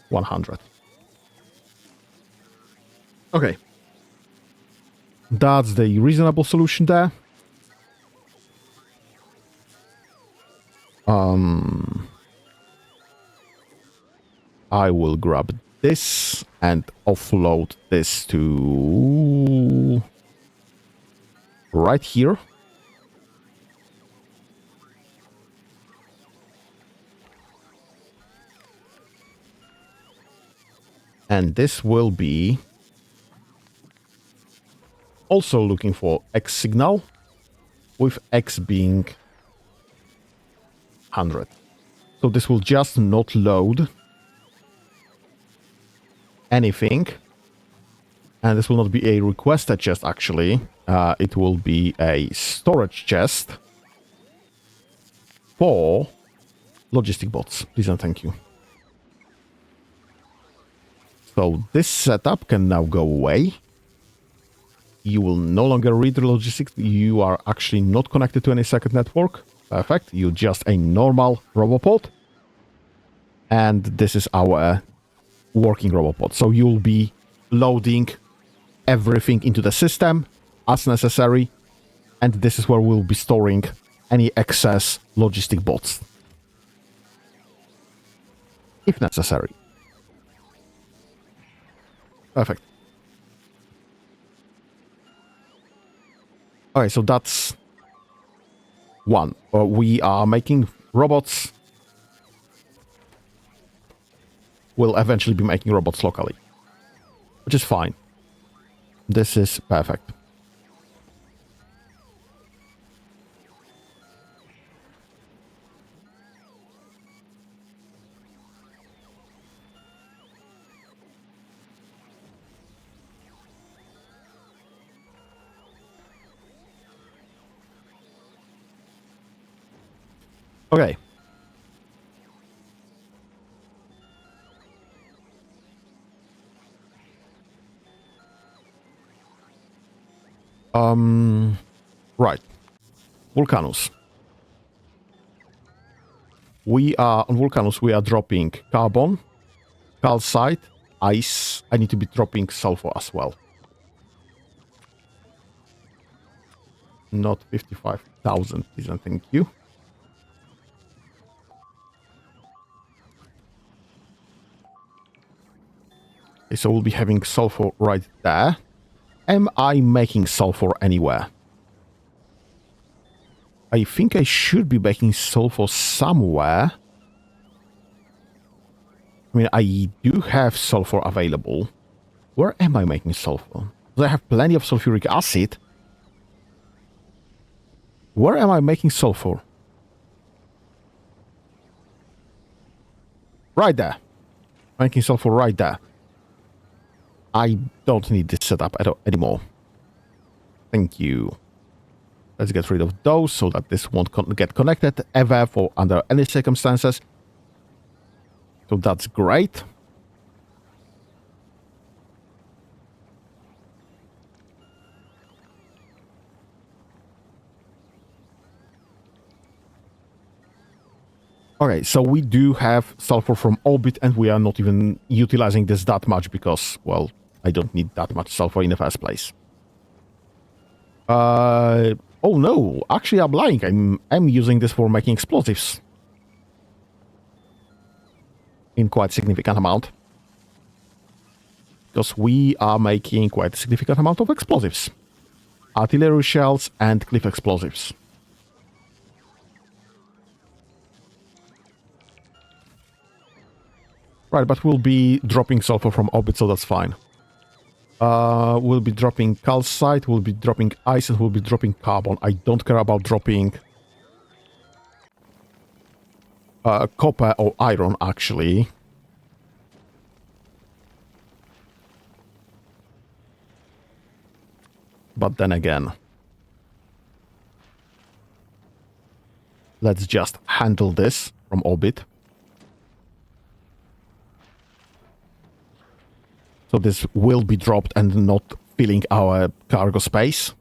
100. Okay. That's the reasonable solution there. I will grab this and offload this to right here. And this will be also looking for X signal, with X being 100. So this will just not load anything. And this will not be a requested chest, actually. It will be a storage chest for logistic bots. Please and thank you. So this setup can now go away. You will no longer read the logistics. You are actually not connected to any second network. Perfect. You're just a normal Robopod. And this is our working Robopod. So you'll be loading everything into the system as necessary. And this is where we'll be storing any excess logistic bots, if necessary. Perfect. Okay, so that's one. We are making robots. We'll eventually be making robots locally, which is fine. This is perfect. Okay. Right. Vulcanus. We are on Vulcanus. We are dropping carbon, calcite, ice. I need to be dropping sulfur as well. Not 55,000, please and thank you. Okay, so we'll be having sulfur right there. Am I making sulfur anywhere? I think I should be making sulfur somewhere. I mean, I do have sulfur available. Where am I making sulfur? I have plenty of sulfuric acid. Where am I making sulfur? Right there. Making sulfur right there. I don't need this setup anymore. Thank you. Let's get rid of those so that this won't get connected ever for under any circumstances. So that's great. Okay, so we do have sulfur from orbit and we are not even utilizing this that much because, well, I don't need that much sulfur in the first place. Oh no, actually I'm lying. I'm using this for making explosives. In quite significant amount. Because we are making quite a significant amount of explosives. Artillery shells and cliff explosives. Right, but we'll be dropping sulfur from orbit, so that's fine. We'll be dropping calcite, we'll be dropping ice, and we'll be dropping carbon. I don't care about dropping copper or iron, actually. but then again, let's just handle this from orbit. So this will be dropped and not filling our cargo space.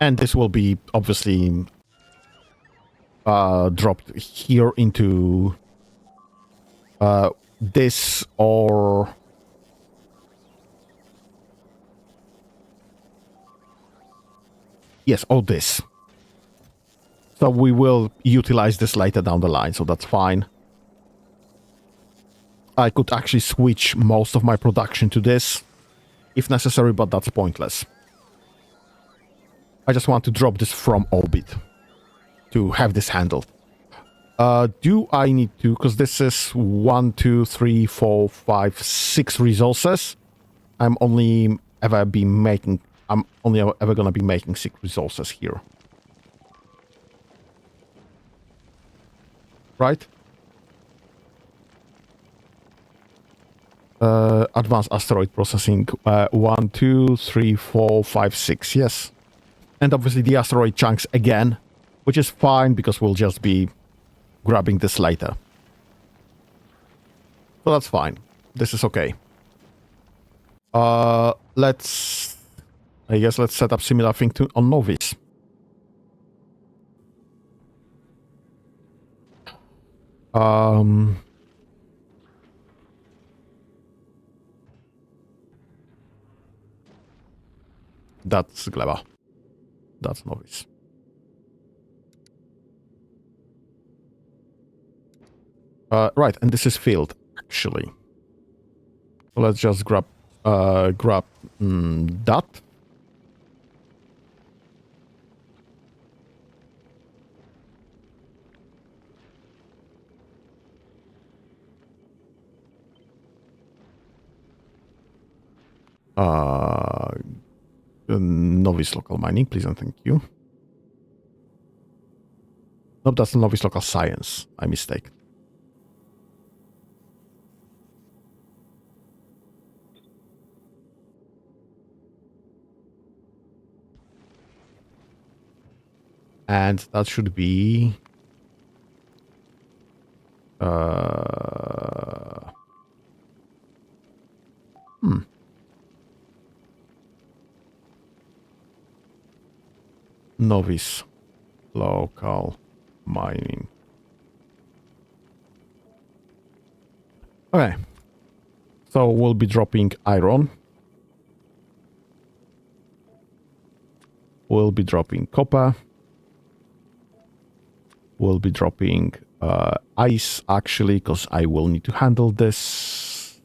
And this will be obviously dropped here into this or... Yes, or this. So we will utilize this later down the line, so that's fine. I could actually switch most of my production to this, if necessary, but that's pointless. I just want to drop this from orbit to have this handled. Do I need to, because this is 1, 2, 3, 4, 5, 6 resources. I'm only ever gonna be making 6 resources here. Right? Advanced asteroid processing. 1, 2, 3, 4, 5, 6. Yes. And obviously the asteroid chunks again, which is fine because we'll just be grabbing this later. So that's fine. This is okay. Let's set up similar thing on Novice. That's Gleba. That's Novice. Right, and this is field, actually. So let's just grab that. Novice local mining, please and thank you. Nope, that's Novice local science. I mistake. And that should be... Novice local mining. Okay. So we'll be dropping iron. We'll be dropping copper. We'll be dropping ice, actually, because I will need to handle this.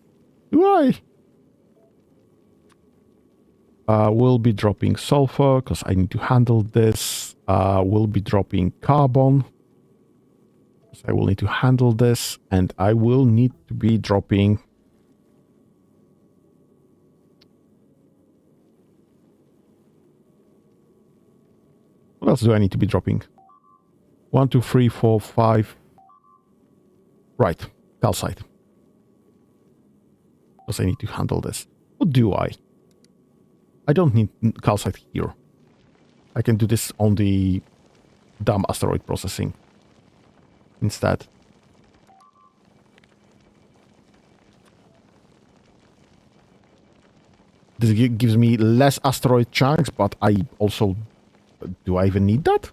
Do I? We'll be dropping sulfur, because I need to handle this. We'll be dropping carbon, because I will need to handle this. And I will need to be dropping... What else do I need to be dropping? 1, 2, 3, 4, 5. Right, calcite. Because I need to handle this. What do I? I don't need calcite here. I can do this on the dumb asteroid processing instead. This gives me less asteroid chunks, but I also... Do I even need that?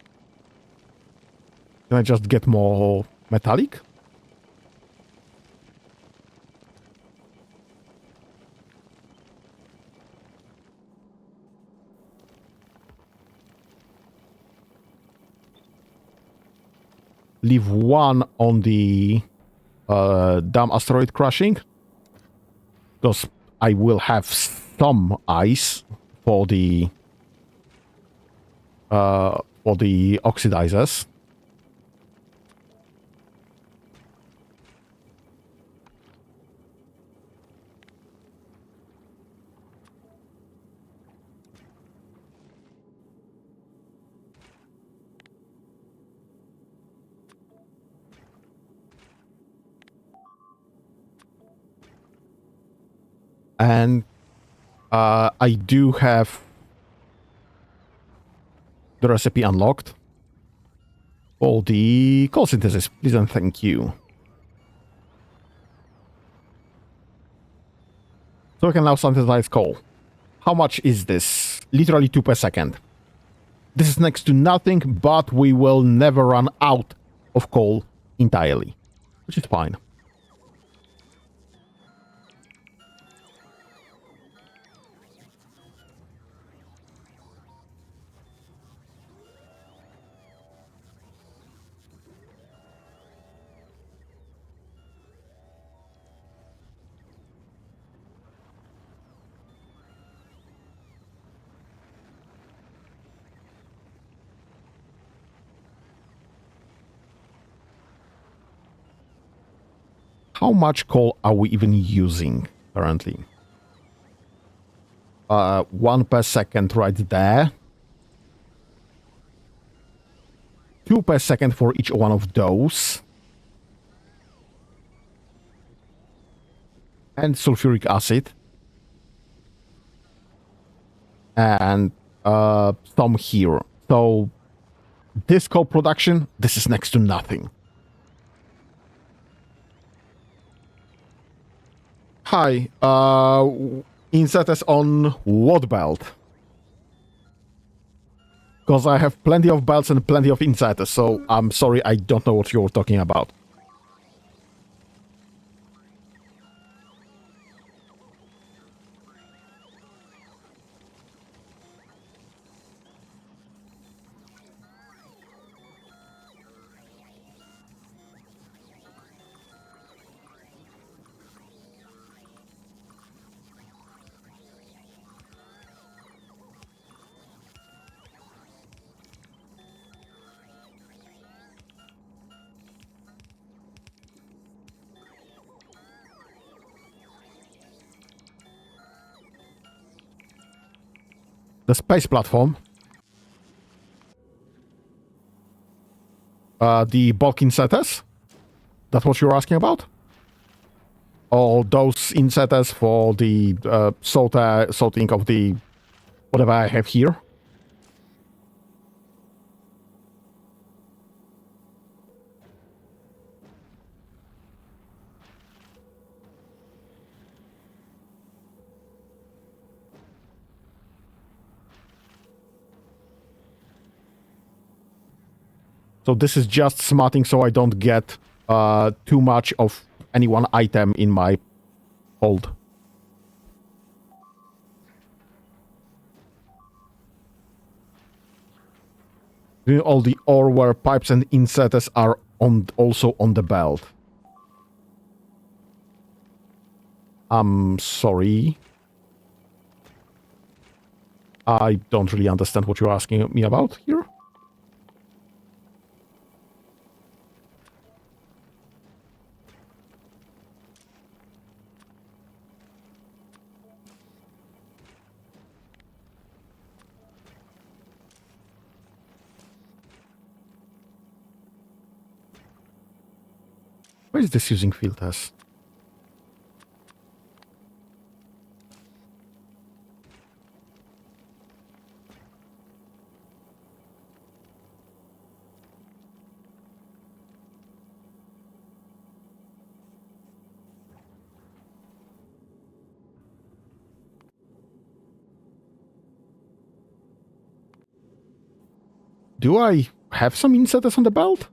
Can I just get more metallic? Leave one on the dumb asteroid crashing, because I will have some ice for the oxidizers. And I do have the recipe unlocked for the coal synthesis. Please and thank you. So we can now synthesize coal. How much is this? Literally 2 per second. This is next to nothing, but we will never run out of coal entirely, which is fine. How much coal are we even using currently? 1 per second right there. 2 per second for each one of those. And sulfuric acid. And some here. So this coal production, this is next to nothing. Hi, insert us on what belt? Because I have plenty of belts and plenty of insiders, so I'm sorry, I don't know what you're talking about. The space platform. The bulk insetters? That's what you're asking about? Or those insetters for the sorting of the whatever I have here? So this is just smarting so I don't get too much of any one item in my hold. All the ore where pipes and insetters are also on the belt. I'm sorry. I don't really understand what you're asking me about here. Where is this using field test? Do I have some insetters on the belt?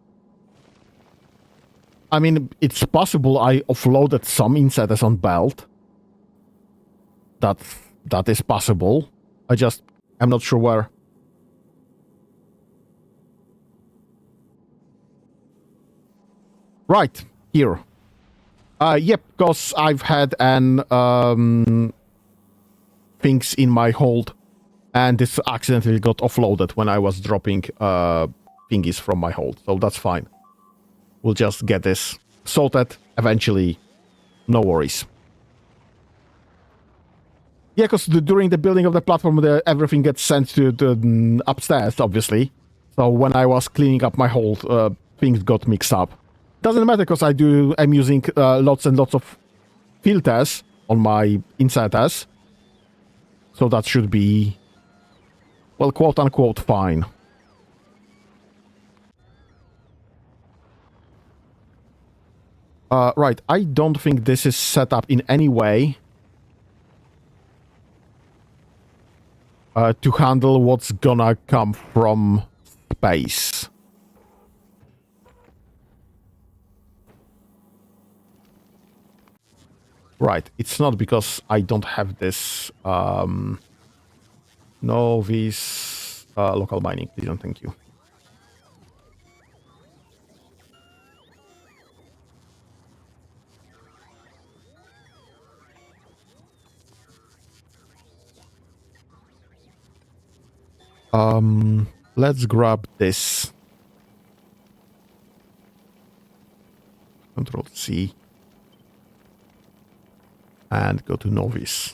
I mean, it's possible I offloaded some insetters on belt. That is possible. I'm not sure where. Right, here. Yep, because I've had things in my hold, and this accidentally got offloaded when I was dropping thingies from my hold, so that's fine. We'll just get this sorted eventually. No worries. Yeah, because during the building of the platform, everything gets sent to the upstairs, obviously. So when I was cleaning up my hold, things got mixed up. Doesn't matter because I'm using lots and lots of filters on my inside S. So that should be, well, quote unquote, fine. Right, I don't think this is set up in any way to handle what's gonna come from space. Right, it's not because I don't have this, no, these, local mining, please don't, thank you. Let's grab this. Control C. And go to Novice.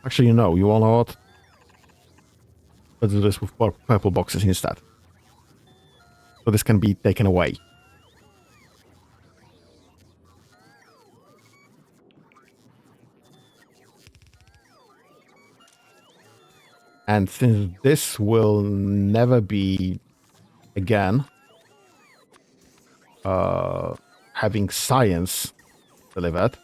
Actually, no, you all know what? Let's do this with purple boxes instead. So this can be taken away. And since this will never be, again, having science delivered,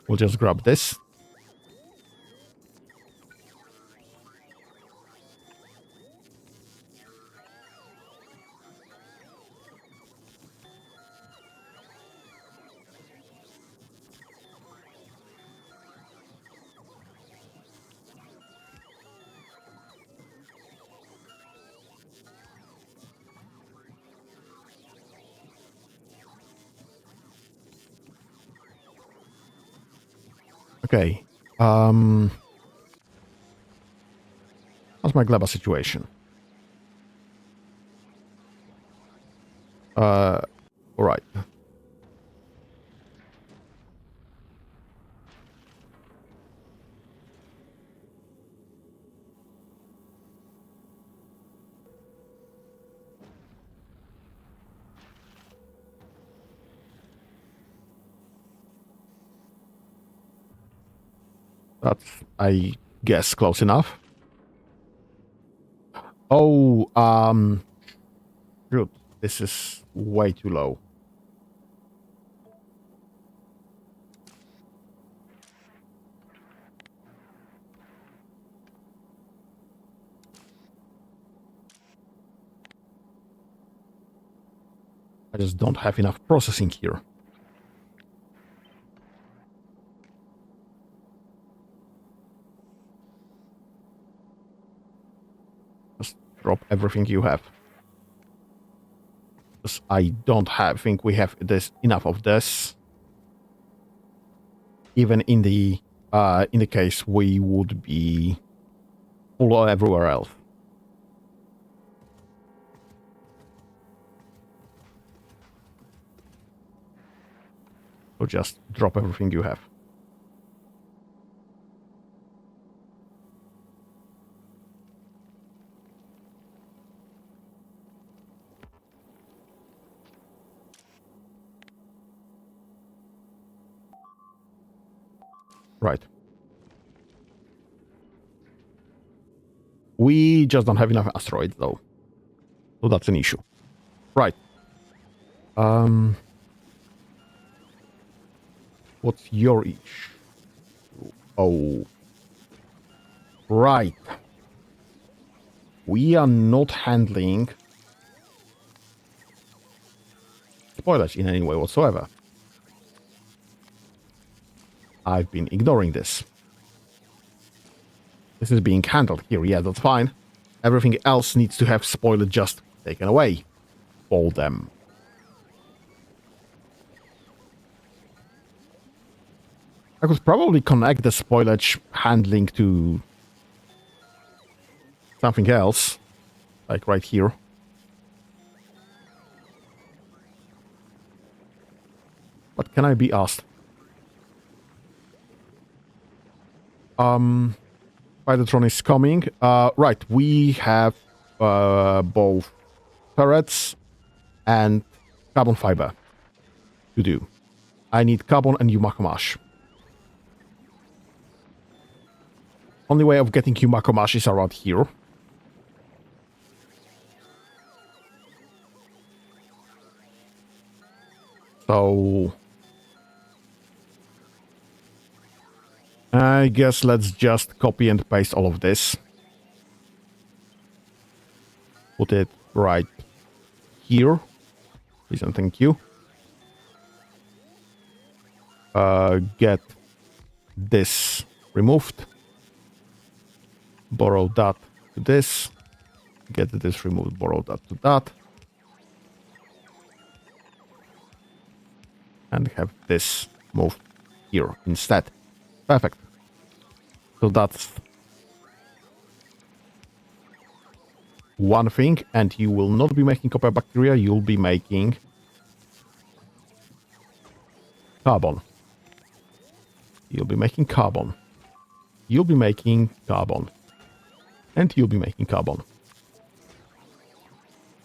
we'll just grab this. Okay. How's my Gleba situation? All right. That's, I guess, close enough. Oh, shoot, this is way too low. I just don't have enough processing here. Just drop everything you have. Because I don't think we have this enough of this. Even in the case we would be full everywhere else. So just drop everything you have. Right. We just don't have enough asteroids, though. So that's an issue. Right. What's your issue? Oh. Right. We are not handling spoilage in any way whatsoever. I've been ignoring this. This is being handled here. Yeah, that's fine. Everything else needs to have spoilage just taken away for them. I could probably connect the spoilage handling to something else. like right here. What can I be asked? Spidertron is coming. Right, we have both turrets and carbon fiber to do. I need carbon and Yumakomash. Only way of getting Yumakomash is around here. So I guess let's just copy and paste all of this. Put it right here. Please and thank you. Get this removed. Borrow that to this. Get this removed, borrow that to that. And have this moved here instead. Perfect. So that's one thing, and you will not be making copper bacteria, you'll be making carbon. You'll be making carbon. You'll be making carbon. And you'll be making carbon.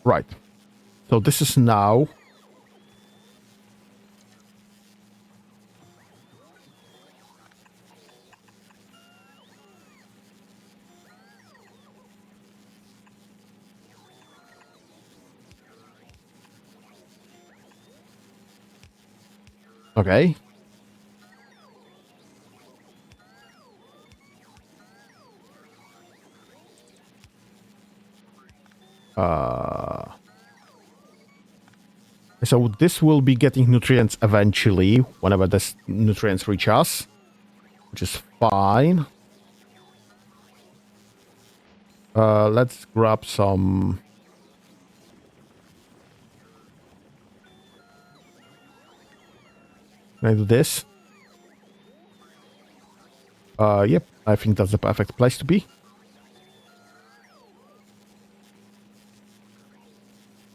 Right. So this is now... Okay. So this will be getting nutrients eventually, whenever this nutrients reach us, which is fine. Let's grab some... Can I do this? Yep, I think that's the perfect place to be.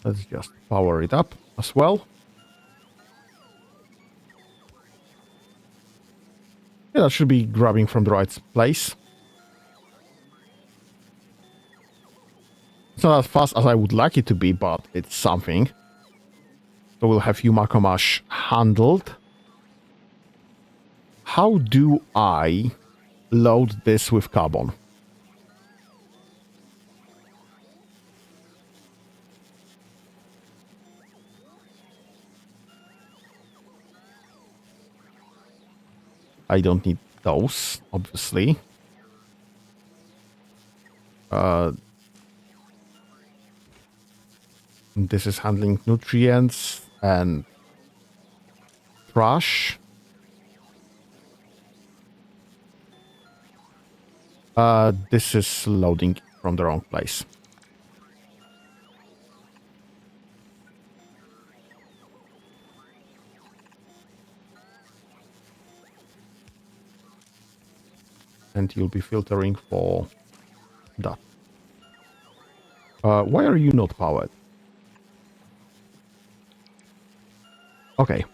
Let's just power it up as well. Yeah, that should be grabbing from the right place. It's not as fast as I would like it to be, but it's something. So we'll have Yumakomash handled. How do I load this with carbon? I don't need those, obviously. This is handling nutrients and trash. This is loading from the wrong place. And you'll be filtering for that. Why are you not powered? Okay.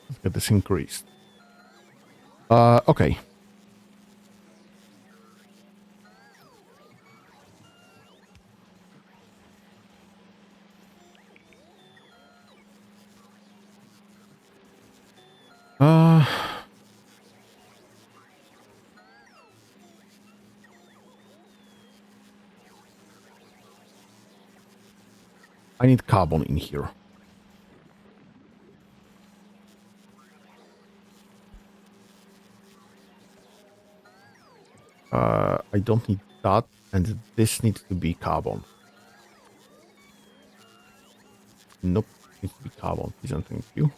Let's get this increased. Okay. I need carbon in here. I don't need that, and this needs to be carbon. Nope, needs to be carbon. Please and thank you.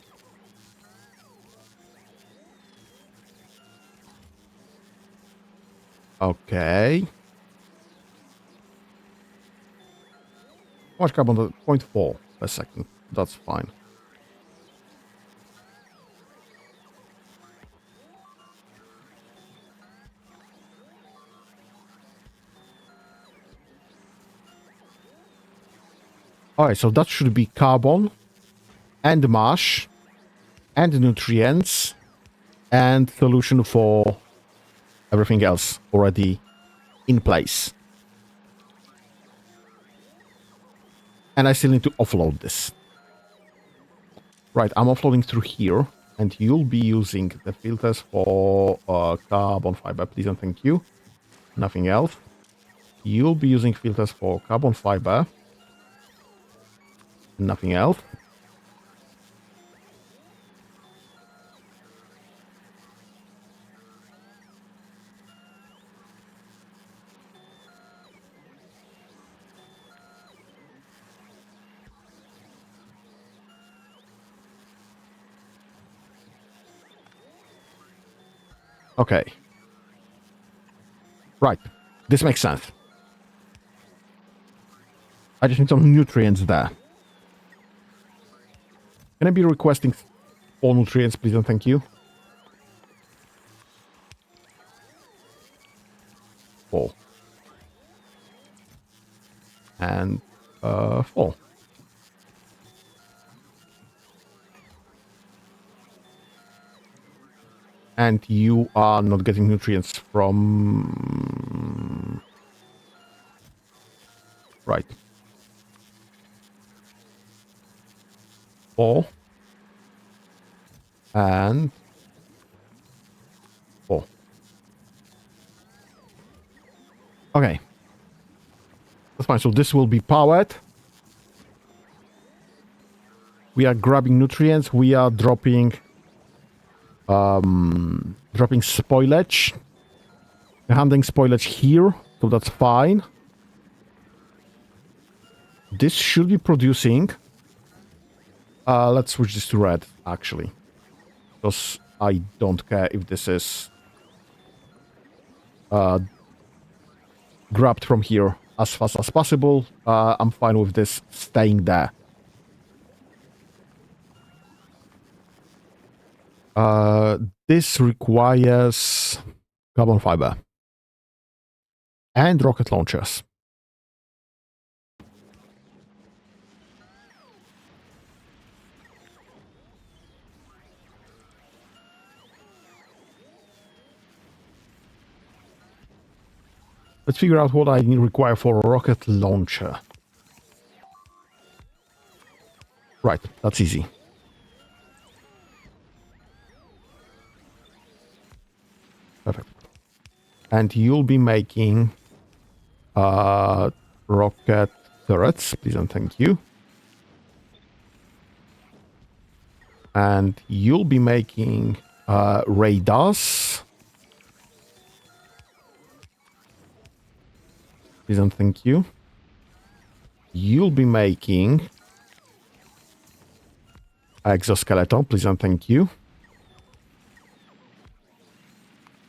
Okay. How much carbon? 0.4 per second. That's fine. Alright, so that should be carbon and mash and nutrients and solution for everything else already in place. And I still need to offload this. Right, I'm offloading through here. And you'll be using the filters for carbon fiber, please and thank you. Nothing else. You'll be using filters for carbon fiber. Nothing else. Okay. Right. This makes sense. I just need some nutrients there. Can I be requesting all nutrients, please and thank you? 4. And 4. And you are not getting nutrients from... Right. 4. And 4. Okay. That's fine. So this will be powered. We are grabbing nutrients. We are dropping spoilage. Handling spoilage here. So that's fine. This should be producing. Let's switch this to red, actually. Because I don't care if this is grabbed from here as fast as possible. I'm fine with this staying there. This requires carbon fiber and rocket launchers. Let's figure out what I require for a rocket launcher. Right, that's easy. Perfect. And you'll be making rocket turrets, please and thank you. And you'll be making radars. Please and thank you. You'll be making exoskeleton, please and thank you.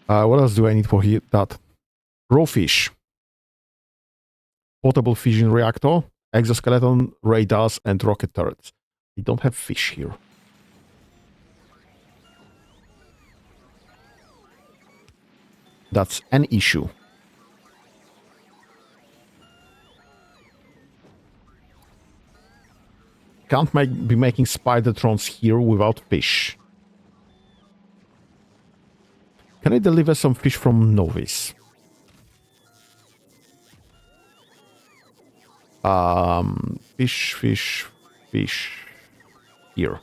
What else do I need for here? That raw fish, portable fission reactor, exoskeleton, radars, and rocket turrets. We don't have fish here. That's an issue. Can't be making spidertrons here without fish. Can I deliver some fish from Novice? Fish here.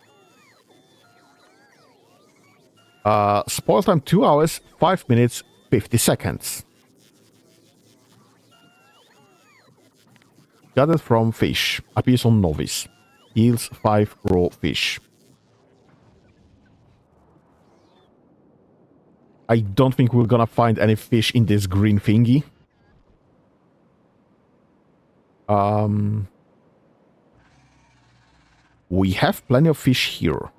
Spoil time 2 hours, 5 minutes, 50 seconds. Gathered from fish. Appears on Novice. Yields 5 raw fish. I don't think we're gonna find any fish in this green thingy. We have plenty of fish here.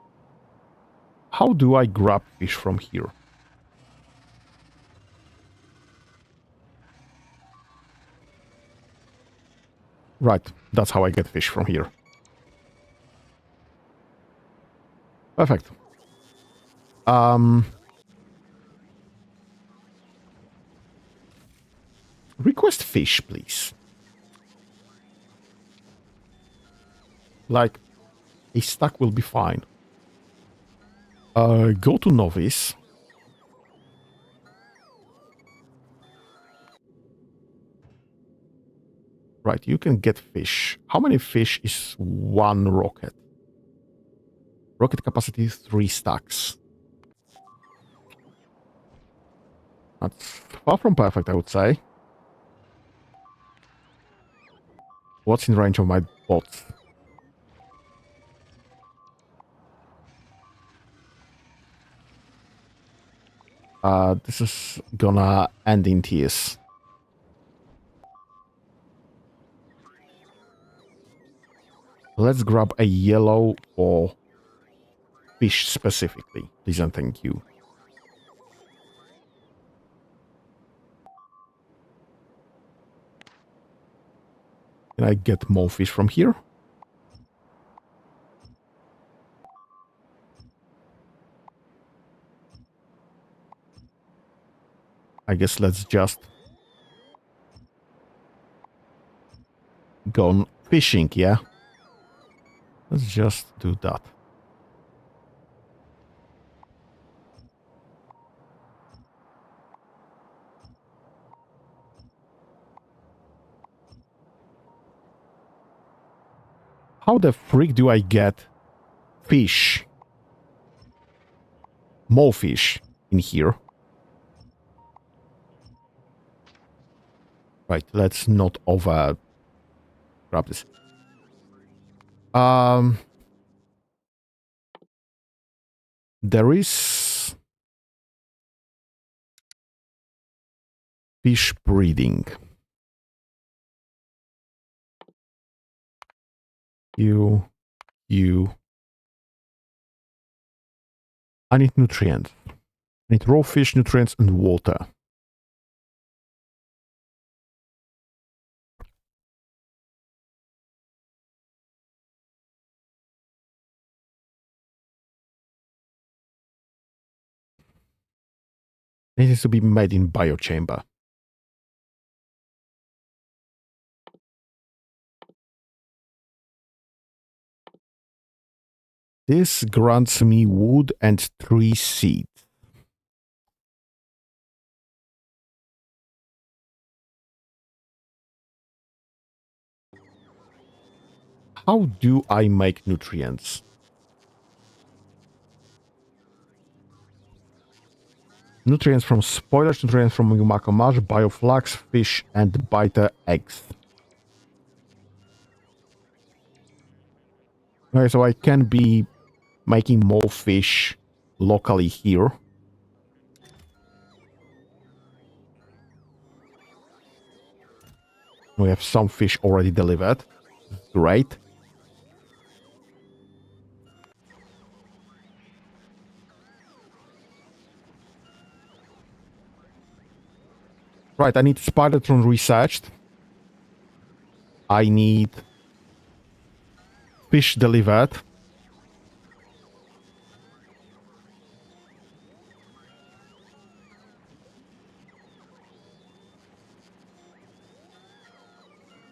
How do I grab fish from here? Right, that's how I get fish from here. Perfect. Request fish, please. Like, a stack will be fine. Go to novice. Right, you can get fish. How many fish is one rocket? Rocket capacity is 3 stacks. That's far from perfect, I would say. What's in range of my bots? This is gonna end in tears. Let's grab a yellow for fish specifically. Please and thank you. Can I get more fish from here? I guess let's just go on fishing, yeah? Let's just do that. How the freak do I get fish? More fish in here. Right, let's not over grab this. There is fish breeding. You. I need nutrients. I need raw fish, nutrients, and water. It needs to be made in biochamber. This grants me wood and tree seed. How do I make nutrients? Nutrients from spoilage, nutrients from Yumakomash, bioflux, fish, and biter eggs. Okay, so I can be making more fish locally here. We have some fish already delivered. Great. Right, I need Spidertron researched. I need fish delivered.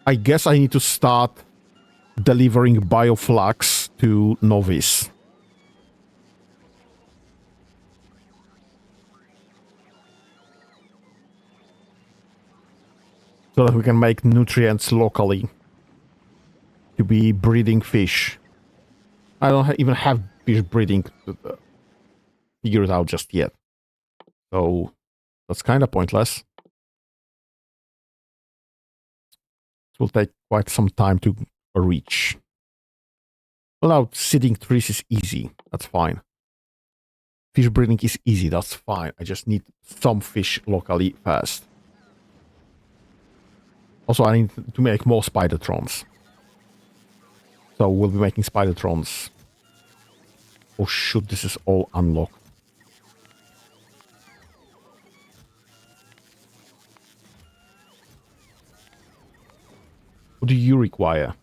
I guess I need to start delivering bioflux to Novice. So that we can make nutrients locally to be breeding fish. I don't even have fish breeding figured out just yet. So that's kind of pointless. It will take quite some time to reach. Well, now seeding trees is easy. That's fine. Fish breeding is easy. That's fine. I just need some fish locally first. Also, I need to make more Spidertrons. So we'll be making Spidertrons. Oh shoot, this is all unlocked. What do you require?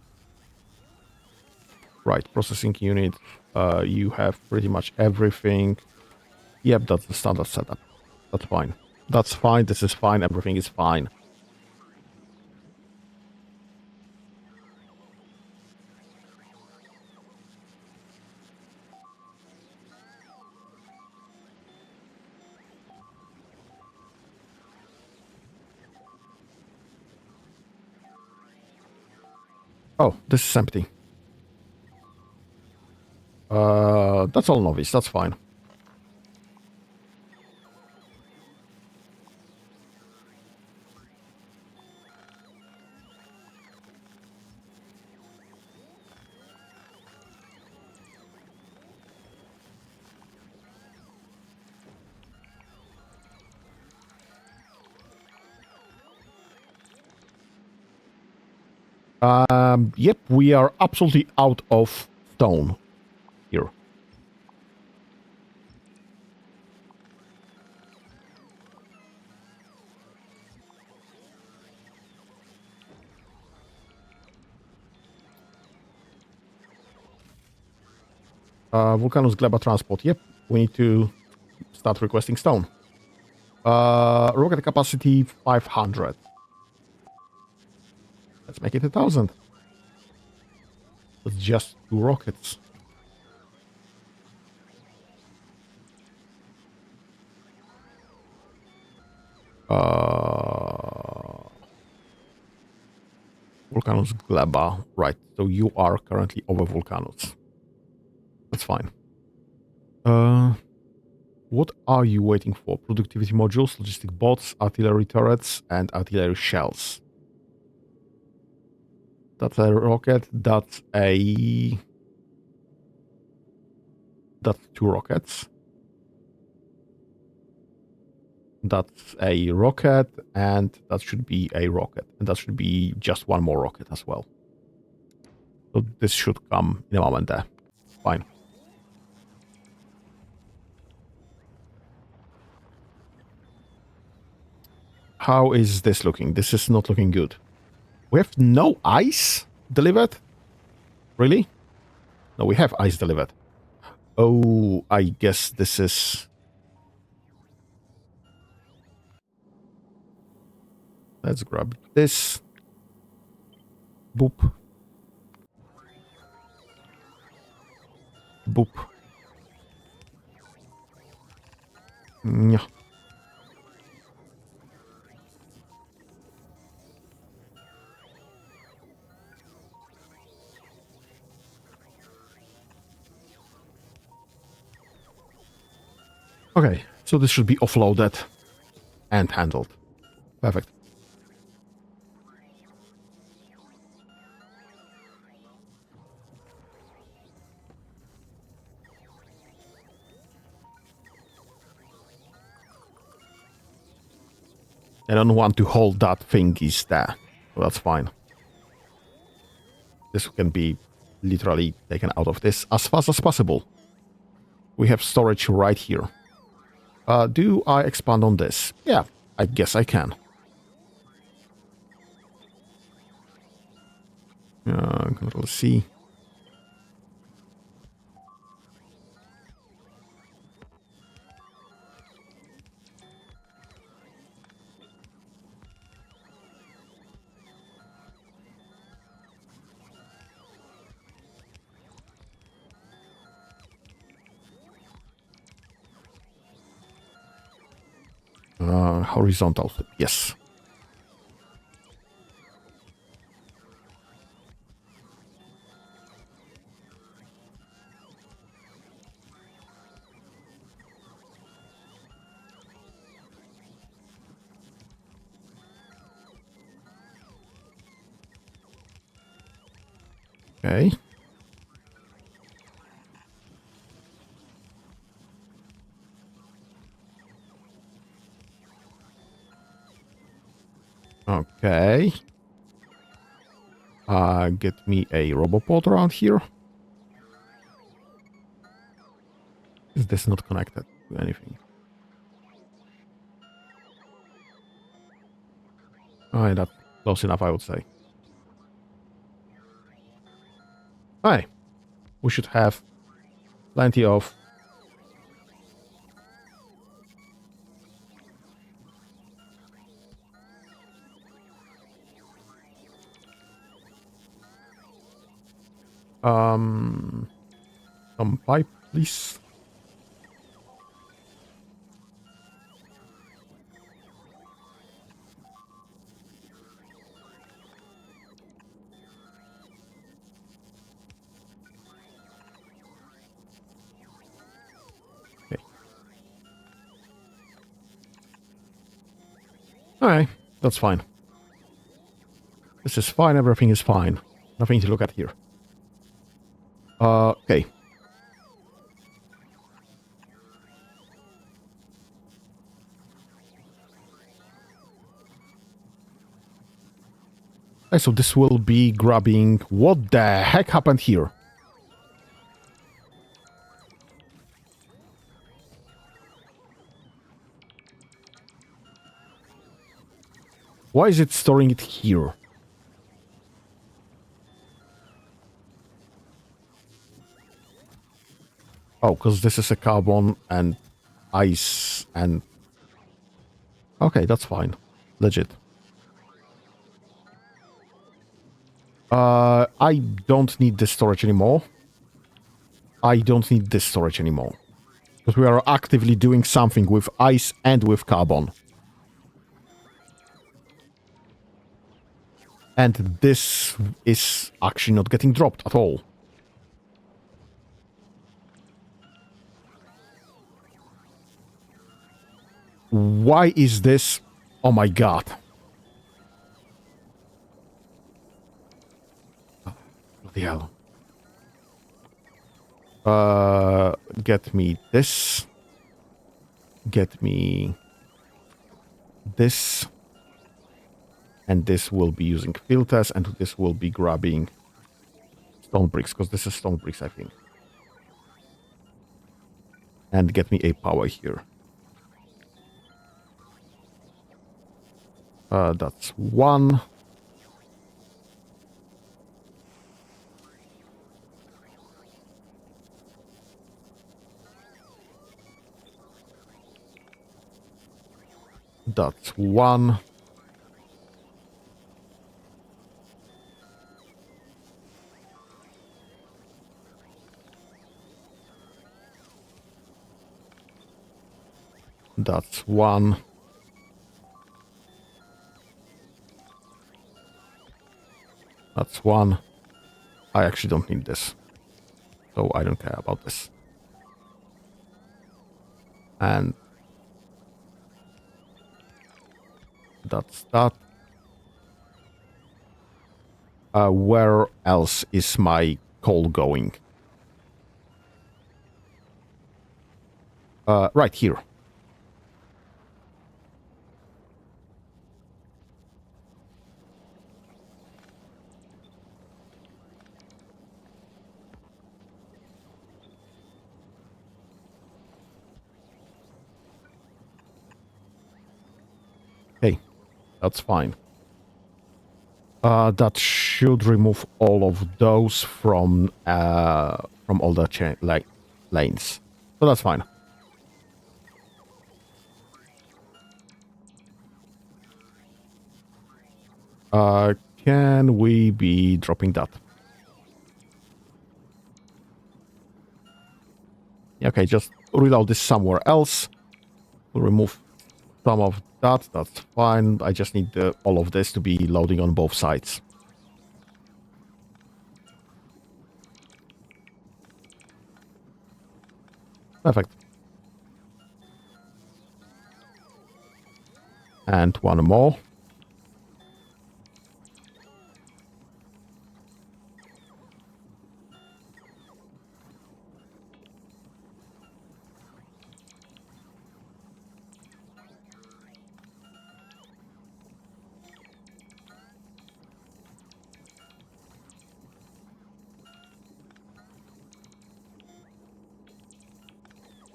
Right, processing unit. You have pretty much everything. Yep, that's the standard setup. That's fine. That's fine, this is fine, everything is fine. Oh, this is empty. That's all novice. That's fine. Yep, we are absolutely out of stone here. Vulcanus Gleba Transport. Yep, we need to start requesting stone. Rocket capacity 500. Let's make it 1,000. That's just 2 rockets. Vulcanus Gleba. Right, so you are currently over Vulcanus. That's fine. What are you waiting for? Productivity modules, logistic bots, artillery turrets, and artillery shells. That's a rocket. That's 2 rockets. That's a rocket, and that should be a rocket. And that should be just 1 more rocket as well. So this should come in a moment there. Fine. How is this looking? This is not looking good. We have no ice delivered? Really? No, we have ice delivered. Oh, I guess this is... Let's grab this. Boop. Boop. Yeah. Okay, so this should be offloaded and handled. Perfect. I don't want to hold that thingies there, so that's fine. This can be literally taken out of this as fast as possible. We have storage right here. Do I expand on this? Yeah, I guess I can. Control C. Horizontal flip, yes. Okay. Okay. Get me a robopod around here. Is this not connected to anything? Oh, that's close enough, I would say. Hi. We should have plenty of... some pipe, please. Alright, that's fine. This is fine, everything is fine. Nothing to look at here. Okay. Okay, so this will be grabbing... What the heck happened here? Why is it storing it here? Oh, because this is a carbon and ice and... Okay, that's fine. Legit. I don't need this storage anymore. I don't need this storage anymore. Because we are actively doing something with ice and with carbon. And this is actually not getting dropped at all. Why is this? Oh my god. Bloody hell. Get me this. Get me this. And this will be using filters, and this will be grabbing stone bricks, because this is stone bricks, I think. And get me a power here. That's one. That's one. That's one. That's one. I actually don't need this. So I don't care about this. And that's that. Where else is my coal going? Right here. Okay, that's fine. That should remove all of those from all the lanes. So that's fine. Can we be dropping that? Okay, just reload this somewhere else. We'll remove some of that. That's fine. I just need all of this to be loading on both sides. Perfect. And one more.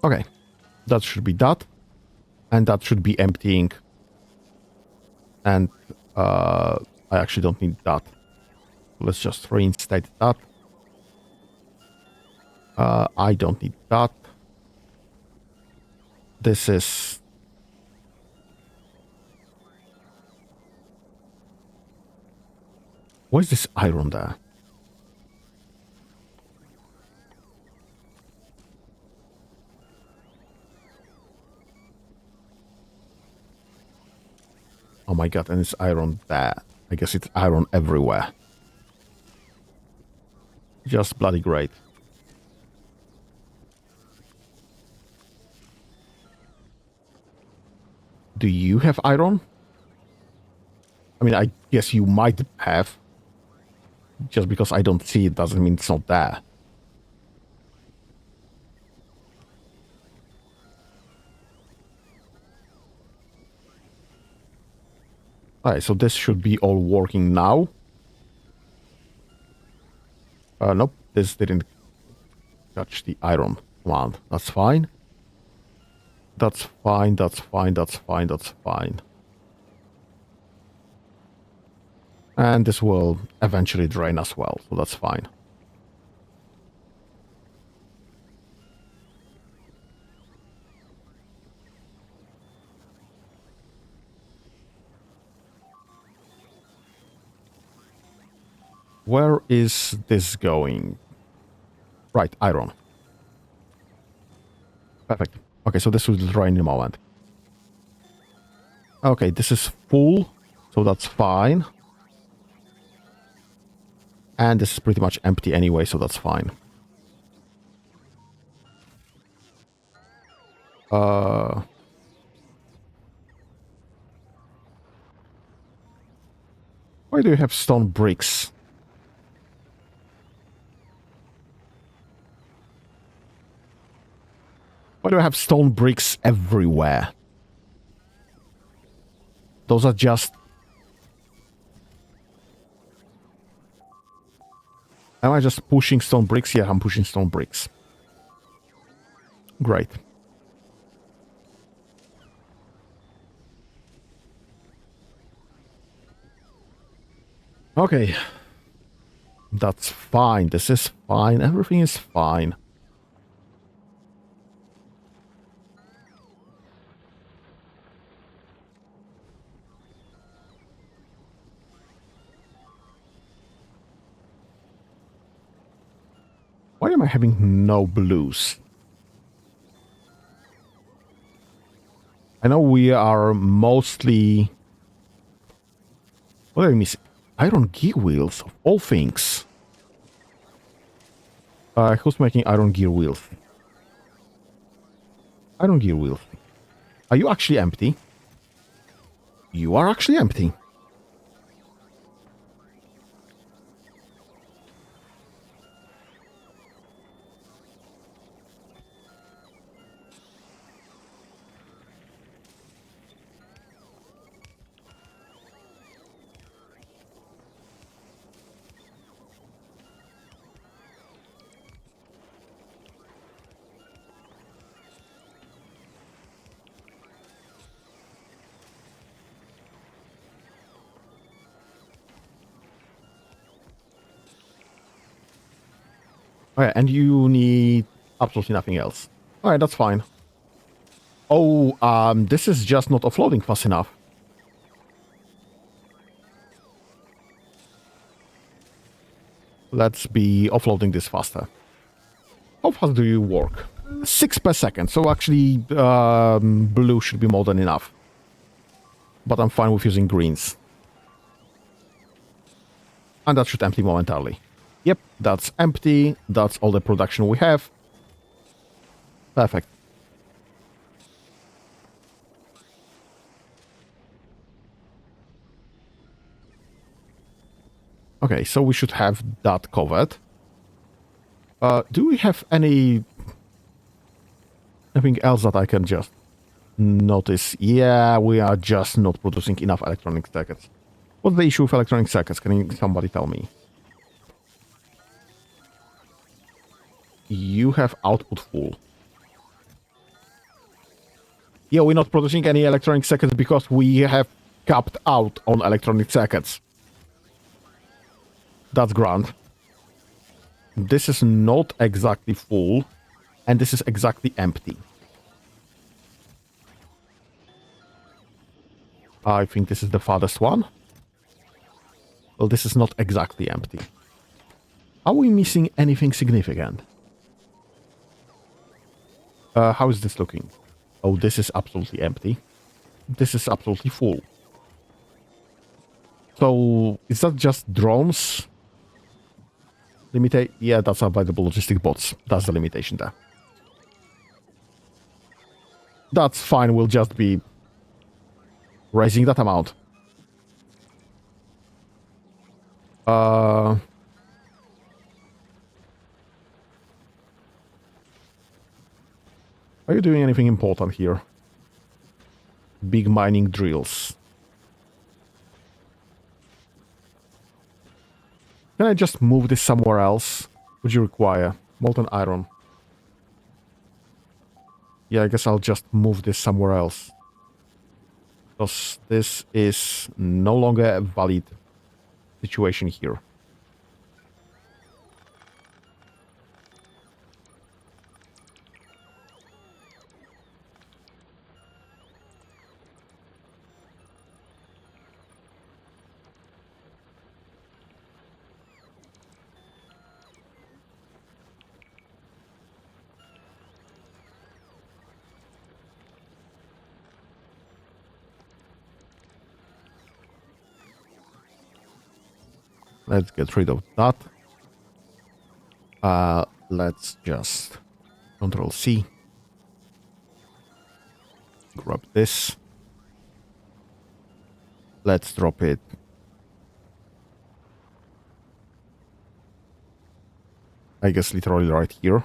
Okay, that should be that. And that should be emptying. And I actually don't need that. Let's just reinstate that. I don't need that. This is... Why is this iron there? Oh my god, and it's iron there. I guess it's iron everywhere. Just bloody great. Do you have iron? I mean, I guess you might have. Just because I don't see it doesn't mean it's not there. Alright, so this should be all working now. Nope, this didn't touch the iron plant. That's fine. That's fine, that's fine, that's fine, that's fine. And this will eventually drain as well, so that's fine. Where is this going? Right, iron. Perfect. Okay, so this will drain in a moment. Okay, this is full, so that's fine. And this is pretty much empty anyway, so that's fine. Why do you have stone bricks? Why do I have stone bricks everywhere? Those are just... Am I just pushing stone bricks? Yeah, I'm pushing stone bricks. Great. Okay. That's fine. This is fine. Everything is fine. Why am I having no blues? I know we are mostly... What do I miss? Iron gear wheels, of all things. Who's making iron gear wheels? Iron gear wheels. Are you actually empty? You are actually empty. Okay, and you need absolutely nothing else. Alright, that's fine. Oh, this is just not offloading fast enough. Let's be offloading this faster. How fast do you work? 6 per second, so actually blue should be more than enough. But I'm fine with using greens. And that should empty momentarily. Yep, that's empty. That's all the production we have. Perfect. Okay, so we should have that covered. Do we have anything else that I can just notice? Yeah, we are just not producing enough electronic circuits. What's the issue with electronic circuits? Can somebody tell me? You have output full. Yeah, we're not producing any electronic circuits because we have capped out on electronic circuits. That's grand. This is not exactly full, and this is exactly empty. I think this is the farthest one. Well, this is not exactly empty. Are we missing anything significant? How is this looking? Oh, this is absolutely empty. This is absolutely full. So, is that just drones? Yeah, that's available logistic bots. That's the limitation there. That's fine, we'll just be raising that amount. Are you doing anything important here? Big mining drills. Can I just move this somewhere else? Would you require molten iron? Yeah, I guess I'll just move this somewhere else. Because this is no longer a valid situation here. Let's get rid of that. Let's just Control C. Grab this. Let's drop it. I guess literally right here.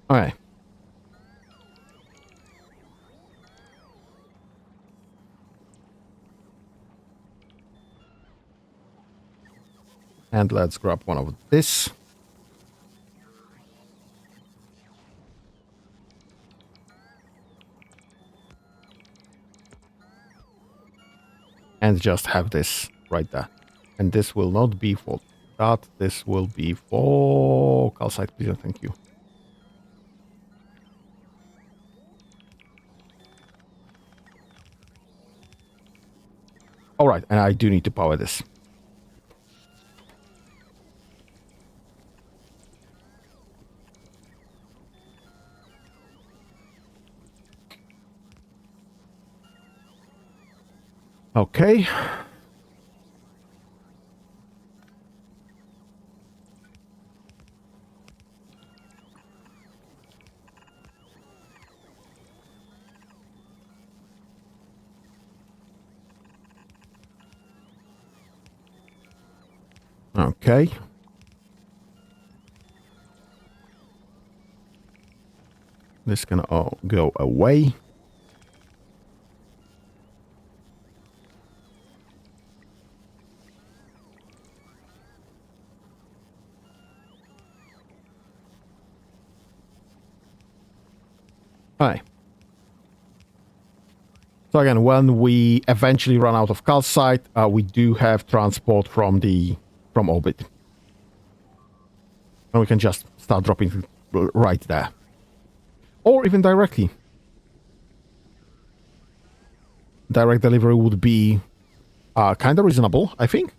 Alright. And let's grab one of this. And just have this right there. And this will not be for that. This will be for calcite, please. Thank you. All right, and I do need to power this. Okay. Okay. This can all go away. Hi. So again, when we eventually run out of calcite, we do have transport from orbit. And we can just start dropping right there. Or even directly. Direct delivery would be kind of reasonable, I think.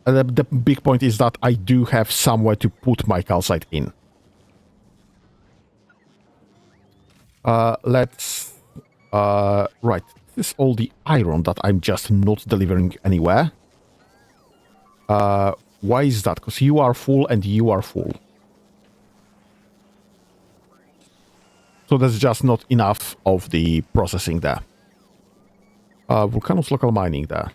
The big point is that I do have somewhere to put my calcite in. Let's... right. This is all the iron that I'm just not delivering anywhere. Why is that? Because you are full and you are full. So there's just not enough of the processing there. Volcano's local mining there.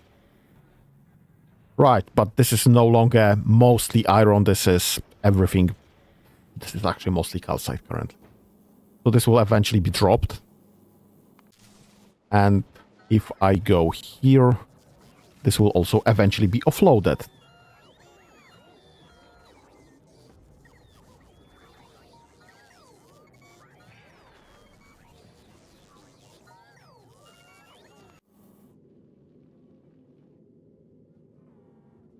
Right, but this is no longer mostly iron, this is everything. This is actually mostly calcite currently. So this will eventually be dropped. And if I go here, this will also eventually be offloaded.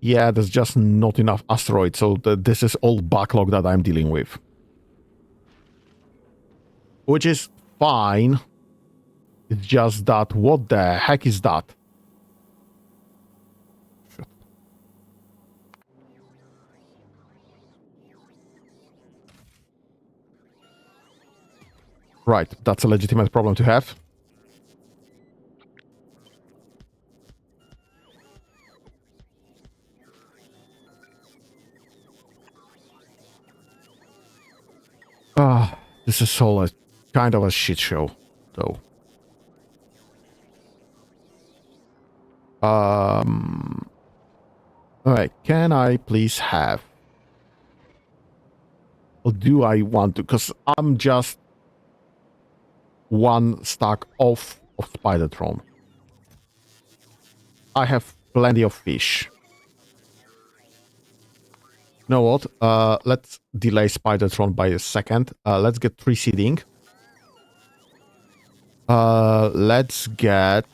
Yeah, there's just not enough asteroids, so this is all backlog that I'm dealing with. Which is fine. It's just that, what the heck is that? Shit. Right, that's a legitimate problem to have. This is all a kind of a shit show, though. Alright, can I please have... Or do I want to? Because I'm just one stack off of Spidertron. I have plenty of fish. You know what? Let's delay Spidertron by a second. Let's get 3 seeding. Let's get...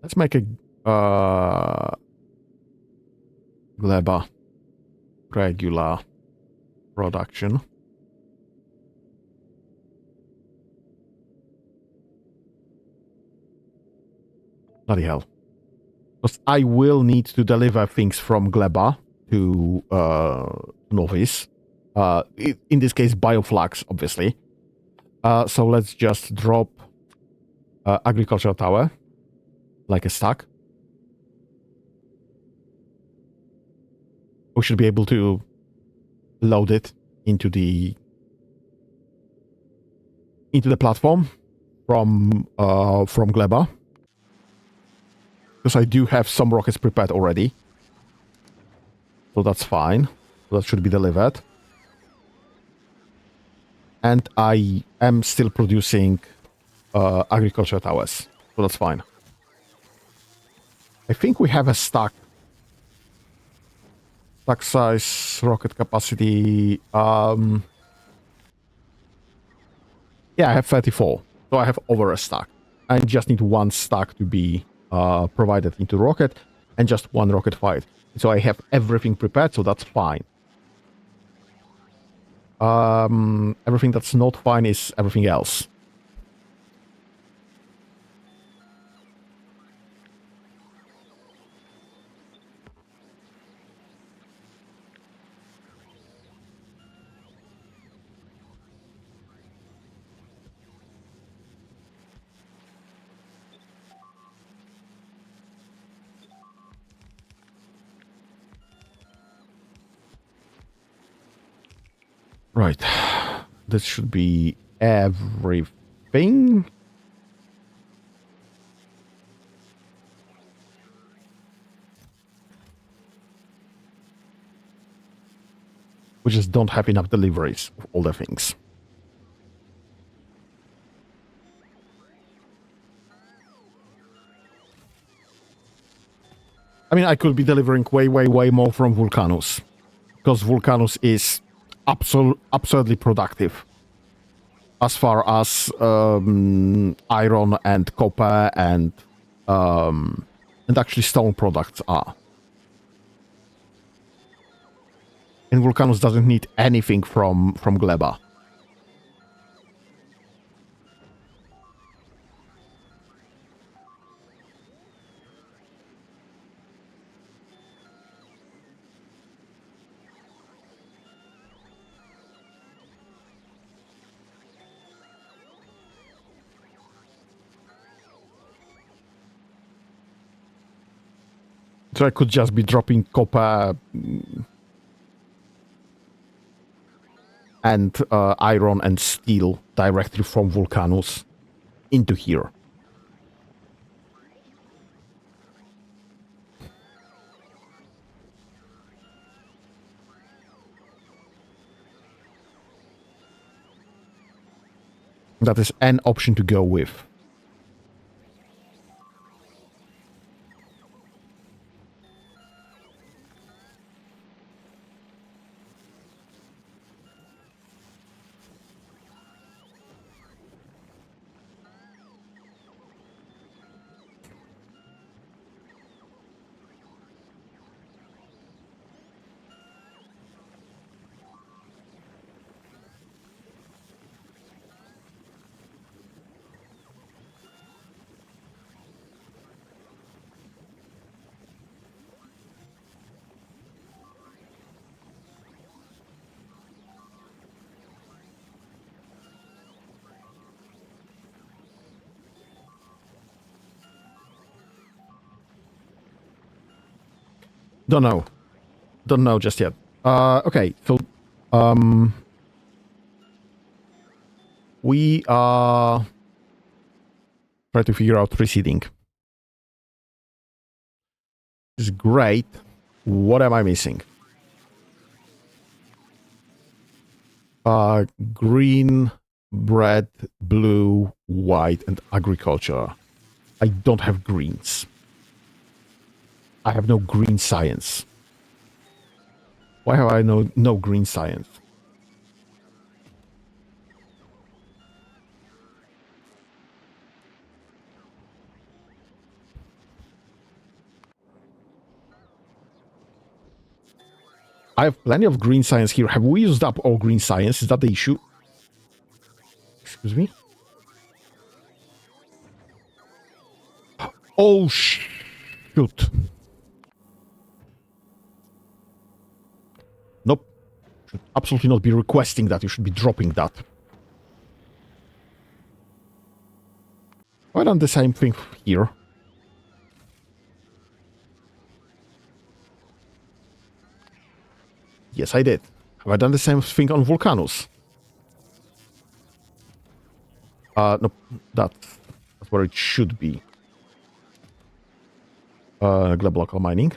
Let's make a... Gleba. Regular production. Bloody hell. Because I will need to deliver things from Gleba to Novice. In this case, Bioflux, obviously. So let's just drop Agricultural Tower, like a stack. We should be able to load it into the platform from Gleba. Because I do have some rockets prepared already. So that's fine. That should be delivered. And I am still producing agriculture towers. So that's fine. I think we have a stack size, rocket capacity. Yeah, I have 34. So I have over a stack. I just need one stack to be provided into rocket and just one rocket fired. So I have everything prepared, so that's fine. Everything that's not fine is everything else. Right. This should be everything. We just don't have enough deliveries of all the things. I mean, I could be delivering way, way, way more from Vulcanus. Because Vulcanus is absurdly productive. As far as iron and copper and actually stone products are. And Vulcanus doesn't need anything from Gleba. So I could just be dropping copper and iron and steel directly from Vulcanus into here. That is an option to go with. Don't know. Don't know just yet. Okay, so we are trying to figure out reseeding. This is great. What am I missing? Green, bread, blue, white, and agriculture. I don't have greens. I have no green science. Why have I no green science? I have plenty of green science here. Have we used up all green science? Is that the issue? Excuse me? Oh, shoot. Nope. Should absolutely not be requesting that. You should be dropping that. Why not the same thing here? Yes, I did. Have I done the same thing on Vulcanus? No, that's where it should be. Gleb local mining.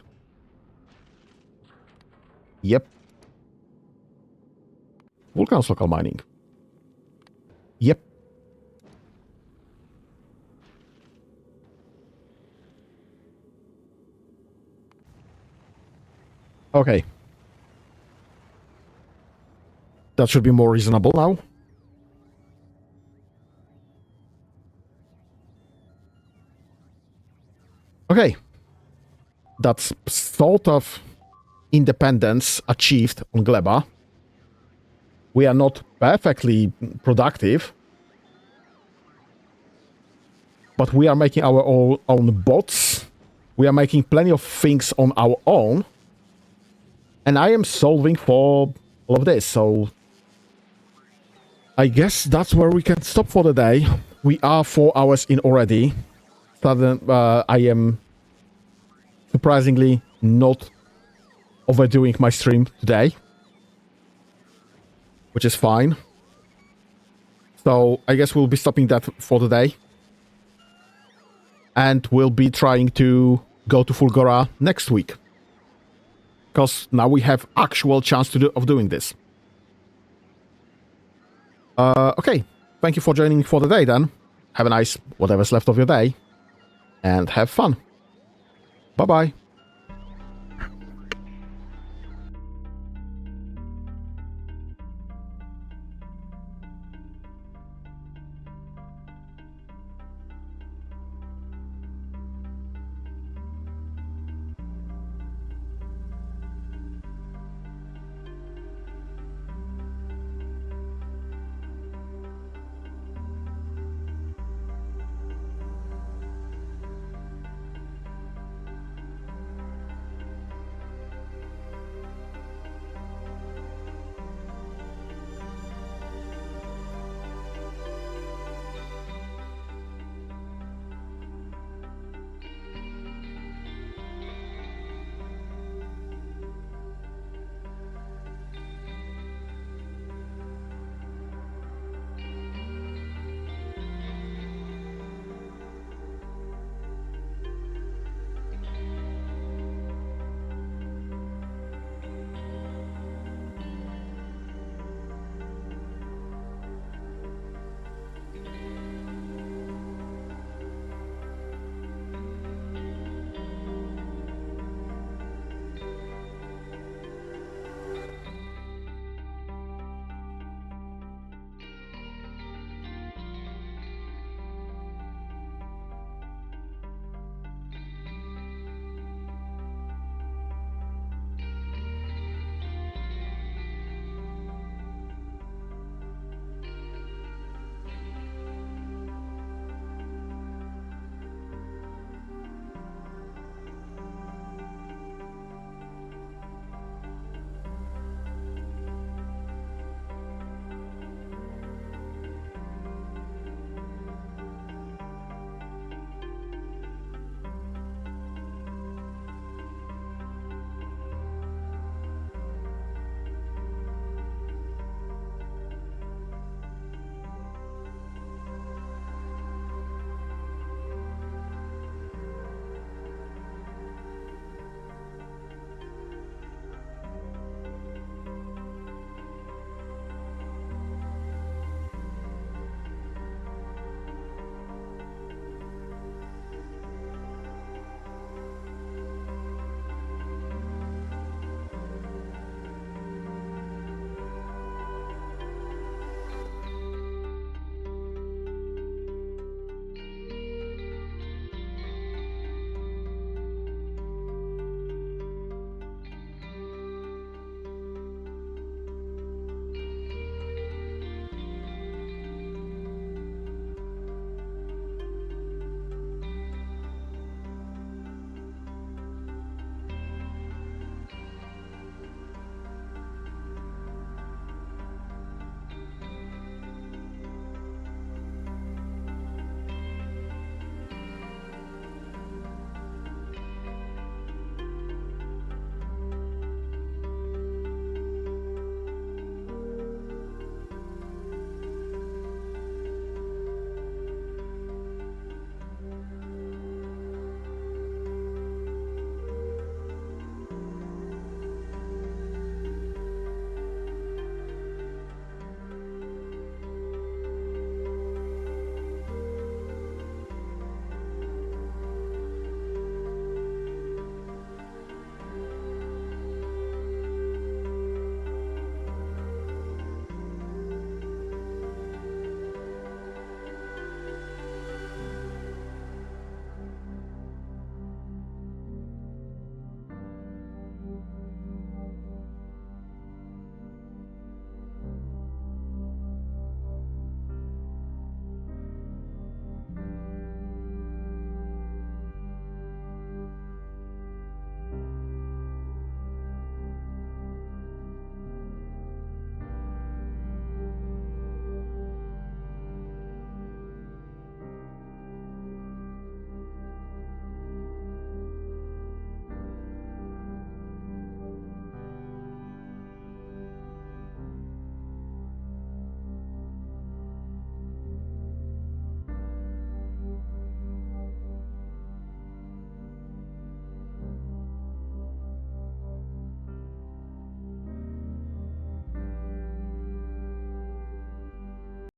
Yep. Vulcanus local mining. Yep. Okay. That should be more reasonable now. Okay. That's sort of independence achieved on Gleba. We are not perfectly productive, but we are making our own bots. We are making plenty of things on our own. And I am solving for all of this, so I guess that's where we can stop for the day. We are 4 hours in already. I am surprisingly not overdoing my stream today, which is fine. So I guess we'll be stopping that for the day. And we'll be trying to go to Fulgora next week. Because now we have actual chance of doing this. Okay. Thank you for joining for the day then. Have a nice whatever's left of your day. And have fun. Bye-bye.